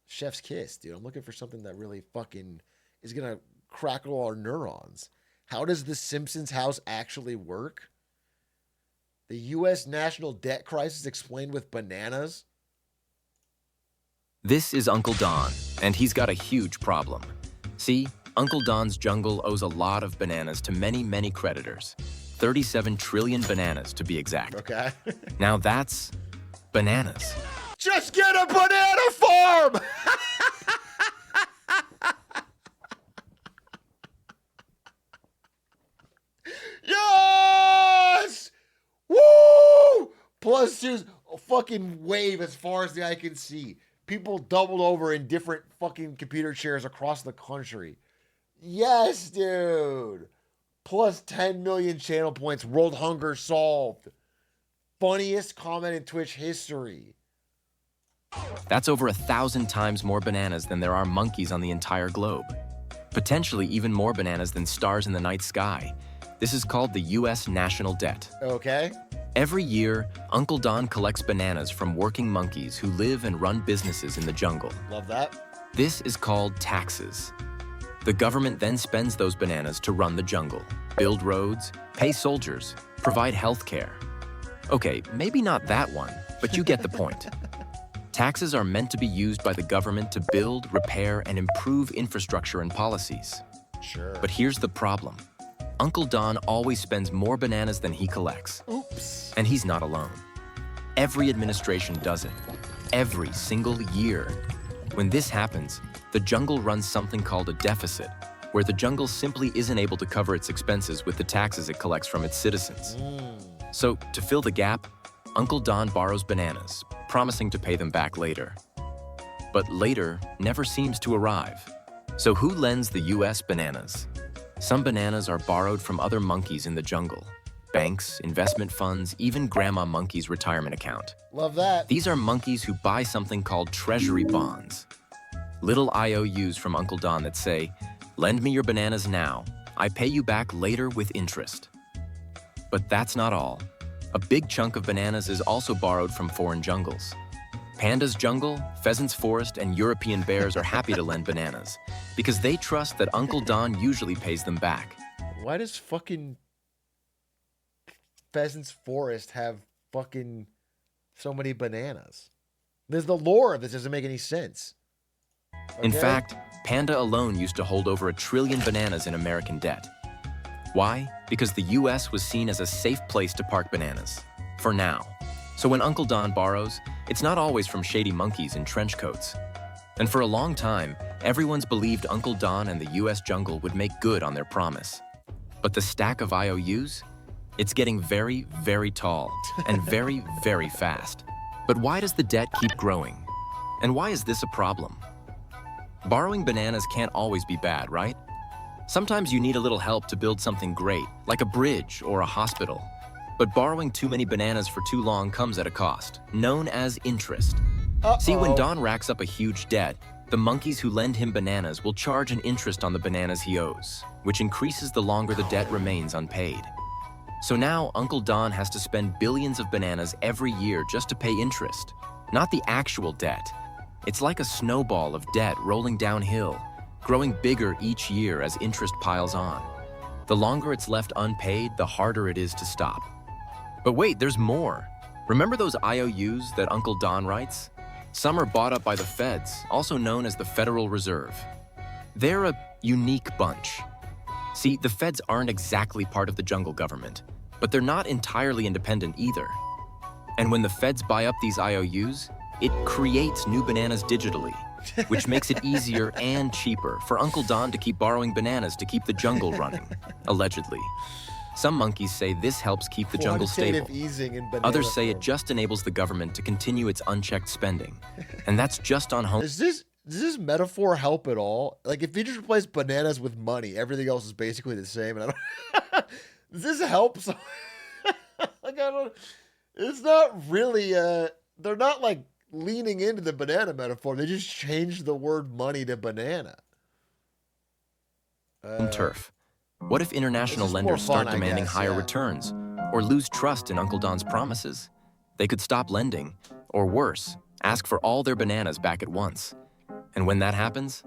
chef's kiss, dude. I'm looking for something that really fucking is going to crackle our neurons. How does the Simpsons house actually work? The U.S. national debt crisis explained with bananas. This is Uncle Don, and he's got a huge problem. See, Uncle Don's jungle owes a lot of bananas to many, many creditors. 37 trillion bananas, to be exact. Okay. Now that's bananas. Just get a banana farm! Yes! Woo! Plus, there's a fucking wave as far as the eye can see. People doubled over in different fucking computer chairs across the country. Yes, dude. Plus 10 million channel points. World hunger solved. Funniest comment in Twitch history. That's over 1,000 times more bananas than there are monkeys on the entire globe. Potentially even more bananas than stars in the night sky. This is called the U.S. national debt. Okay. Every year, Uncle Don collects bananas from working monkeys who live and run businesses in the jungle. Love that. This is called taxes. The government then spends those bananas to run the jungle, build roads, pay soldiers, provide health care. Okay, maybe not that one, but you get the point. Taxes are meant to be used by the government to build, repair, and improve infrastructure and policies. Sure. But here's the problem. Uncle Don always spends more bananas than he collects. Oops. And he's not alone. Every administration does it. Every single year. When this happens, the jungle runs something called a deficit, where the jungle simply isn't able to cover its expenses with the taxes it collects from its citizens. So, to fill the gap, Uncle Don borrows bananas, promising to pay them back later. But later never seems to arrive. So who lends the US bananas? Some bananas are borrowed from other monkeys in the jungle. Banks, investment funds, even Grandma Monkey's retirement account. Love that. These are monkeys who buy something called treasury bonds. Little IOUs from Uncle Don that say, lend me your bananas now. I pay you back later with interest. But that's not all. A big chunk of bananas is also borrowed from foreign jungles. Panda's jungle, Pheasant's forest, and European bears are happy to lend bananas because they trust that Uncle Don usually pays them back. Why does fucking Pheasant's forest have fucking so many bananas? There's the lore of this doesn't make any sense. In Okay? fact, Panda alone used to hold over 1 trillion bananas in American debt. Why? Because the US was seen as a safe place to park bananas. For now. So when Uncle Don borrows, it's not always from shady monkeys in trench coats. And for a long time, everyone's believed Uncle Don and the US jungle would make good on their promise. But the stack of IOUs? It's getting very, very tall and very, very fast. But why does the debt keep growing? And why is this a problem? Borrowing bananas can't always be bad, right? Sometimes you need a little help to build something great, like a bridge or a hospital. But borrowing too many bananas for too long comes at a cost, known as interest. See, when Don racks up a huge debt, the monkeys who lend him bananas will charge an interest on the bananas he owes, which increases the longer the debt remains unpaid. So now Uncle Don has to spend billions of bananas every year just to pay interest, not the actual debt. It's like a snowball of debt rolling downhill, growing bigger each year as interest piles on. The longer it's left unpaid, the harder it is to stop. But wait, there's more. Remember those IOUs that Uncle Don writes? Some are bought up by the feds, also known as the Federal Reserve. They're a unique bunch. See, the feds aren't exactly part of the jungle government, but they're not entirely independent either. And when the feds buy up these IOUs, it creates new bananas digitally, which makes it easier and cheaper for Uncle Don to keep borrowing bananas to keep the jungle running, allegedly. Some monkeys say this helps keep the jungle stable. Others say it just enables the government to continue its unchecked spending. And that's just on home. Does this metaphor help at all? Like, if you just replace bananas with money, everything else is basically the same. And I don't does this help? So, like, it's not really, they're not like leaning into the banana metaphor. They just changed the word money to banana. Turf. What if international lenders start demanding higher returns or lose trust in Uncle Don's promises? They could stop lending, or worse, ask for all their bananas back at once. And when that happens,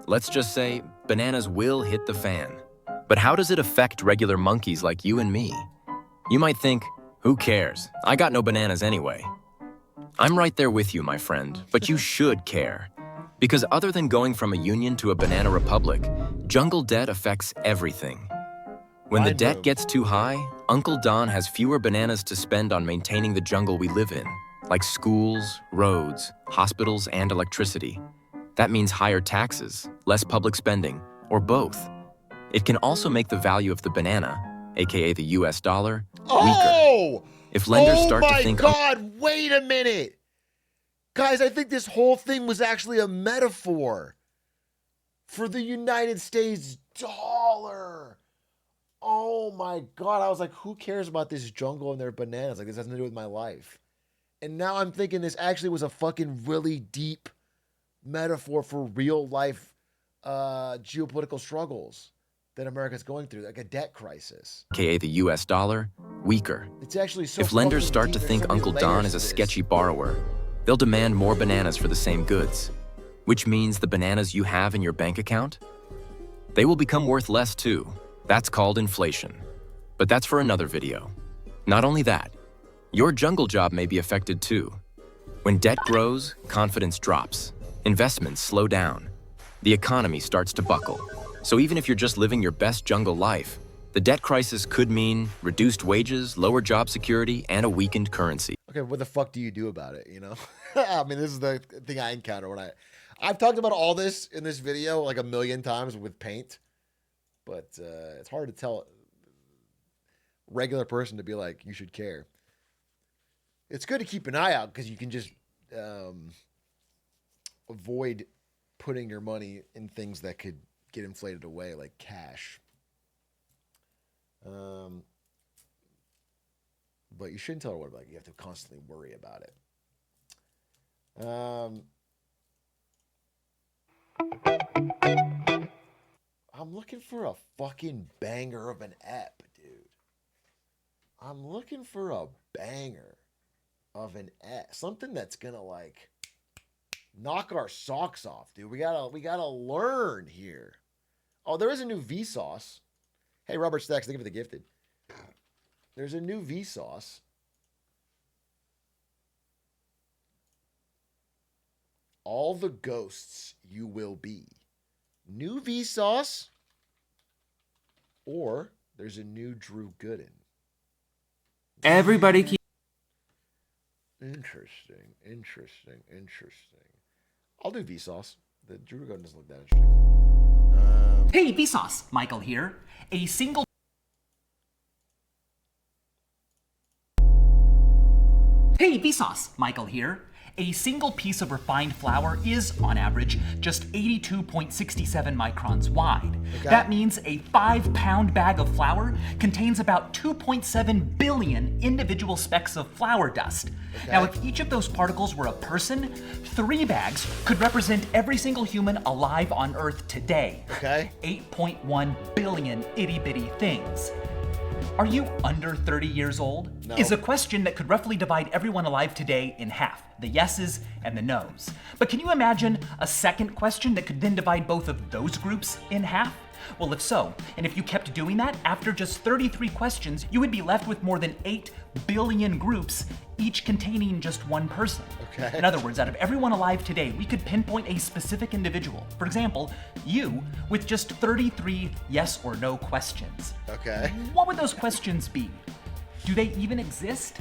let's just say bananas will hit the fan. But how does it affect regular monkeys like you and me? You might think, who cares? I got no bananas anyway. I'm right there with you, my friend, but you should care. Because other than going from a union to a banana republic, jungle debt affects everything. When the debt gets too high, Uncle Don has fewer bananas to spend on maintaining the jungle we live in, like schools, roads, hospitals, and electricity. That means higher taxes, less public spending, or both. It can also make the value of the banana, aka the US dollar, weaker. If lenders start to think, oh my God, wait a minute. Guys, I think this whole thing was actually a metaphor for the United States dollar. Oh my God. I was like, who cares about this jungle and their bananas? Like, this has nothing to do with my life. And now I'm thinking this actually was a fucking really deep metaphor for real life geopolitical struggles that America's going through, like a debt crisis. aka the US dollar, weaker. It's actually so If lenders start to think Uncle Don is a sketchy borrower, they'll demand more bananas for the same goods, which means the bananas you have in your bank account, they will become worth less too. That's called inflation. But that's for another video. Not only that, your jungle job may be affected too. When debt grows, confidence drops, investments slow down, the economy starts to buckle. So even if you're just living your best jungle life, the debt crisis could mean reduced wages, lower job security, and a weakened currency. Okay, what the fuck do you do about it, you know? I mean, this is the thing I encounter when I've talked about all this in this video like a million times with paint, but it's hard to tell a regular person to be like, you should care. It's good to keep an eye out because you can just avoid putting your money in things that could get inflated away, like cash. But you shouldn't tell her what about it. You have to constantly worry about it. I'm looking for a fucking banger of an app, dude. I'm looking for a banger of an app. Something that's gonna like knock our socks off, dude. We gotta learn here. Oh, there is a new Vsauce. Hey, Robert Stacks, thank you for the gifted. There's a new Vsauce. All the ghosts you will be. New Vsauce. Or there's a new Drew Gooden. Everybody keep. Interesting. I'll do Vsauce. The Drew Gooden doesn't look that interesting. Hey, Vsauce, Michael here. Hey, Vsauce, Michael here. A single piece of refined flour is, on average, just 82.67 microns wide. Okay. That means a 5-pound bag of flour contains about 2.7 billion individual specks of flour dust. Okay. Now, if each of those particles were a person, 3 bags could represent every single human alive on Earth today. Okay. 8.1 billion itty-bitty things. Are you under 30 years old? No. Is a question that could roughly divide everyone alive today in half, the yeses and the nos. But can you imagine a second question that could then divide both of those groups in half? Well, if so, and if you kept doing that, after just 33 questions, you would be left with more than 8 billion groups, each containing just one person. Okay. In other words, out of everyone alive today, we could pinpoint a specific individual. For example, you, with just 33 yes or no questions. Okay. What would those questions be? Do they even exist?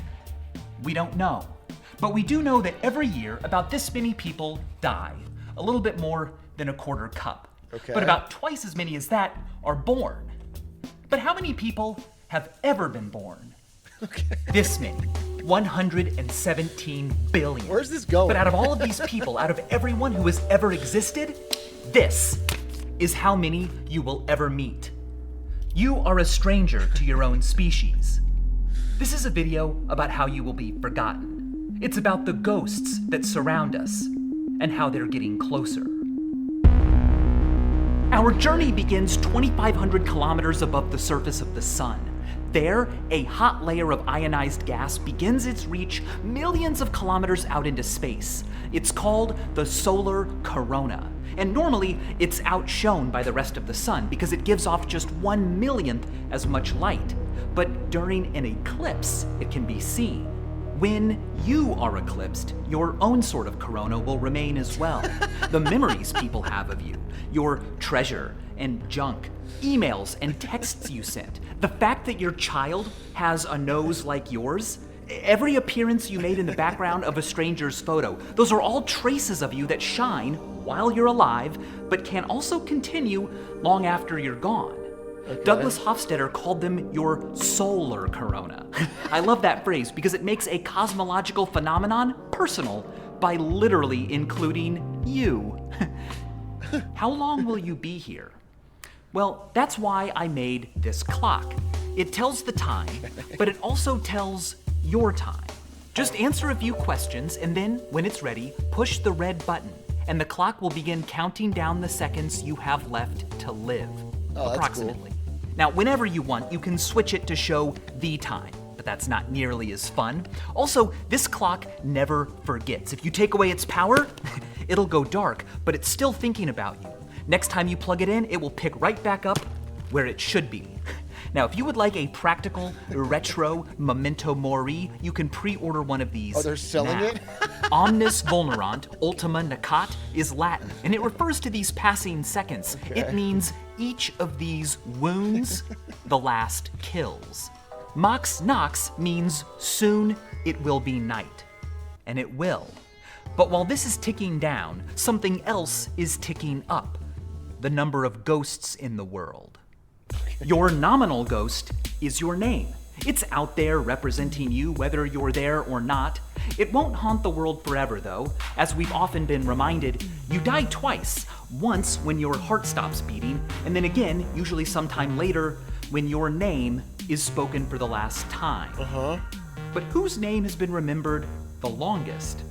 We don't know. But we do know that every year, about this many people die. A little bit more than a quarter cup. Okay. But about twice as many as that are born. But how many people have ever been born? Okay. This many. 117 billion. Where's this going? But out of all of these people, out of everyone who has ever existed, this is how many you will ever meet. You are a stranger to your own species. This is a video about how you will be forgotten. It's about the ghosts that surround us and how they're getting closer. Our journey begins 2,500 kilometers above the surface of the sun. There, a hot layer of ionized gas begins its reach millions of kilometers out into space. It's called the solar corona. And normally, it's outshone by the rest of the sun because it gives off just 1/1,000,000th as much light. But during an eclipse, it can be seen. When you are eclipsed, your own sort of corona will remain as well. The memories people have of you, your treasure and junk, emails and texts you sent, the fact that your child has a nose like yours, every appearance you made in the background of a stranger's photo, those are all traces of you that shine while you're alive, but can also continue long after you're gone. Okay. Douglas Hofstadter called them your solar corona. I love that phrase because it makes a cosmological phenomenon personal by literally including you. How long will you be here? Well, that's why I made this clock. It tells the time, but it also tells your time. Just answer a few questions and then, when it's ready, push the red button and the clock will begin counting down the seconds you have left to live. Oh, that's approximately. Now, whenever you want, you can switch it to show the time, but that's not nearly as fun. Also, this clock never forgets. If you take away its power, it'll go dark, but it's still thinking about you. Next time you plug it in, it will pick right back up where it should be. Now, if you would like a practical, retro memento mori, you can pre-order one of these. Oh, they're selling now. it? Omnis vulnerant ultima necat is Latin, and it refers to these passing seconds. Okay. It means each of these wounds, the last kills. Mox nox means soon it will be night. And it will. But while this is ticking down, something else is ticking up. The number of ghosts in the world. Your nominal ghost is your name. It's out there representing you whether you're there or not. It won't haunt the world forever though. As we've often been reminded, you die twice. Once when your heart stops beating, and then again, usually sometime later, when your name is spoken for the last time. But whose name has been remembered the longest?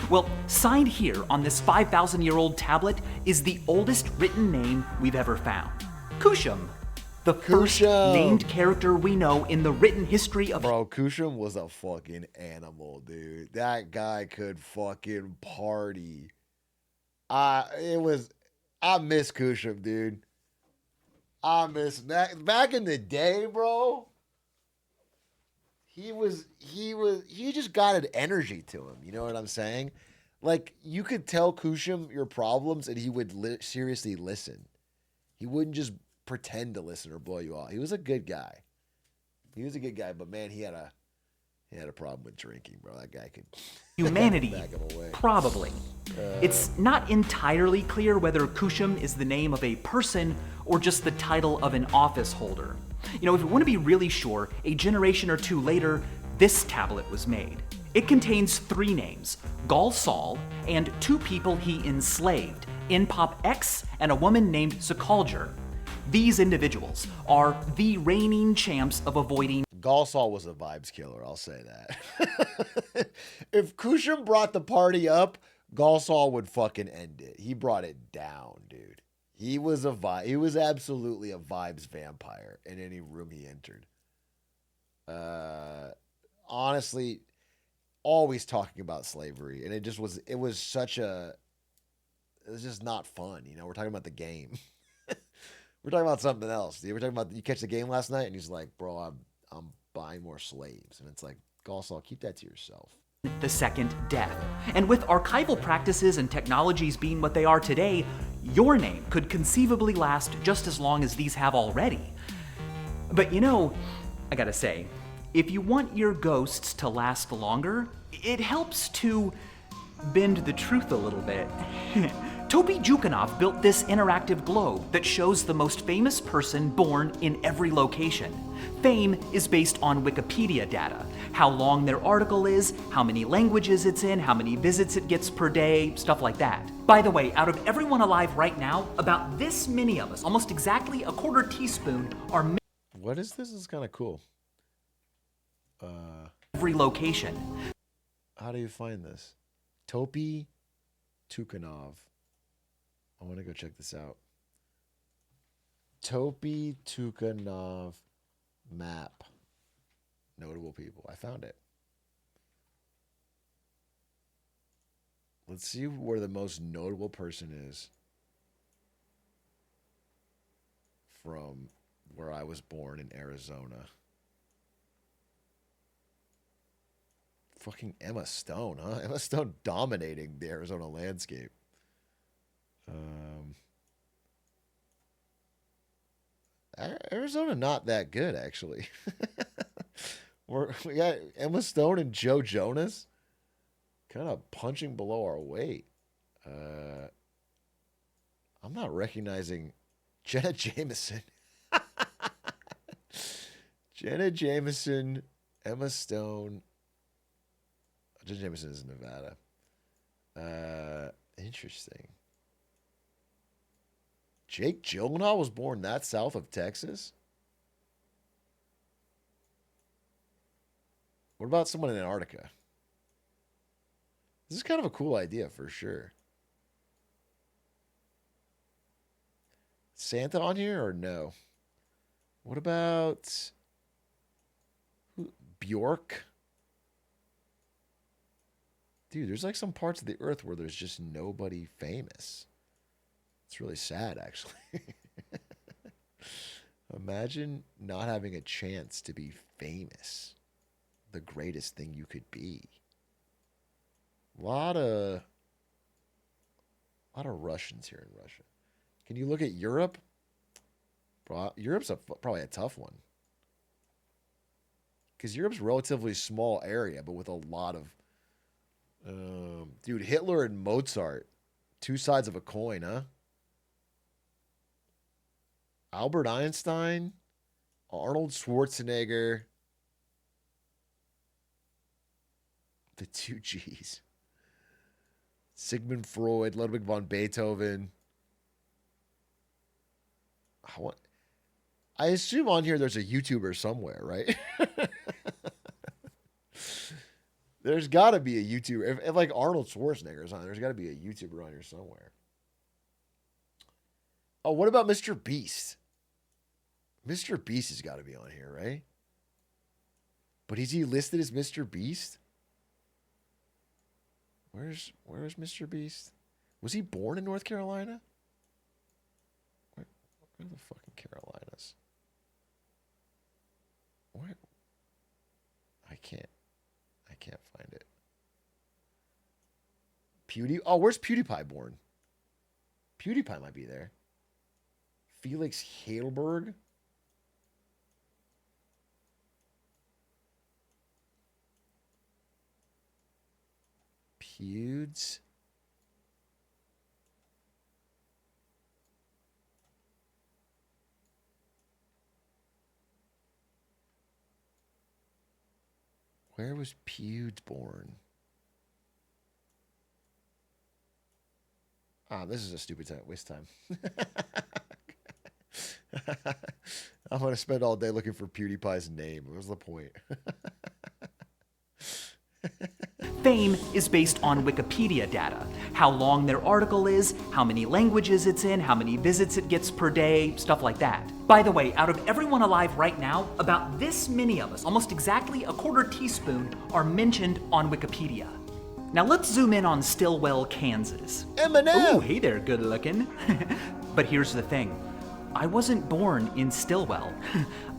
Well, signed here on this 5,000-year-old tablet is the oldest written name we've ever found. Kushum. The first named character we know in the written history of... Bro, Kushum was a fucking animal, dude. That guy could fucking party. I miss Kushum, dude. I miss that. Back in the day, bro, he just got an energy to him. You know what I'm saying? Like, you could tell Kushum your problems and he would seriously listen. He wouldn't just pretend to listen or blow you off. He was a good guy. But man, he had a problem with drinking, bro. That guy could humanity. Back him away. Probably. It's not entirely clear whether Kushum is the name of a person or just the title of an office holder. You know, if you want to be really sure, a generation or two later, this tablet was made. It contains 3 names: Galsal, and 2 people he enslaved, Inpop X and a woman named Sakalger. These individuals are the reigning champs of avoiding. Galsal was a vibes killer, I'll say that. If Kushum brought the party up, Galsal would fucking end it. He brought it down, dude. He was absolutely a vibes vampire in any room he entered. Honestly, always talking about slavery, and it was just not fun. We're talking about the game. We're talking about something else. We're talking about, you catch the game last night, and he's like, bro, I'm buying more slaves. And it's like, Galsal, keep that to yourself. The second death. And with archival practices and technologies being what they are today, your name could conceivably last just as long as these have already. But I gotta say, if you want your ghosts to last longer, it helps to bend the truth a little bit. Topi Jukanov built this interactive globe that shows the most famous person born in every location. Fame is based on Wikipedia data, how long their article is, how many languages it's in, how many visits it gets per day, stuff like that. By the way, out of everyone alive right now, about this many of us, almost exactly a quarter teaspoon, are What is this? This is kind of cool. Every location. How do you find this? Topi Tukanov. I want to go check this out. Topi Tukanov map. Notable people. I found it. Let's see where the most notable person is from where I was born in Arizona. Fucking Emma Stone, huh? Emma Stone dominating the Arizona landscape. Arizona not that good, actually. We got Emma Stone and Joe Jonas kind of punching below our weight. I'm not recognizing Jenna Jameson. Jenna Jameson, Emma Stone. Jenna Jameson is in Nevada. Interesting. Jake Gyllenhaal was born that south of Texas? What about someone in Antarctica? This is kind of a cool idea for sure. Santa on here or no? What about Bjork? Dude, there's like some parts of the earth where there's just nobody famous. It's really sad, actually. Imagine not having a chance to be famous. The greatest thing you could be. A lot of Russians here in Russia. Can you look at Europe? Bro, Europe's probably a tough one. Because Europe's a relatively small area, but with a lot of... dude, Hitler and Mozart. Two sides of a coin, huh? Albert Einstein, Arnold Schwarzenegger, the 2 Gs. Sigmund Freud, Ludwig von Beethoven. I assume on here there's a YouTuber somewhere, right? There's got to be a YouTuber. If like Arnold Schwarzenegger's on, there's got to be a YouTuber on here somewhere. Oh, what about Mr. Beast? Mr. Beast has got to be on here, right? But is he listed as Mr. Beast? Where is Mr. Beast? Was he born in North Carolina? Where are the fucking Carolinas? Where? I can't find it. Where's PewDiePie born? PewDiePie might be there. Felix Heidelberg? Pewds? Where was Pewds born? This is a stupid time. Waste of time. I'm going to spend all day looking for PewDiePie's name. What was the point? Fame is based on Wikipedia data. How long their article is, how many languages it's in, how many visits it gets per day, stuff like that. By the way, out of everyone alive right now, about this many of us, almost exactly a quarter teaspoon, are mentioned on Wikipedia. Now let's zoom in on Stillwell, Kansas. Eminem! Ooh, hey there, good looking. But here's the thing. I wasn't born in Stillwell.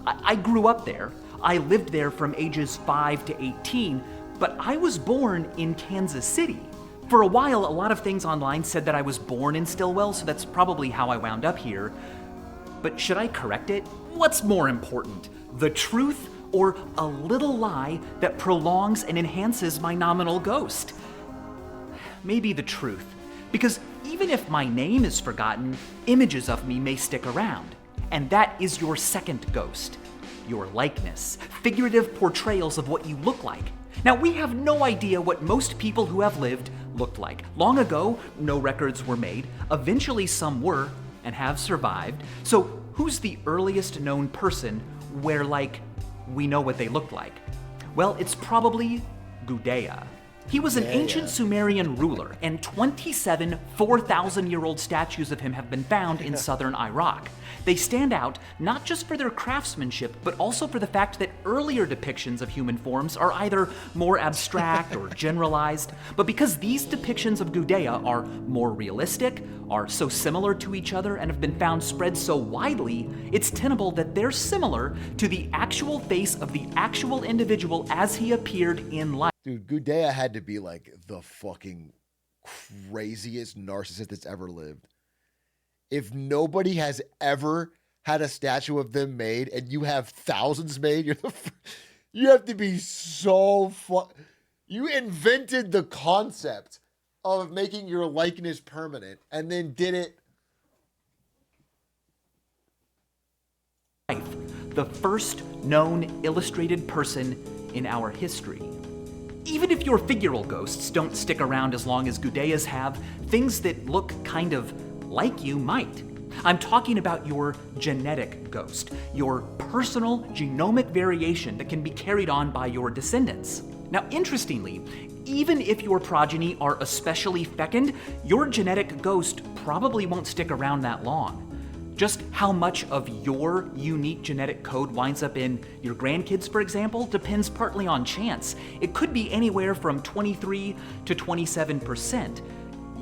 I grew up there. I lived there from ages 5 to 18, but I was born in Kansas City. For a while, a lot of things online said that I was born in Stillwell, so that's probably how I wound up here. But should I correct it? What's more important, the truth or a little lie that prolongs and enhances my nominal ghost? Maybe the truth, because even if my name is forgotten, images of me may stick around. And that is your second ghost, your likeness, figurative portrayals of what you look like. Now, we have no idea what most people who have lived looked like. Long ago, no records were made. Eventually, some were and have survived. So, who's the earliest known person where, like, we know what they looked like? Well, it's probably Gudea. He was an ancient Sumerian ruler, and 27 4,000-year-old statues of him have been found in southern Iraq. They stand out not just for their craftsmanship, but also for the fact that earlier depictions of human forms are either more abstract or generalized. But because these depictions of Gudea are more realistic, are so similar to each other, and have been found spread so widely, it's tenable that they're similar to the actual face of the actual individual as he appeared in life. Dude, Gudea had to be like the fucking craziest narcissist that's ever lived. If nobody has ever had a statue of them made and you have thousands made, you have to be so you invented the concept of making your likeness permanent and then did it. The first known illustrated person in our history. Even if your figural ghosts don't stick around as long as Gudea's have, things that look kind of like you might. I'm talking about your genetic ghost, your personal genomic variation that can be carried on by your descendants. Now, interestingly, even if your progeny are especially fecund, your genetic ghost probably won't stick around that long. Just how much of your unique genetic code winds up in your grandkids, for example, depends partly on chance. It could be anywhere from 23 to 27%.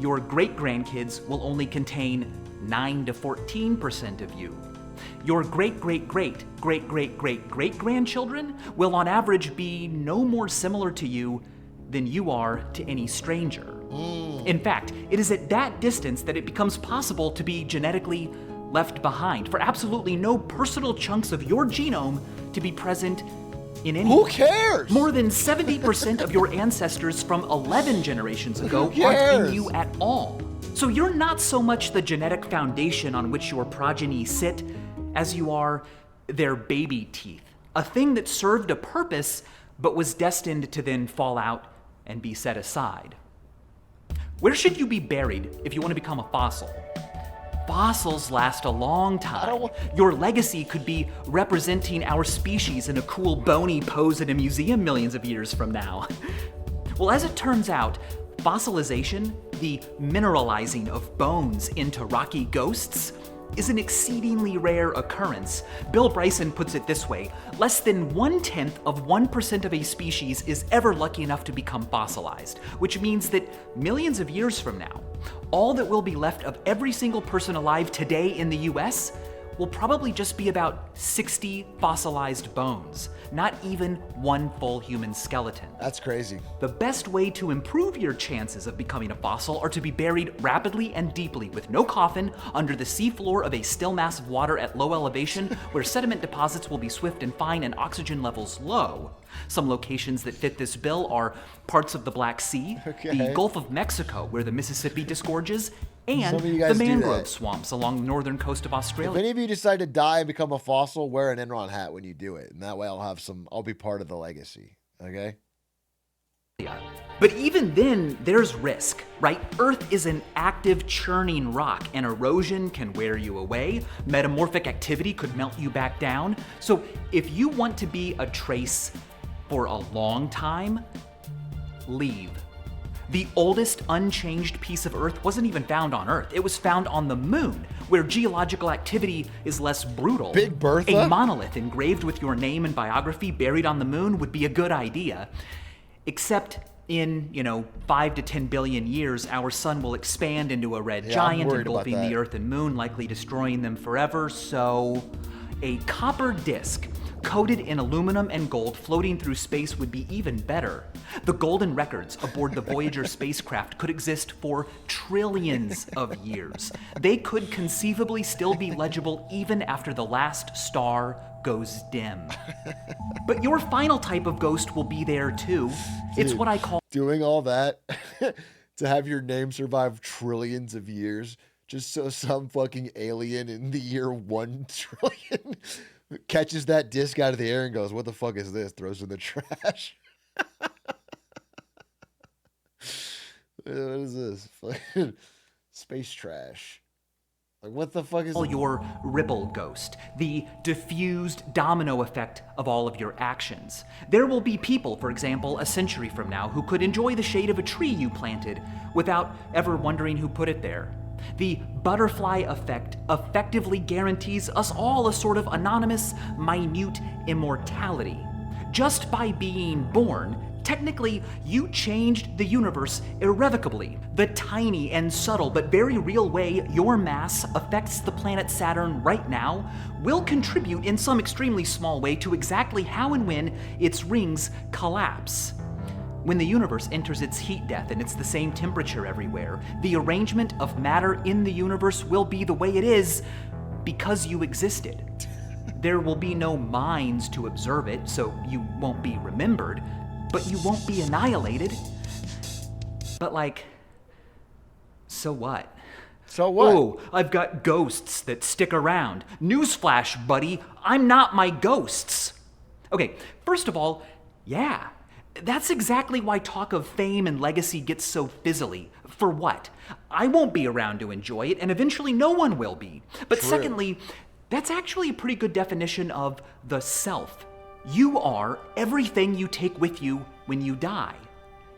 Your great-grandkids will only contain 9 to 14% of you. Your great-great-great-great-great-great-great-grandchildren will on average be no more similar to you than you are to any stranger. In fact, it is at that distance that it becomes possible to be genetically left behind, for absolutely no personal chunks of your genome to be present in any. Who cares? More than 70% of your ancestors from 11 generations ago aren't in you at all. So you're not so much the genetic foundation on which your progeny sit as you are their baby teeth, a thing that served a purpose but was destined to then fall out and be set aside. Where should you be buried if you want to become a fossil? Fossils last a long time. Your legacy could be representing our species in a cool bony pose in a museum millions of years from now. Well, as it turns out, fossilization, the mineralizing of bones into rocky ghosts, is an exceedingly rare occurrence. Bill Bryson puts it this way: less than 0.1% of a species is ever lucky enough to become fossilized, which means that millions of years from now, all that will be left of every single person alive today in the US will probably just be about 60 fossilized bones, not even one full human skeleton. That's crazy. The best way to improve your chances of becoming a fossil are to be buried rapidly and deeply with no coffin under the seafloor of a still mass of water at low elevation where sediment deposits will be swift and fine and oxygen levels low. Some locations that fit this bill are parts of the Black Sea, the Gulf of Mexico where the Mississippi disgorges, and the mangrove swamps along the northern coast of Australia. If any of you decide to die and become a fossil, wear an Enron hat when you do it. And that way I'll be part of the legacy. Okay? But even then, there's risk, right? Earth is an active churning rock, and erosion can wear you away. Metamorphic activity could melt you back down. So if you want to be a trace for a long time, leave. The oldest unchanged piece of Earth wasn't even found on Earth. It was found on the moon, where geological activity is less brutal. Big Bertha? A monolith engraved with your name and biography buried on the moon would be a good idea. Except in, 5 to 10 billion years, our sun will expand into a red giant, engulfing the Earth and moon, likely destroying them forever. So a copper disk coated in aluminum and gold floating through space would be even better. The golden records aboard the Voyager spacecraft could exist for trillions of years. They could conceivably still be legible even after the last star goes dim. But your final type of ghost will be there too. It's what I call doing all that to have your name survive trillions of years just so some fucking alien in the year 1 trillion catches that disc out of the air and goes, "What the fuck is this?" Throws it in the trash. What is this? Fucking space trash. Like, what the fuck is your ripple ghost, the diffused domino effect of all of your actions. There will be people, for example, a century from now, who could enjoy the shade of a tree you planted without ever wondering who put it there. The butterfly effect effectively guarantees us all a sort of anonymous, minute immortality. Just by being born, technically, you changed the universe irrevocably. The tiny and subtle but very real way your mass affects the planet Saturn right now will contribute in some extremely small way to exactly how and when its rings collapse. When the universe enters its heat death and it's the same temperature everywhere, the arrangement of matter in the universe will be the way it is because you existed. There will be no minds to observe it, so you won't be remembered, but you won't be annihilated. But so what? So what? Oh, I've got ghosts that stick around. Newsflash, buddy, I'm not my ghosts. Okay, first of all, yeah. That's exactly why talk of fame and legacy gets so fizzly. For what? I won't be around to enjoy it, and eventually no one will be. But True. Secondly, that's actually a pretty good definition of the self. You are everything you take with you when you die.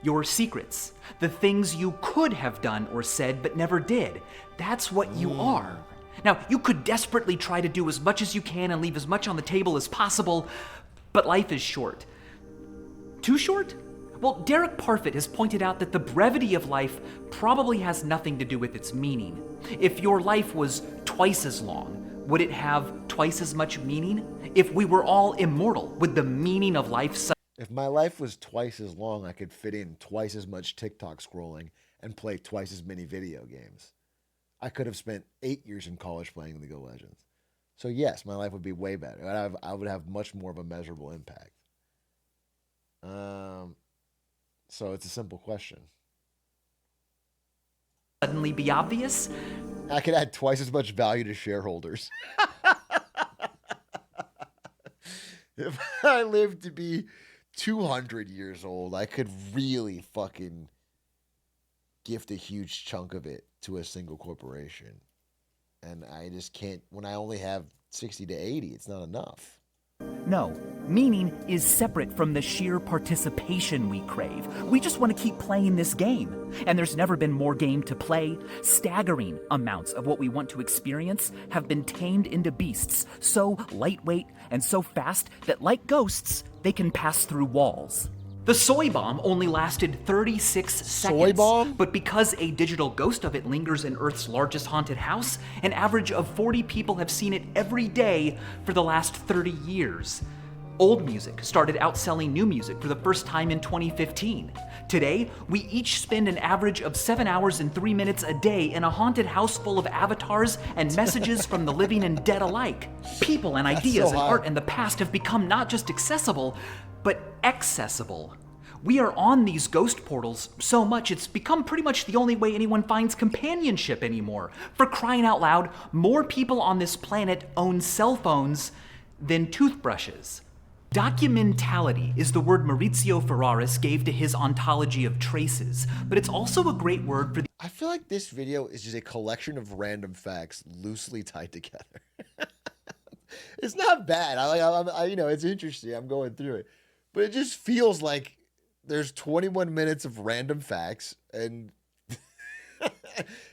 Your secrets, the things you could have done or said but never did. That's what you are. Now, you could desperately try to do as much as you can and leave as much on the table as possible, but life is short. Too short? Well, Derek Parfit has pointed out that the brevity of life probably has nothing to do with its meaning. If your life was twice as long, would it have twice as much meaning? If we were all immortal, would the meaning of life... If my life was twice as long, I could fit in twice as much TikTok scrolling and play twice as many video games. I could have spent 8 years in college playing League of Legends. So yes, my life would be way better. I would have much more of a measurable impact. So it's a simple question. Suddenly be obvious? I could add twice as much value to shareholders. If I lived to be 200 years old, I could really fucking gift a huge chunk of it to a single corporation. And I just can't, when I only have 60 to 80, it's not enough. No, meaning is separate from the sheer participation we crave. We just want to keep playing this game. And there's never been more game to play. Staggering amounts of what we want to experience have been tamed into beasts, so lightweight and so fast that, like ghosts, they can pass through walls. The soy bomb only lasted 36 seconds. Soy bomb? But because a digital ghost of it lingers in Earth's largest haunted house, an average of 40 people have seen it every day for the last 30 years. Old music started outselling new music for the first time in 2015. Today, we each spend an average of 7 hours and 3 minutes a day in a haunted house full of avatars and messages from the living and dead alike. People and ideas and art in the past have become not just accessible, but accessible. We are on these ghost portals so much it's become pretty much the only way anyone finds companionship anymore. For crying out loud, more people on this planet own cell phones than toothbrushes. Documentality is the word Maurizio Ferraris gave to his ontology of traces, but it's also a great word for the... I feel like this video is just a collection of random facts loosely tied together. It's not bad. I you know, it's interesting. I'm going through it, but it just feels like there's 21 minutes of random facts, and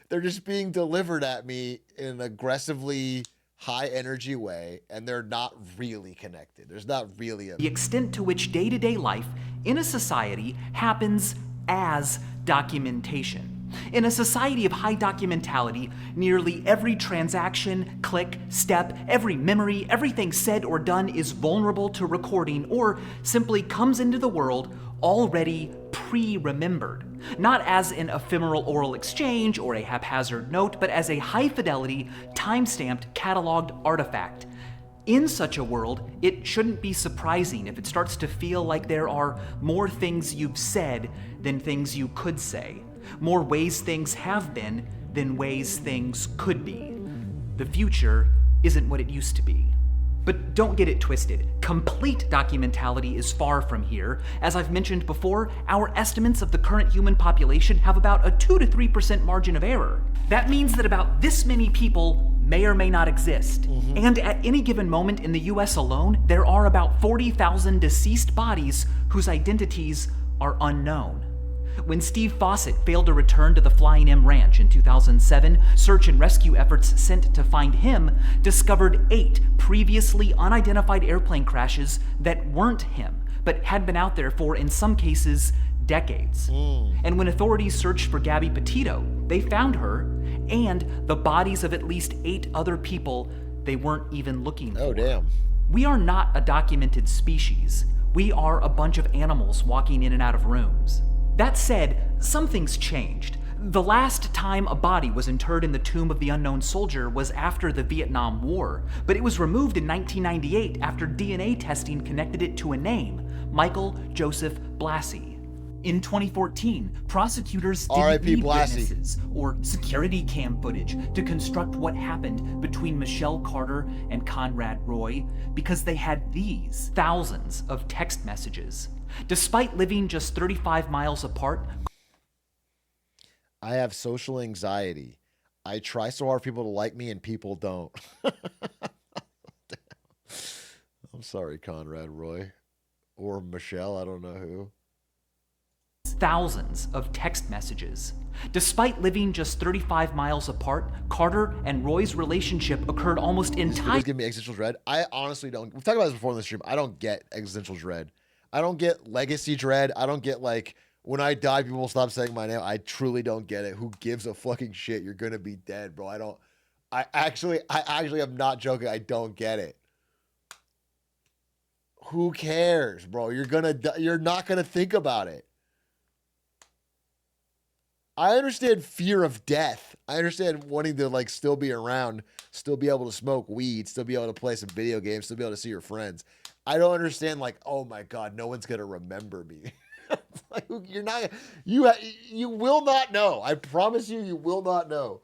they're just being delivered at me in an aggressively high energy way, and they're not really connected. There's not really the extent to which day-to-day life in a society happens as documentation. In a society of high documentality, nearly every transaction, click, step, every memory, everything said or done is vulnerable to recording or simply comes into the world already pre-remembered. Not as an ephemeral oral exchange or a haphazard note, but as a high-fidelity, time-stamped, cataloged artifact. In such a world, it shouldn't be surprising if it starts to feel like there are more things you've said than things you could say. More ways things have been than ways things could be. The future isn't what it used to be. But don't get it twisted. Complete documentality is far from here. As I've mentioned before, our estimates of the current human population have about a 2 to 3% margin of error. That means that about this many people may or may not exist. And at any given moment in the US alone, there are about 40,000 deceased bodies whose identities are unknown. When Steve Fawcett failed to return to the Flying M Ranch in 2007, search and rescue efforts sent to find him discovered 8 previously unidentified airplane crashes that weren't him, but had been out there for, in some cases, decades. And when authorities searched for Gabby Petito, they found her and the bodies of at least 8 other people they weren't even looking for. Oh, damn. We are not a documented species. We are a bunch of animals walking in and out of rooms. That said, something's changed. The last time a body was interred in the tomb of the unknown soldier was after the Vietnam War, but it was removed in 1998 after DNA testing connected it to a name, Michael Joseph Blassie. In 2014, prosecutors didn't need witnesses or security cam footage to construct what happened between Michelle Carter and Conrad Roy because they had these thousands of text messages. Despite living just 35 miles apart, I have social anxiety. I try so hard for people to like me and people don't. I'm sorry, Conrad Roy. Or Michelle, I don't know who. Thousands of text messages. Despite living just 35 miles apart, Carter and Roy's relationship occurred almost entirely. Give me existential dread. I honestly don't. We've talked about this before in the stream. I don't get existential dread. I don't get legacy dread. I don't get like when I die, people will stop saying my name. I truly don't get it. Who gives a fucking shit? You're gonna be dead, bro. I actually am not joking. I don't get it. Who cares, bro? You're not gonna think about it. I understand fear of death. I understand wanting to like still be around, still be able to smoke weed, still be able to play some video games, still be able to see your friends. I don't understand like, oh my God, no one's gonna remember me. Like, you're not, you will not know. I promise you, you will not know.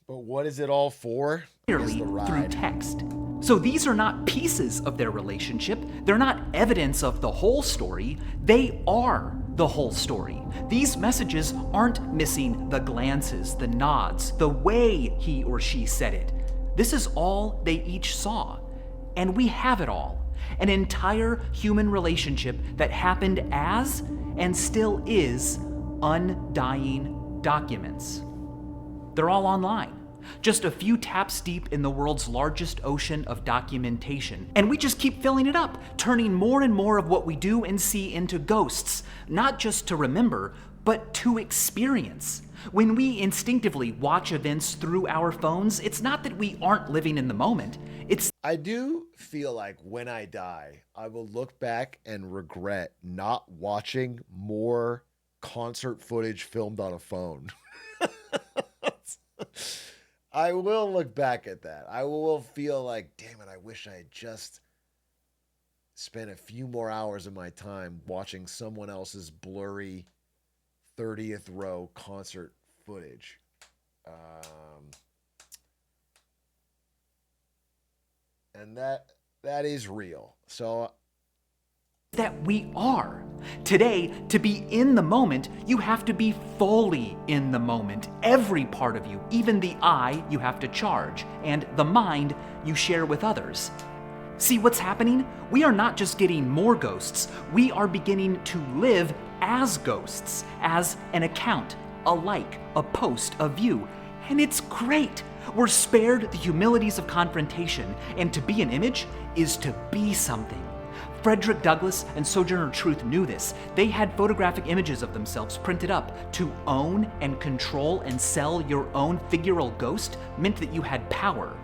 But what is it all for? Clearly through text. So these are not pieces of their relationship. They're not evidence of the whole story. They are the whole story. These messages aren't missing the glances, the nods, the way he or she said it. This is all they each saw. And we have it all. An entire human relationship that happened as and still is undying documents. They're all online. Just a few taps deep in the world's largest ocean of documentation. And we just keep filling it up, turning more and more of what we do and see into ghosts, not just to remember, but to experience. When we instinctively watch events through our phones, it's not that we aren't living in the moment. I do feel like when I die, I will look back and regret not watching more concert footage filmed on a phone. I will look back at that. I will feel like, damn it, I wish I had just spend a few more hours of my time watching someone else's blurry 30th row concert footage. And that is real. So that we are. Today, to be in the moment, you have to be fully in the moment. Every part of you, even the I, you have to charge, and the mind you share with others. See what's happening? We are not just getting more ghosts, we are beginning to live as ghosts, as an account, a like, a post, a view, and it's great. We're spared the humilities of confrontation, and to be an image is to be something. Frederick Douglass and Sojourner Truth knew this. They had photographic images of themselves printed up. To own and control and sell your own figural ghost meant that you had power.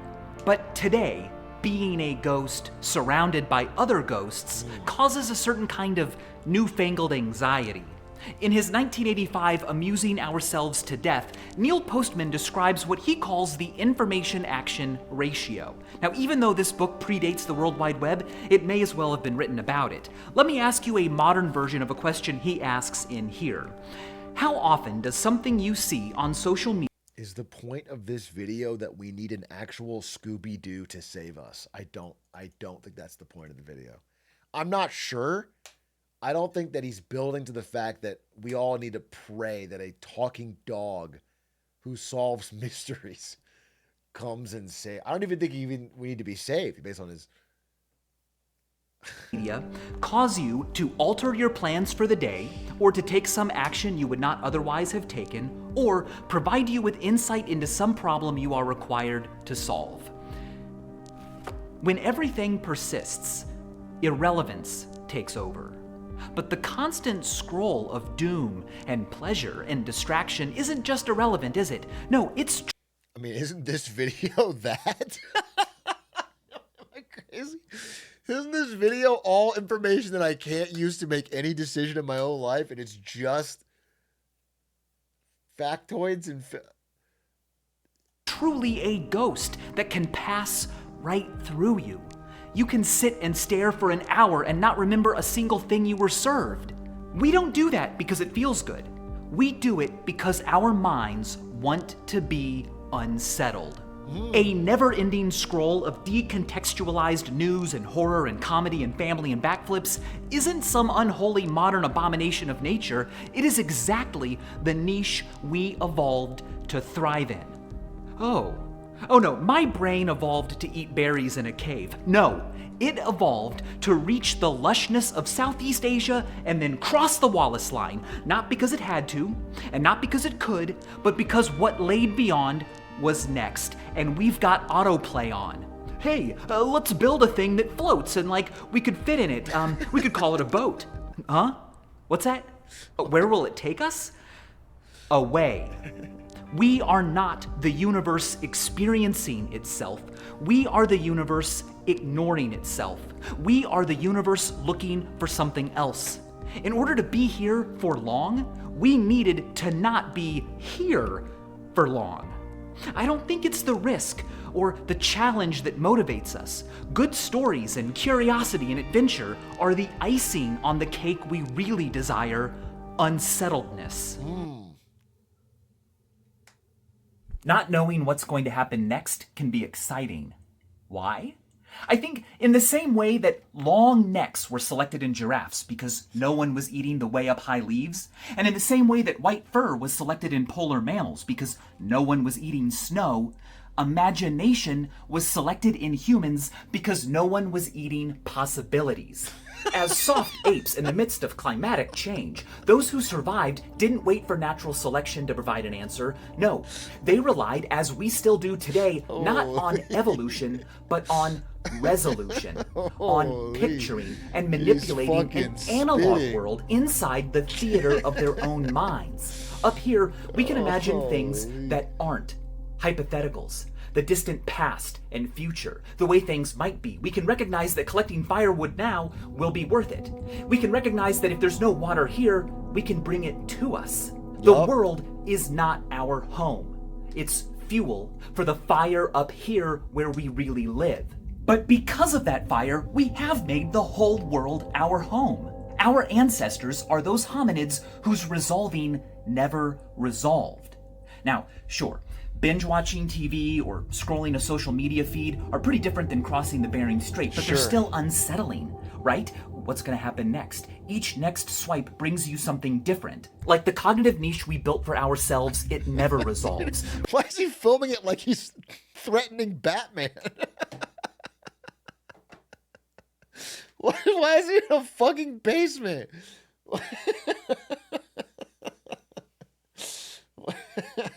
But today, being a ghost surrounded by other ghosts causes a certain kind of newfangled anxiety. In his 1985 Amusing Ourselves to Death, Neil Postman describes what he calls the information-action ratio. Now, even though this book predates the World Wide Web, it may as well have been written about it. Let me ask you a modern version of a question he asks in here. How often does something you see on social media... Is the point of this video that we need an actual Scooby-Doo to save us? I don't think that's the point of the video. I'm not sure. I don't think that he's building to the fact that we all need to pray that a talking dog who solves mysteries comes and say. I don't even think we need to be saved based on his media cause you to alter your plans for the day, or to take some action you would not otherwise have taken, or provide you with insight into some problem you are required to solve. When everything persists, irrelevance takes over. But the constant scroll of doom and pleasure and distraction isn't just irrelevant, is it? No, it's... I mean, isn't this video that? Am I crazy? Isn't this video all information that I can't use to make any decision in my own life, and it's just factoids and... truly a ghost that can pass right through you. You can sit and stare for an hour and not remember a single thing you were served. We don't do that because it feels good. We do it because our minds want to be unsettled. A never-ending scroll of decontextualized news and horror and comedy and family and backflips isn't some unholy modern abomination of nature. It is exactly the niche we evolved to thrive in. Oh no, my brain evolved to eat berries in a cave. No, it evolved to reach the lushness of Southeast Asia and then cross the Wallace Line, not because it had to, and not because it could, but because what laid beyond was next, and we've got autoplay on. Hey, let's build a thing that floats and we could fit in it. We could call it a boat. Huh? What's that? Where will it take us? Away. We are not the universe experiencing itself. We are the universe ignoring itself. We are the universe looking for something else. In order to be here for long, we needed to not be here for long. I don't think it's the risk or the challenge that motivates us. Good stories and curiosity and adventure are the icing on the cake we really desire, unsettledness. Not knowing what's going to happen next can be exciting. Why? I think in the same way that long necks were selected in giraffes because no one was eating the way up high leaves, and in the same way that white fur was selected in polar mammals because no one was eating snow, imagination was selected in humans because no one was eating possibilities. As soft apes in the midst of climatic change, those who survived didn't wait for natural selection to provide an answer. No, they relied, as we still do today, not on evolution, but on resolution, on picturing and manipulating an analog world inside the theater of their own minds. Up here, we can imagine things that aren't hypotheticals. The distant past and future, the way things might be. We can recognize that collecting firewood now will be worth it. We can recognize that if there's no water here, we can bring it to us. The world is not our home. It's fuel for the fire up here where we really live. But because of that fire, we have made the whole world our home. Our ancestors are those hominids whose resolving never resolved. Now, sure, binge watching TV or scrolling a social media feed are pretty different than crossing the Bering Strait, but they're still unsettling, right? What's going to happen next? Each next swipe brings you something different. Like the cognitive niche we built for ourselves, it never resolves. Why is he filming it like he's threatening Batman? Why is he in a fucking basement?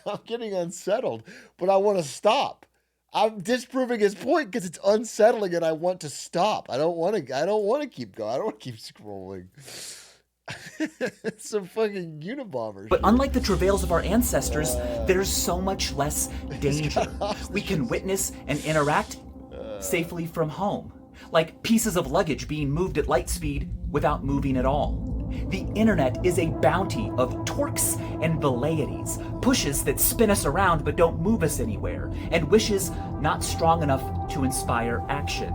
I'm getting unsettled, but I want to stop. I'm disproving his point because it's unsettling and I want to stop. I don't want to keep going. I don't want to keep scrolling. It's some fucking Unabomber But shit. unlike the travails of our ancestors, there's so much less danger. We can witness and interact safely from home, like pieces of luggage being moved at light speed without moving at all. The internet is a bounty of torques and velleities, pushes that spin us around but don't move us anywhere, and wishes not strong enough to inspire action.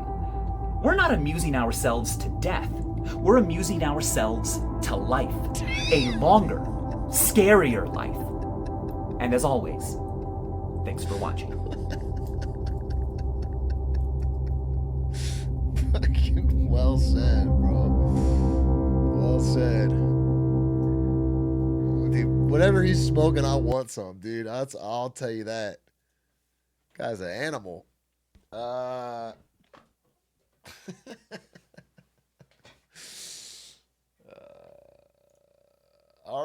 We're not amusing ourselves to death. We're amusing ourselves to life. A longer, scarier life. And as always, thanks for watching. Fucking well said, bro. Well said. Dude, whatever he's smoking, I want some, dude. I'll tell you that. Guy's an animal. All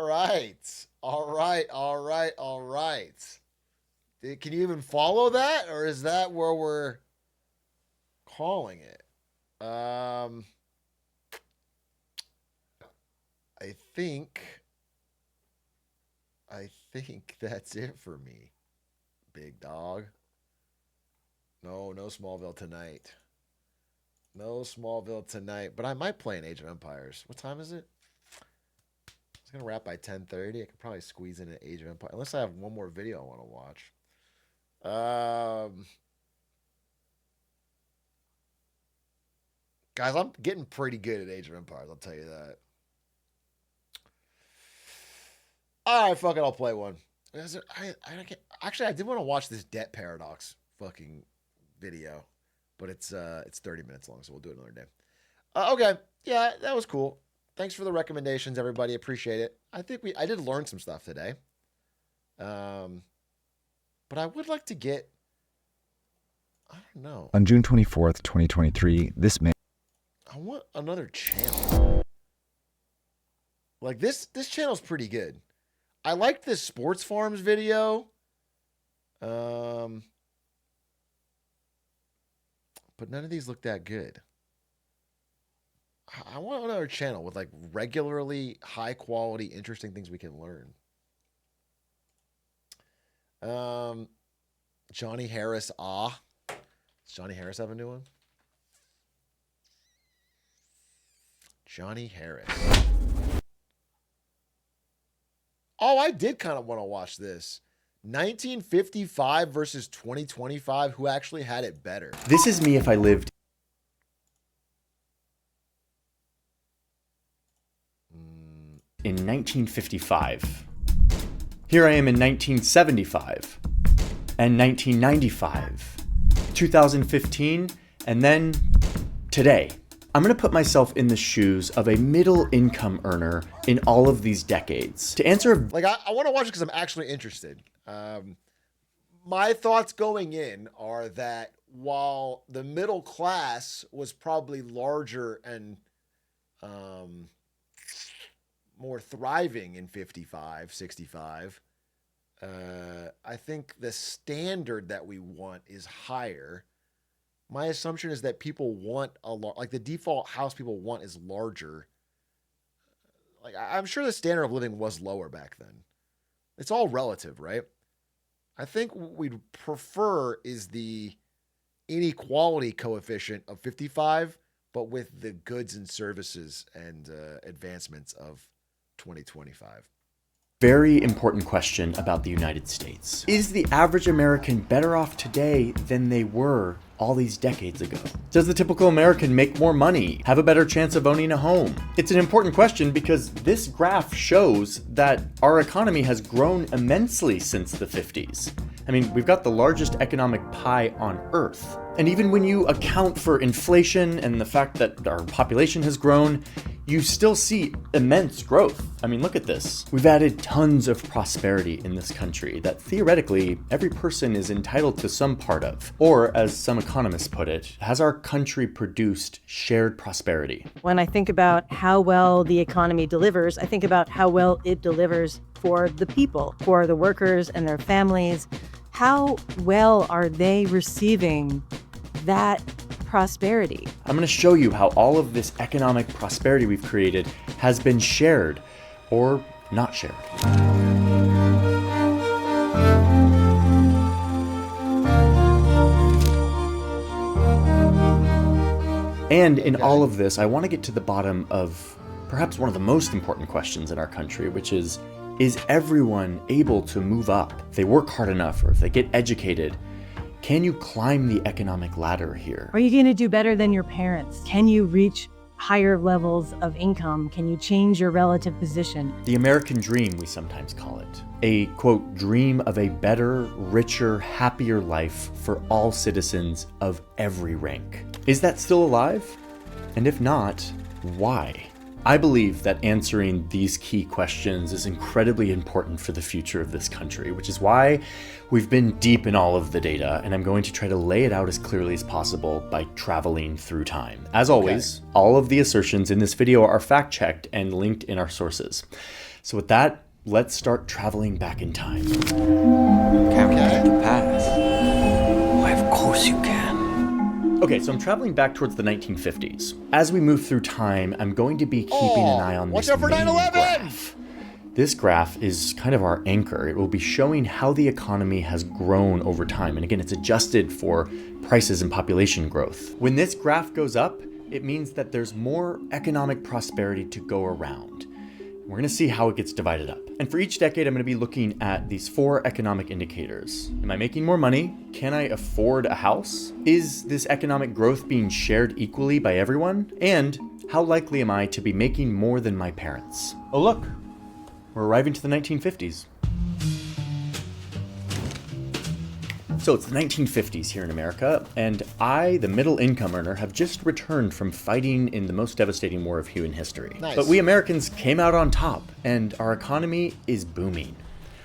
right. Can you even follow that, or is that where we're calling it? I think that's it for me, big dog. No Smallville tonight. No Smallville tonight, but I might play an Age of Empires. What time is it? It's gonna wrap by 10:30. I could probably squeeze in an Age of Empires, unless I have one more video I want to watch. Guys, I'm getting pretty good at Age of Empires, I'll tell you that. All right, fuck it, I'll play one. Actually, I did want to watch this debt paradox fucking video, but it's 30 minutes long, so we'll do it another day. Okay, yeah, that was cool. Thanks for the recommendations, everybody. Appreciate it. I did learn some stuff today. But I would like to get, I don't know. On June 24th, 2023, this man. I want another channel. Like this channel's pretty good. I liked this Sports Farms video. But none of these look that good. I want another channel with like regularly high quality, interesting things we can learn. Johnny Harris, Does Johnny Harris have a new one? Johnny Harris. Oh, I did kind of want to watch this. 1955 versus 2025. Who actually had it better? This is me if I lived. In 1955. Here I am in 1975. And 1995. 2015. And then today. I'm going to put myself in the shoes of a middle income earner in all of these decades. To answer... Like, I want to watch it because I'm actually interested. My thoughts going in are that while the middle class was probably larger and more thriving in 55, 65, I think the standard that we want is higher. My assumption is that people want like the default house people want is larger. Like I'm sure the standard of living was lower back then. It's all relative, right? I think what we'd prefer is the inequality coefficient of 55, but with the goods and services and advancements of 2025. Very important question about the United States. Is the average American better off today than they were all these decades ago? Does the typical American make more money, have a better chance of owning a home? It's an important question because this graph shows that our economy has grown immensely since the 50s. I mean, we've got the largest economic pie on Earth. And even when you account for inflation and the fact that our population has grown, you still see immense growth. I mean, look at this. We've added tons of prosperity in this country that theoretically every person is entitled to some part of. Or, as some economists put it, has our country produced shared prosperity? When I think about how well the economy delivers, I think about how well it delivers for the people, for the workers and their families. How well are they receiving that prosperity? I'm going to show you how all of this economic prosperity we've created has been shared or not shared. And in all of this, I want to get to the bottom of perhaps one of the most important questions in our country, which is everyone able to move up? If they work hard enough or if they get educated, can you climb the economic ladder here? Are you going to do better than your parents? Can you reach higher levels of income? Can you change your relative position? The American dream, we sometimes call it. A, quote, dream of a better, richer, happier life for all citizens of every rank. Is that still alive? And if not, why? I believe that answering these key questions is incredibly important for the future of this country, which is why we've been deep in all of the data, and I'm going to try to lay it out as clearly as possible by traveling through time. As always, all of the assertions in this video are fact-checked and linked in our sources. So with that, let's start traveling back in time. Can we get the past? Why, of course you can. Okay, so I'm traveling back towards the 1950s. As we move through time, I'm going to be keeping an eye on this main graph. This graph is kind of our anchor. It will be showing how the economy has grown over time. And again, it's adjusted for prices and population growth. When this graph goes up, it means that there's more economic prosperity to go around. We're gonna see how it gets divided up. And for each decade, I'm gonna be looking at these 4 economic indicators. Am I making more money? Can I afford a house? Is this economic growth being shared equally by everyone? And how likely am I to be making more than my parents? Oh look, we're arriving to the 1950s. So it's the 1950s here in America, and I, the middle income earner, have just returned from fighting in the most devastating war of human history. Nice. But we Americans came out on top, and our economy is booming.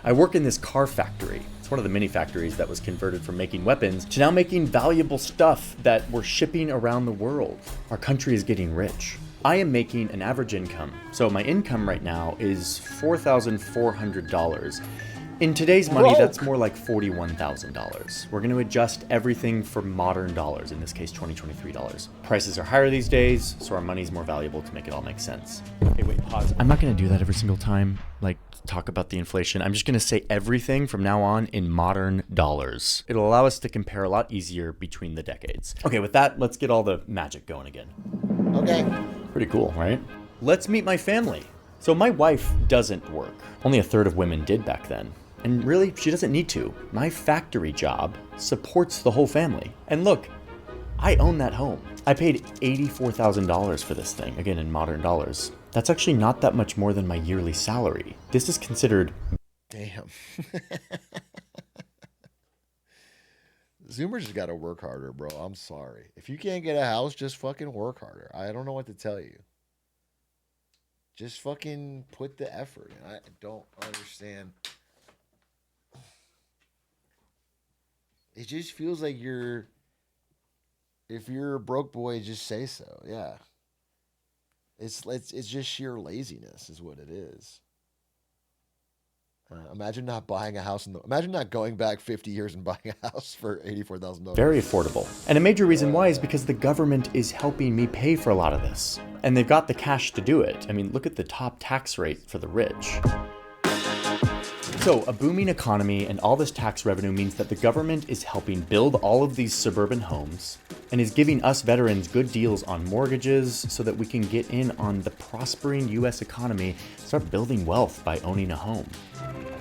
I work in this car factory. It's one of the many factories that was converted from making weapons to now making valuable stuff that we're shipping around the world. Our country is getting rich. I am making an average income. So my income right now is $4,400. In today's money, that's more like $41,000. We're going to adjust everything for modern dollars, in this case, 2023 dollars. Prices are higher these days, so our money's more valuable to make it all make sense. Okay, wait, pause. I'm not going to do that every single time, like talk about the inflation. I'm just going to say everything from now on in modern dollars. It'll allow us to compare a lot easier between the decades. Okay, with that, let's get all the magic going again. Okay. Pretty cool, right? Let's meet my family. So my wife doesn't work. Only a third of women did back then. And really, she doesn't need to. My factory job supports the whole family. And look, I own that home. I paid $84,000 for this thing, again in modern dollars. That's actually not that much more than my yearly salary. This is considered... Damn. Zoomers just gotta work harder, bro. I'm sorry. If you can't get a house, just fucking work harder. I don't know what to tell you. Just fucking put the effort in. I don't understand. It just feels like if you're a broke boy, just say so. Yeah. It's just sheer laziness is what it is. Imagine not buying a house imagine not going back 50 years and buying a house for $84,000. Very affordable. And a major reason why is because the government is helping me pay for a lot of this. And they've got the cash to do it. I mean, look at the top tax rate for the rich. So a booming economy and all this tax revenue means that the government is helping build all of these suburban homes, and is giving us veterans good deals on mortgages so that we can get in on the prospering U.S. economy, start building wealth by owning a home.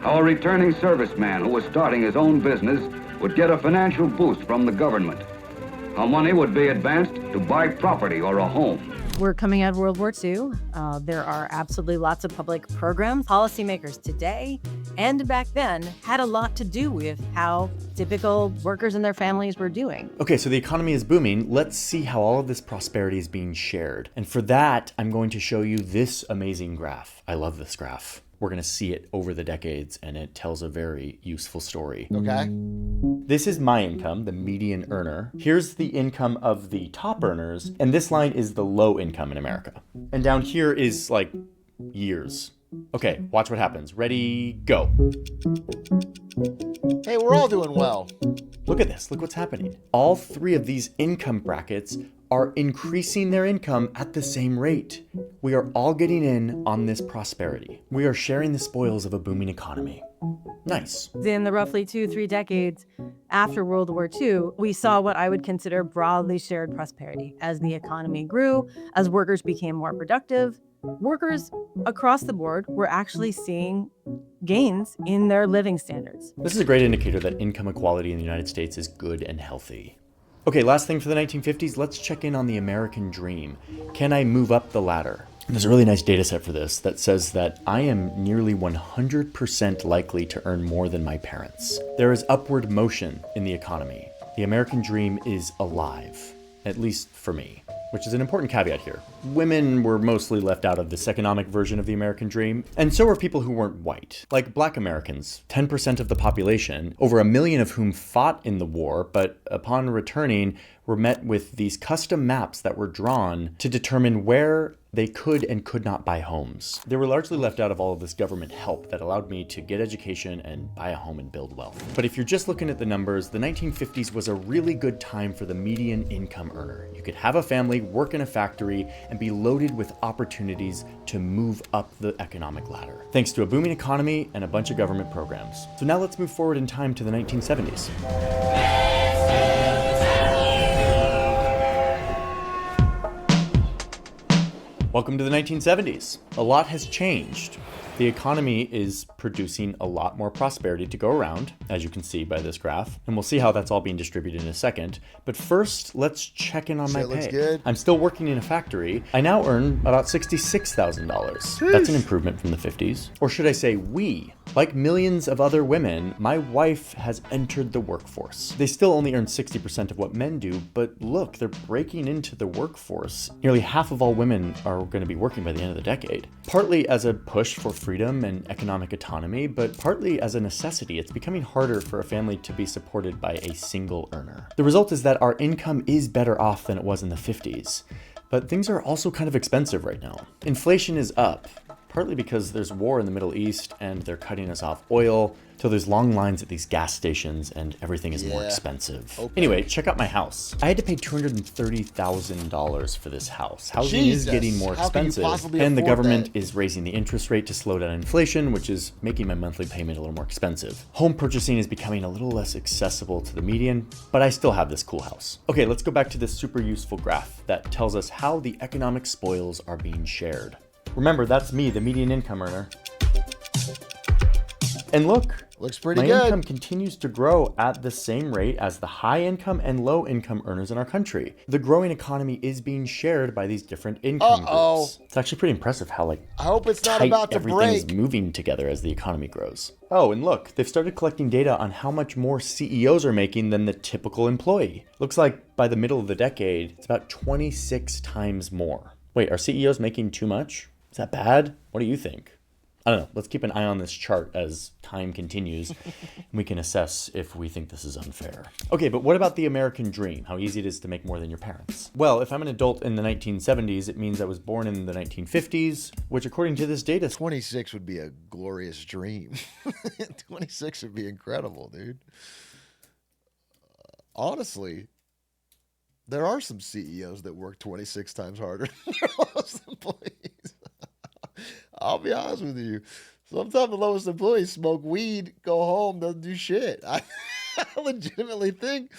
Our returning serviceman who was starting his own business would get a financial boost from the government. Our money would be advanced to buy property or a home. We're coming out of World War II. There are absolutely lots of public programs. Policymakers today and back then had a lot to do with how typical workers and their families were doing. Okay, so the economy is booming. Let's see how all of this prosperity is being shared. And for that, I'm going to show you this amazing graph. I love this graph. We're going to see it over the decades, and it tells a very useful story. Okay. This is my income, the median earner. Here's the income of the top earners, and this line is the low income in America. And down here is like years. Okay, watch what happens. Ready, go. Hey, we're all doing well. Look at this. Look what's happening. All three of these income brackets are increasing their income at the same rate. We are all getting in on this prosperity. We are sharing the spoils of a booming economy. Nice. In the roughly 2-3 decades after World War II, we saw what I would consider broadly shared prosperity. As the economy grew, as workers became more productive, workers across the board were actually seeing gains in their living standards. This is a great indicator that income equality in the United States is good and healthy. Okay, last thing for the 1950s, let's check in on the American dream. Can I move up the ladder? And there's a really nice data set for this that says that I am nearly 100% likely to earn more than my parents. There is upward motion in the economy. The American dream is alive, at least for me, which is an important caveat here. Women were mostly left out of this economic version of the American dream, and so were people who weren't white. Like Black Americans, 10% of the population, over 1 million of whom fought in the war, but upon returning were met with these custom maps that were drawn to determine where they could and could not buy homes. They were largely left out of all of this government help that allowed me to get education and buy a home and build wealth. But if you're just looking at the numbers, the 1950s was a really good time for the median income earner. You could have a family, work in a factory, and be loaded with opportunities to move up the economic ladder, thanks to a booming economy and a bunch of government programs. So now let's move forward in time to the 1970s. Welcome to the 1970s. A lot has changed. The economy is producing a lot more prosperity to go around, as you can see by this graph, and we'll see how that's all being distributed in a second. But first, let's check in on my pay. Looks good. I'm still working in a factory. I now earn about $66,000. That's an improvement from the 50s. Or should I say we? Like millions of other women, my wife has entered the workforce. They still only earn 60% of what men do, but look, they're breaking into the workforce. Nearly half of all women are going to be working by the end of the decade. Partly as a push for freedom and economic autonomy, but partly as a necessity. It's becoming harder for a family to be supported by a single earner. The result is that our income is better off than it was in the 50s, but things are also kind of expensive right now. Inflation is up, partly because there's war in the Middle East and they're cutting us off oil, so there's long lines at these gas stations and everything is more expensive. Okay. Anyway, check out my house. I had to pay $230,000 for this house. Housing is getting more expensive, and the government is raising the interest rate to slow down inflation, which is making my monthly payment a little more expensive. Home purchasing is becoming a little less accessible to the median, but I still have this cool house. Okay, let's go back to this super useful graph that tells us how the economic spoils are being shared. Remember, that's me, the median income earner. And look, looks pretty my good. income continues to grow at the same rate as the high income and low income earners in our country. The growing economy is being shared by these different income groups. It's actually pretty impressive how I hope it's not tight about to everything is break. moving together as the economy grows. Oh, and look, they've started collecting data on how much more CEOs are making than the typical employee. Looks like by the middle of the decade, it's about 26 times more. Wait, are CEOs making too much? Is that bad? What do you think? I don't know. Let's keep an eye on this chart as time continues. And we can assess if we think this is unfair. Okay, but what about the American dream? How easy it is to make more than your parents? Well, if I'm an adult in the 1970s, it means I was born in the 1950s, which according to this data... 26 would be a glorious dream. 26 would be incredible, dude. Honestly, there are some CEOs that work 26 times harder than their lowest employees. I'll be honest with you. Sometimes the lowest employees smoke weed, go home, doesn't do shit. I legitimately think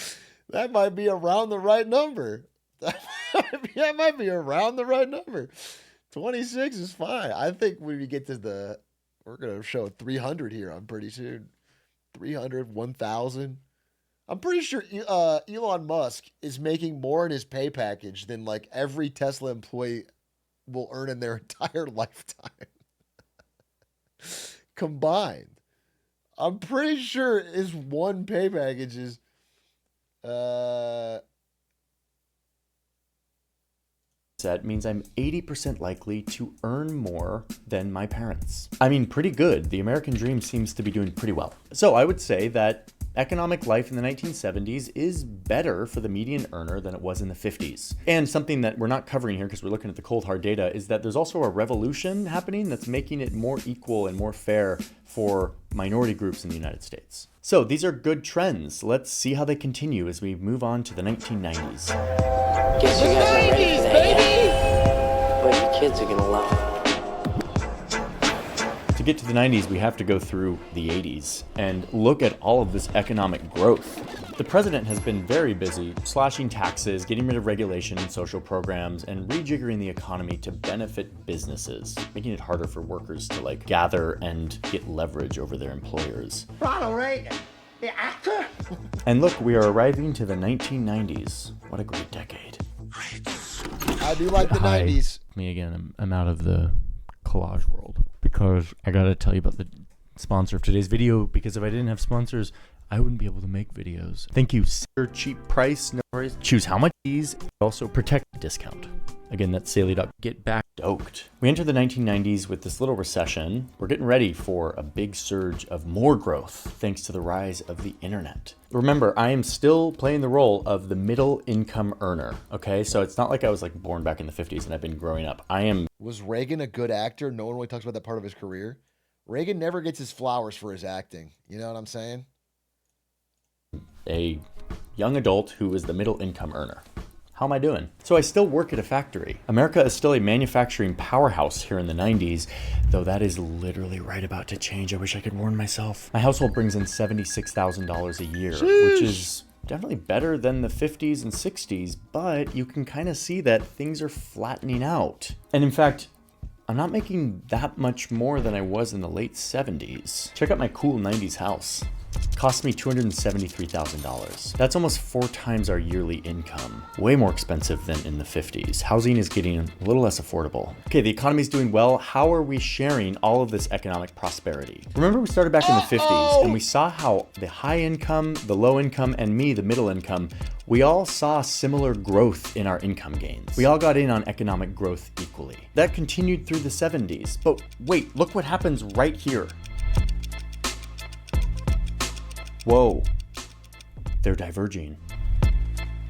That might be around the right number. That might be around the right number. 26 is fine. I think when we get to we're going to show 300 here, I'm pretty soon. 300, 1,000. I'm pretty sure Elon Musk is making more in his pay package than like every Tesla employee will earn in their entire lifetime combined. I'm pretty sure his one pay package is That means I'm 80% likely to earn more than my parents. I mean, pretty good. The American dream seems to be doing pretty well. So I would say that economic life in the 1970s is better for the median earner than it was in the 50s. And something that we're not covering here because we're looking at the cold hard data is that there's also a revolution happening that's making it more equal and more fair for minority groups in the United States. So these are good trends. Let's see how they continue as we move on to the 1990s. Guess you guys are ready for that yet? But your kids are gonna love it. To get to the 90s, we have to go through the 80s and look at all of this economic growth. The president has been very busy slashing taxes, getting rid of regulation and social programs, and rejiggering the economy to benefit businesses, making it harder for workers to gather and get leverage over their employers. Ronald Reagan, the actor? And look, we are arriving to the 1990s. What a great decade. I do like the 90s. Me again, I'm out of the collage world because I gotta tell you about the sponsor of today's video, because if I didn't have sponsors, I wouldn't be able to make videos. Thank you, sir. Cheap price, no worries. Choose how much these, also protect discount. Again, that's Saley.Get back stoked. We enter the 1990s with this little recession. We're getting ready for a big surge of more growth thanks to the rise of the internet. Remember, I am still playing the role of the middle income earner, okay? So it's not like I was born back in the 50s and I've been growing up. Was Reagan a good actor? No one really talks about that part of his career. Reagan never gets his flowers for his acting. You know what I'm saying? A young adult who is the middle income earner. How am I doing? So I still work at a factory. America is still a manufacturing powerhouse here in the 90s, though that is literally right about to change. I wish I could warn myself. My household brings in $76,000 a year, which is definitely better than the 50s and 60s, but you can kind of see that things are flattening out. And in fact, I'm not making that much more than I was in the late 70s. Check out my cool 90s house. Cost me $273,000. That's almost 4 times our yearly income. Way more expensive than in the 50s. Housing is getting a little less affordable. Okay, the economy's doing well. How are we sharing all of this economic prosperity? Remember, we started back in the 50s and we saw how the high income, the low income, and me, the middle income, we all saw similar growth in our income gains. We all got in on economic growth equally. That continued through the 70s. But wait, look what happens right here. Whoa, they're diverging.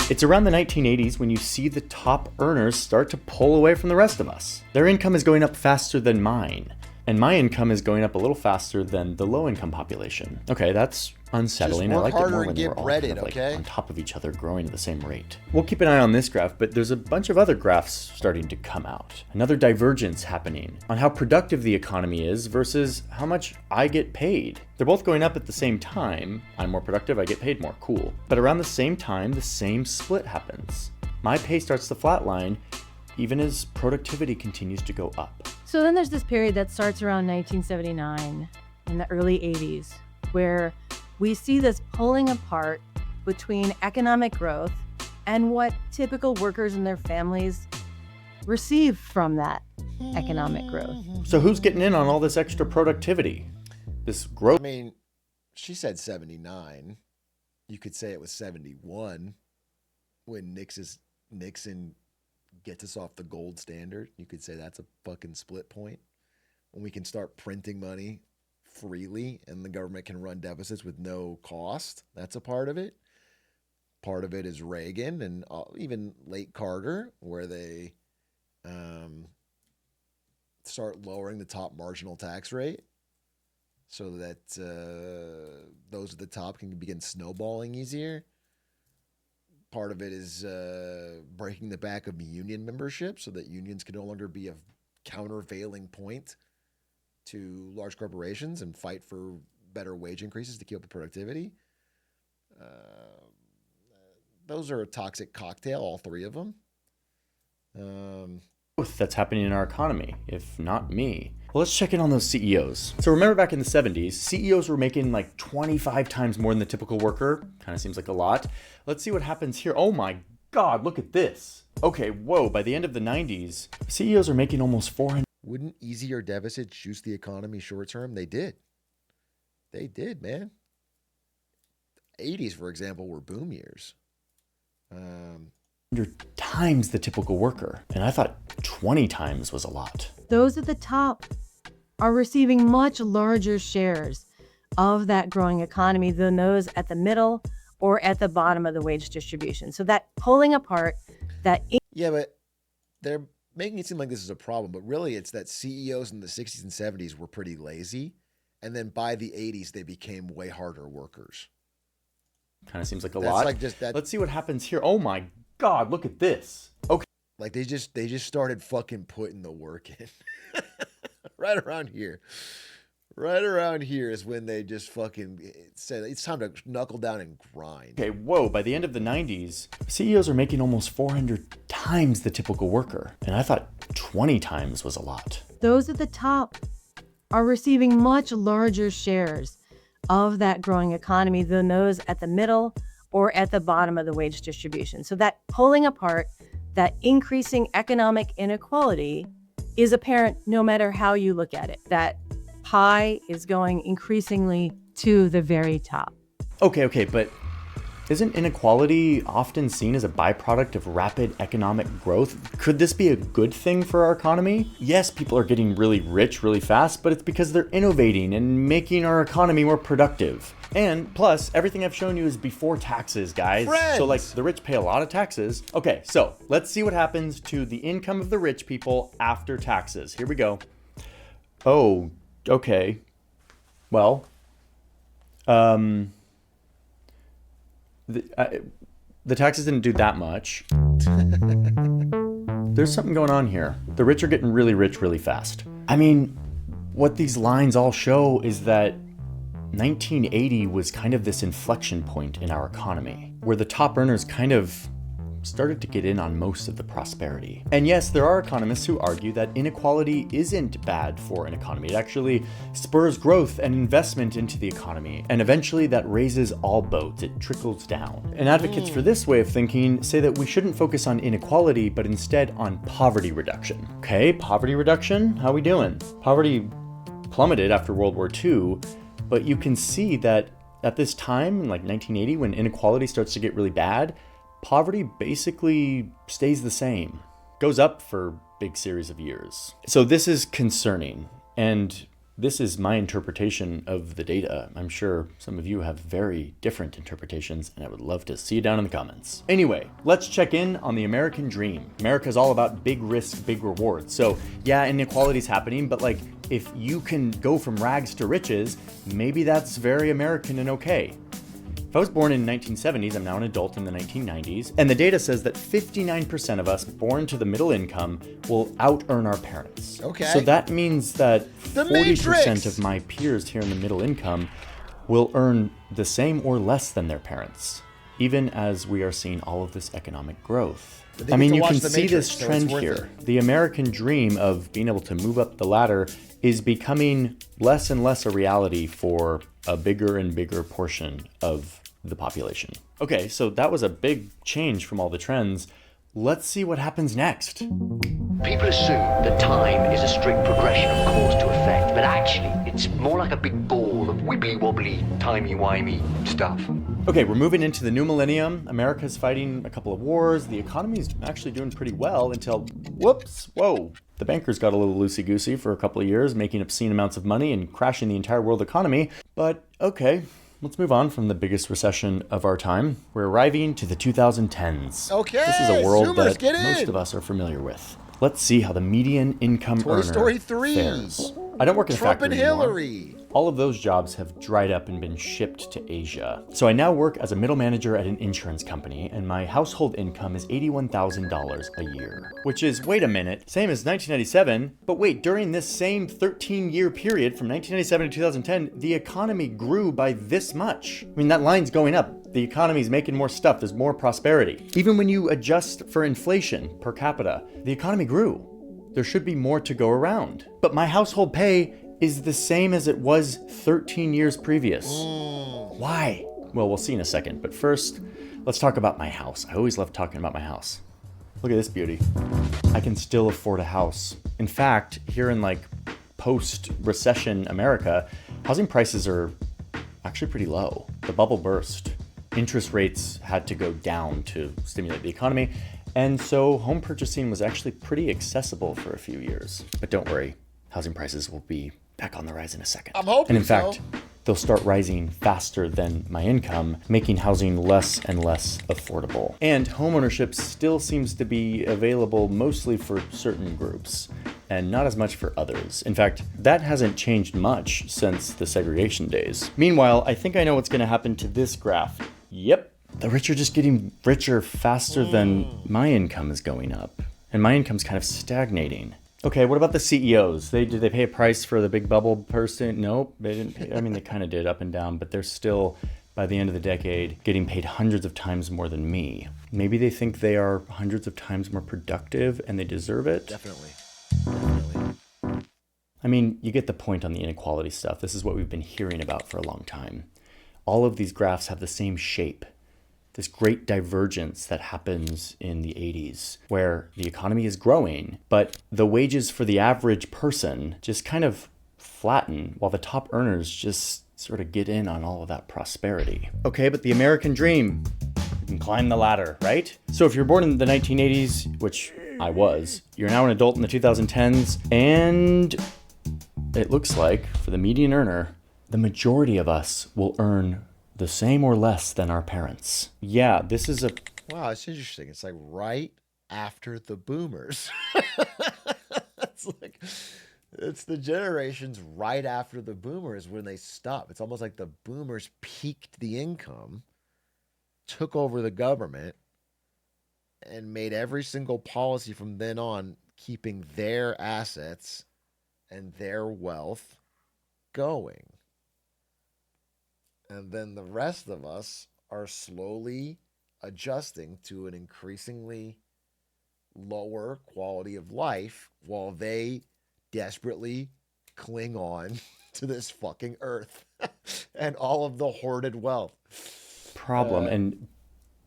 It's around the 1980s when you see the top earners start to pull away from the rest of us. Their income is going up faster than mine, and my income is going up a little faster than the low income population. Okay, that's unsettling. I like it more when we're all kind of on top of each other, growing at the same rate. We'll keep an eye on this graph, but there's a bunch of other graphs starting to come out. Another divergence happening on how productive the economy is versus how much I get paid. They're both going up at the same time. I'm more productive, I get paid more, cool. But around the same time, the same split happens. My pay starts to flatline, even as productivity continues to go up. So then there's this period that starts around 1979 in the early 80s, where we see this pulling apart between economic growth and what typical workers and their families receive from that economic growth. So who's getting in on all this extra productivity? This growth? I mean, she said 79. You could say it was 71 when Nixon gets us off the gold standard. You could say that's a fucking split point. When we can start printing money freely and the government can run deficits with no cost. That's a part of it. Part of it is Reagan and even late Carter, where they start lowering the top marginal tax rate so that those at the top can begin snowballing easier. Part of it is breaking the back of union membership so that unions can no longer be a countervailing point to large corporations and fight for better wage increases to keep up with productivity. those are a toxic cocktail, all three of them. That's happening in our economy, if not me. Well, let's check in on those CEOs. So remember back in the 70s, CEOs were making like 25 times more than the typical worker. Kind of seems like a lot. Let's see what happens here. Oh my God, look at this. Okay, whoa, by the end of the 90s, CEOs are making almost 400. Wouldn't easier deficits juice the economy short term? They did. They did, man. 80s, for example, were boom years. 100 times the typical worker. And I thought 20 times was a lot. Those at the top are receiving much larger shares of that growing economy than those at the middle or at the bottom of the wage distribution. So that pulling apart, that... Yeah, but they're making it seem like this is a problem, but really it's that CEOs in the 60s and 70s were pretty lazy. And then by the 80s, they became way harder workers. Kind of seems like a lot. Like just that. Let's see what happens here. Oh my God, look at this. Okay. Like they just started fucking putting the work in. Right around here. Right around here is when they just fucking said it's time to knuckle down and grind. Okay, whoa, by the end of the 90s, CEOs are making almost 400 times the typical worker. And I thought 20 times was a lot. Those at the top are receiving much larger shares of that growing economy than those at the middle or at the bottom of the wage distribution. So that pulling apart, that increasing economic inequality is apparent no matter how you look at it. That pie is going increasingly to the very top. Okay, but isn't inequality often seen as a byproduct of rapid economic growth? Could this be a good thing for our economy? Yes, people are getting really rich really fast, but it's because they're innovating and making our economy more productive. And plus, everything I've shown you is before taxes, guys. Friends. So like the rich pay a lot of taxes. Okay, so let's see what happens to the income of the rich people after taxes. Here we go. Oh, okay. Well, the taxes didn't do that much. There's something going on here. The rich are getting really rich really fast. I mean, what these lines all show is that 1980 was kind of this inflection point in our economy, where the top earners kind of started to get in on most of the prosperity. And yes, there are economists who argue that inequality isn't bad for an economy. It actually spurs growth and investment into the economy, and eventually that raises all boats. It trickles down. And advocates for this way of thinking say that we shouldn't focus on inequality, but instead on poverty reduction. Okay, poverty reduction? How we doing? Poverty plummeted after World War II, but you can see that at this time, in like 1980, when inequality starts to get really bad, poverty basically stays the same, goes up for a big series of years. So this is concerning, and this is my interpretation of the data. I'm sure some of you have very different interpretations, and I would love to see you down in the comments. Anyway, let's check in on the American dream. America's all about big risk, big rewards. So yeah, inequality's happening, but like if you can go from rags to riches, maybe that's very American and okay. If I was born in the 1970s, I'm now an adult in the 1990s, and the data says that 59% of us born to the middle income will out-earn our parents. Okay. So that means that The 40% Matrix! of my peers here in the middle income will earn the same or less than their parents, even as we are seeing all of this economic growth. But they I get mean, to you watch can The see Matrix, this so trend it's worth here. it. The American dream of being able to move up the ladder is becoming less and less a reality for a bigger and bigger portion of the population. Okay, so that was a big change from all the trends. Let's see what happens next. People assume that time is a strict progression of cause to effect, but actually it's more like a big ball of wibbly-wobbly, timey-wimey stuff. Okay, we're moving into the new millennium. America's fighting a couple of wars. The economy's actually doing pretty well until, whoops, whoa. The bankers got a little loosey-goosey for a couple of years, making obscene amounts of money and crashing the entire world economy. But okay, let's move on from the biggest recession of our time. We're arriving to the 2010s. Okay, This is a world Zoomers, that get in. most of us are familiar with. Let's see how the median income Toy earner Story 3. fares. I don't work in a Trump factory and anymore. Hillary. All of those jobs have dried up and been shipped to Asia. So I now work as a middle manager at an insurance company, and my household income is $81,000 a year. Which is, wait a minute, same as 1997, but wait, during this same 13-year period from 1997 to 2010, the economy grew by this much. I mean, that line's going up. The economy's making more stuff, there's more prosperity. Even when you adjust for inflation per capita, the economy grew. There should be more to go around. But my household pay is the same as it was 13 years previous. Why? Well, we'll see in a second, but first, let's talk about my house. I always love talking about my house. Look at this beauty. I can still afford a house. In fact, here in like post-recession America, housing prices are actually pretty low. The bubble burst. Interest rates had to go down to stimulate the economy, and so home purchasing was actually pretty accessible for a few years. But don't worry, housing prices will be back on the rise in a second. I'm hoping And in fact, they'll start rising faster than my income, making housing less and less affordable. And homeownership still seems to be available mostly for certain groups, and not as much for others. In fact, that hasn't changed much since the segregation days. Meanwhile, I think I know what's gonna happen to this graph. Yep. The rich are just getting richer faster than my income is going up. And my income's kind of stagnating. Okay, what about the CEOs? Did they pay a price for the big bubble person? Nope, they didn't pay. I mean, they kind of did up and down, but they're still, by the end of the decade, getting paid hundreds of times more than me. Maybe they think they are hundreds of times more productive and they deserve it? Definitely. I mean, you get the point on the inequality stuff. This is what we've been hearing about for a long time. All of these graphs have the same shape. This great divergence that happens in the 80s, where the economy is growing, but the wages for the average person just kind of flatten, while the top earners just sort of get in on all of that prosperity. Okay, but the American dream, you can climb the ladder, right? So if you're born in the 1980s, which I was, you're now an adult in the 2010s, and it looks like, for the median earner, the majority of us will earn the same or less than our parents. Yeah, this is a... Wow, it's interesting. It's like right after the boomers. It's the generations right after the boomers when they stop. It's almost like the boomers peaked the income, took over the government, and made every single policy from then on keeping their assets and their wealth going. And then the rest of us are slowly adjusting to an increasingly lower quality of life while they desperately cling on to this fucking earth and all of the hoarded wealth. Problem, and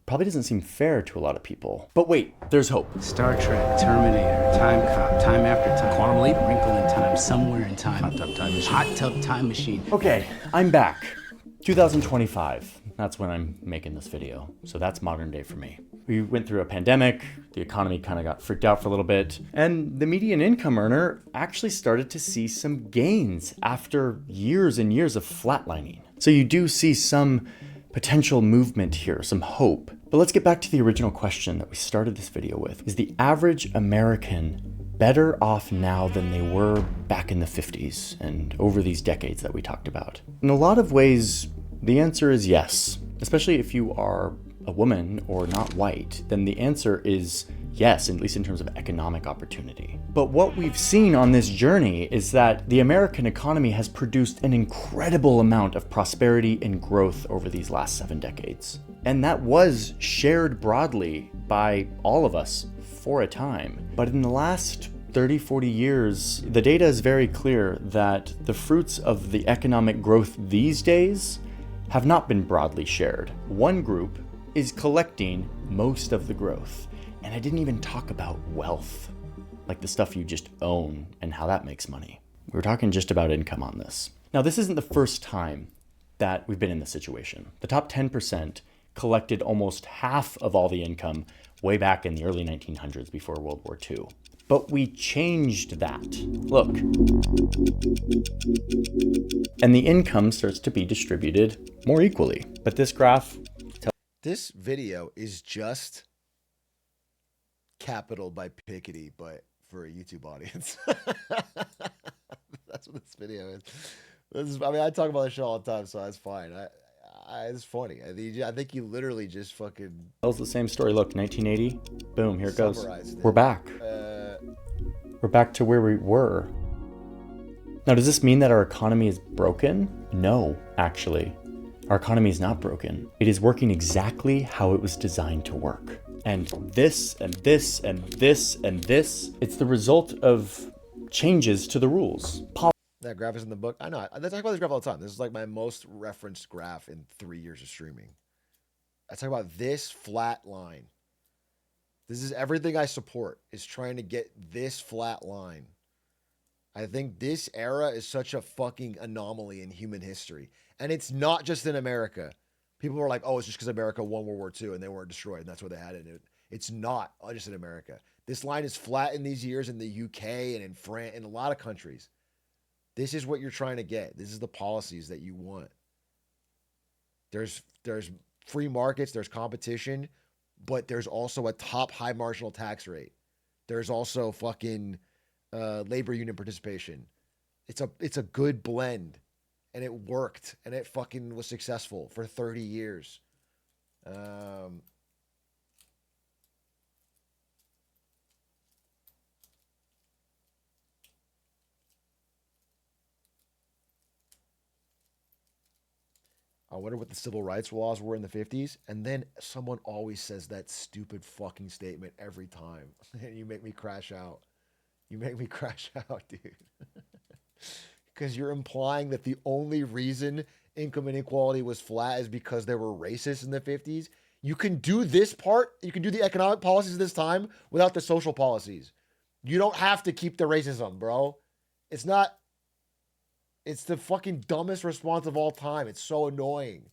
probably doesn't seem fair to a lot of people. But wait, there's hope. Star Trek, Terminator, Time Cop, Time After Time, Quantum Leap, Wrinkle in Time, Somewhere in Time, Hot Tub Time Machine. Hot Tub Time Machine. Okay, I'm back. 2025, that's when I'm making this video. So that's modern day for me. We went through a pandemic, the economy kind of got freaked out for a little bit, and the median income earner actually started to see some gains after years and years of flatlining. So you do see some potential movement here, some hope. But let's get back to the original question that we started this video with. Is the average American better off now than they were back in the 50s and over these decades that we talked about? In a lot of ways, the answer is yes. Especially if you are a woman or not white, then the answer is yes, at least in terms of economic opportunity. But what we've seen on this journey is that the American economy has produced an incredible amount of prosperity and growth over these last 7 decades. And that was shared broadly by all of us for a time. But in the last 30, 40 years, the data is very clear that the fruits of the economic growth these days have not been broadly shared. One group is collecting most of the growth. And I didn't even talk about wealth, like the stuff you just own and how that makes money. We were talking just about income on this. Now, this isn't the first time that we've been in this situation. The top 10% collected almost half of all the income way back in the early 1900s before World War II. But we changed that. Look. And the income starts to be distributed more equally. But this graph... This video is just Capital by Piketty, but for a YouTube audience. That's what what this video is. I mean, I talk about this show all the time, so that's fine. It's funny. I think you literally just fucking tells the same story. Look, 1980, boom, here it goes. summarized it. We're back. We're back to where we were. Now, does this mean that our economy is broken? No, actually. Our economy is not broken. It is working exactly how it was designed to work. And this, and this, and this, and this, it's the result of changes to the rules. That graph is in the book. I know. I talk about this graph all the time. This is like my most referenced graph in 3 years of streaming. I talk about this flat line. This is everything I support, is trying to get this flat line. I think this era is such a fucking anomaly in human history. And it's not just in America. People are like, oh, it's just because America won World War II and they weren't destroyed, and that's what they had in it. It's not just in America. This line is flat in these years in the UK and in France and a lot of countries. This is what you're trying to get. This is the policies that you want. There's free markets, there's competition, but there's also a top high marginal tax rate. There's also fucking labor union participation. It's a good blend, and it worked, and it fucking was successful for 30 years. I wonder what the civil rights laws were in the 50s. And then someone always says that stupid fucking statement every time. And you make me crash out. You make me crash out, dude. Because you're implying that the only reason income inequality was flat is because there were racists in the 50s. You can do this part. You can do the economic policies this time without the social policies. You don't have to keep the racism, bro. It's not... It's the fucking dumbest response of all time. It's so annoying.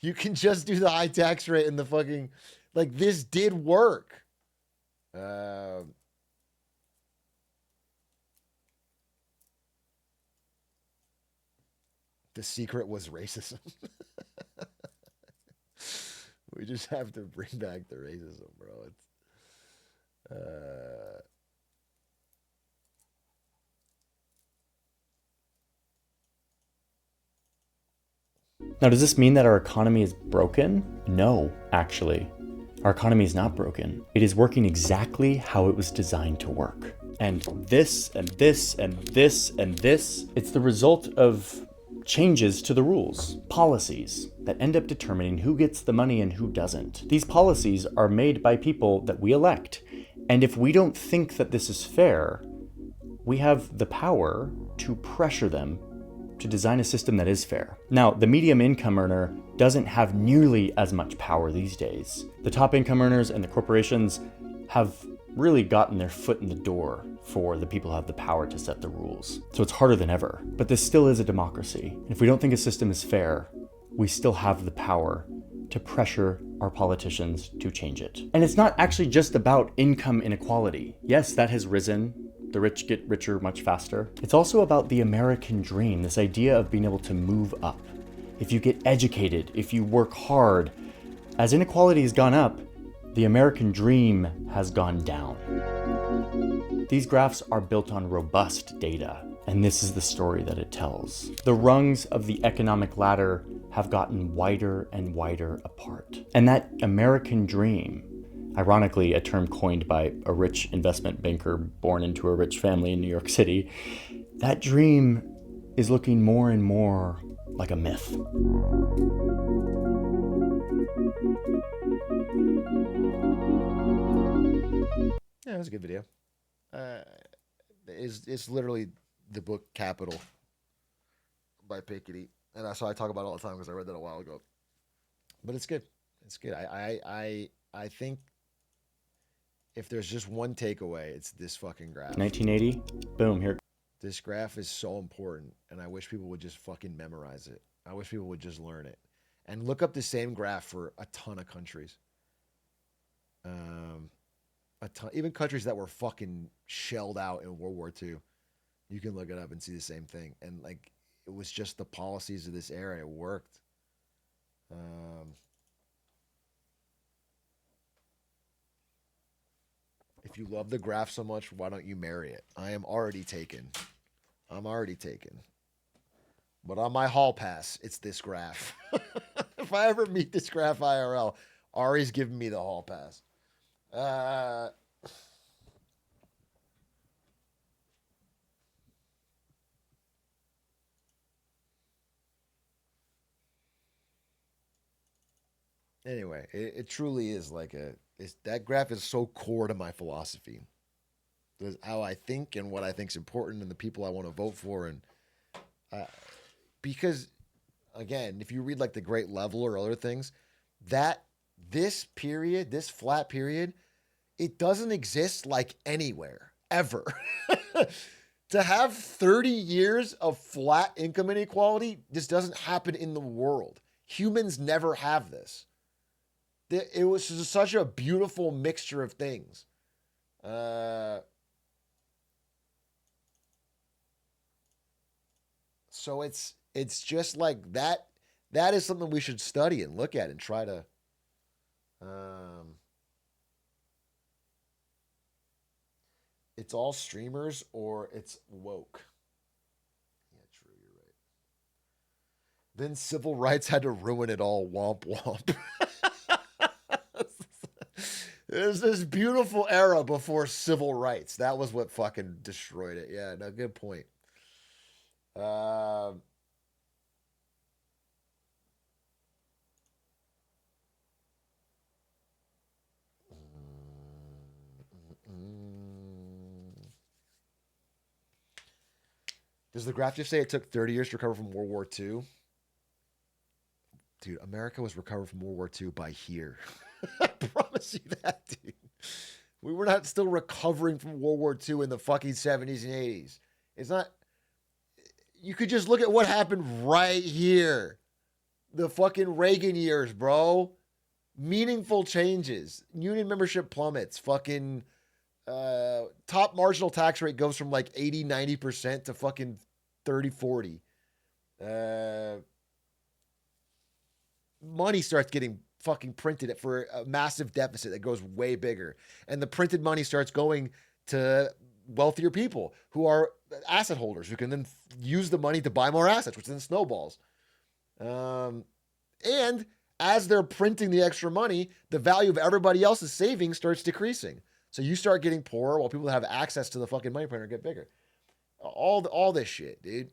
You can just do the high tax rate and the fucking... Like, this did work. The secret was racism. We just have to bring back the racism, bro. It's... Now, does this mean that our economy is broken? No, actually. Our economy is not broken. It is working exactly how it was designed to work. And this, and this, and this, and this, it's the result of changes to the rules, policies that end up determining who gets the money and who doesn't. These policies are made by people that we elect. And if we don't think that this is fair, we have the power to pressure them to design a system that is fair. Now, the medium income earner doesn't have nearly as much power these days. The top income earners and the corporations have really gotten their foot in the door for the people who have the power to set the rules. So it's harder than ever, but this still is a democracy. And if we don't think a system is fair, we still have the power to pressure our politicians to change it. And it's not actually just about income inequality. Yes, that has risen. The rich get richer much faster. It's also about the American dream, this idea of being able to move up. If you get educated, if you work hard, as inequality has gone up, the American dream has gone down. These graphs are built on robust data, and this is the story that it tells. The rungs of the economic ladder have gotten wider and wider apart. And that American dream, ironically a term coined by a rich investment banker born into a rich family in New York City, that dream is looking more and more like a myth. Yeah, it was a good video. It's literally the book Capital by Piketty, and that's why I talk about it all the time because I read that a while ago. But it's good. It's good. I think if there's just one takeaway, it's this fucking graph. 1980, boom, here. This graph is so important, and I wish people would just fucking memorize it. I wish people would just learn it. And look up the same graph for a ton of countries. A ton, even countries that were fucking shelled out in World War II. You can look it up and see the same thing. And like, it was just the policies of this era. It worked. If you love the graph so much, why don't you marry it? I am already taken. I'm already taken. But on my hall pass, it's this graph. If I ever meet this graph IRL, Ari's giving me the hall pass. Anyway, it truly is like that graph is so core to my philosophy. That's how I think and what I think is important and the people I want to vote for. And because, again, if you read like The Great Leveler or other things, this period, this flat period, it doesn't exist like anywhere, ever. To have 30 years of flat income inequality just doesn't happen in the world. Humans never have this. It was such a beautiful mixture of things. So it's just like that. That is something we should study and look at and try to. It's all streamers or it's woke. Yeah, true. You're right. Then civil rights had to ruin it all. Womp womp. There's this beautiful era before civil rights. That was what fucking destroyed it. Yeah, no, good point. Does the graph just say it took 30 years to recover from World War II? Dude, America was recovered from World War II by here. I promise you that, dude. We were not still recovering from World War II in the fucking 70s and 80s. It's not. You could just look at what happened right here. The fucking Reagan years, bro. Meaningful changes. Union membership plummets. Fucking top marginal tax rate goes from like 80, 90% to fucking 30, 40. Money starts getting fucking printed for a massive deficit that goes way bigger. And the printed money starts going to wealthier people who are asset holders who can then use the money to buy more assets, which then snowballs. And as they're printing the extra money, the value of everybody else's savings starts decreasing. So you start getting poorer while people that have access to the fucking money printer get bigger. All this shit, dude.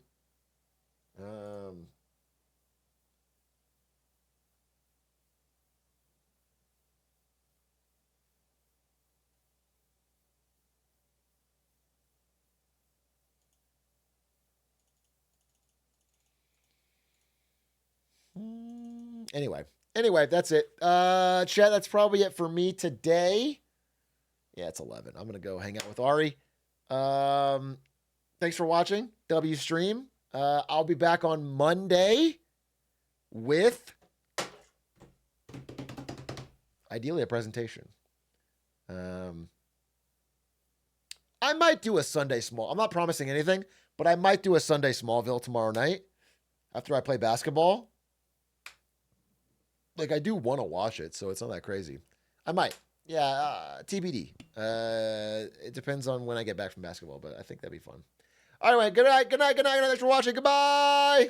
Anyway, that's it. Chat, that's probably it for me today. Yeah, it's 11. I'm going to go hang out with Ari. Thanks for watching W Stream. I'll be back on Monday with ideally a presentation. I might do a Sunday Small. I'm not promising anything, but I might do a Sunday Smallville tomorrow night after I play basketball. Like, I do want to watch it, so it's not that crazy. I might. Yeah, TBD. It depends on when I get back from basketball, but I think that'd be fun. Anyway, good night. Thanks for watching. Goodbye.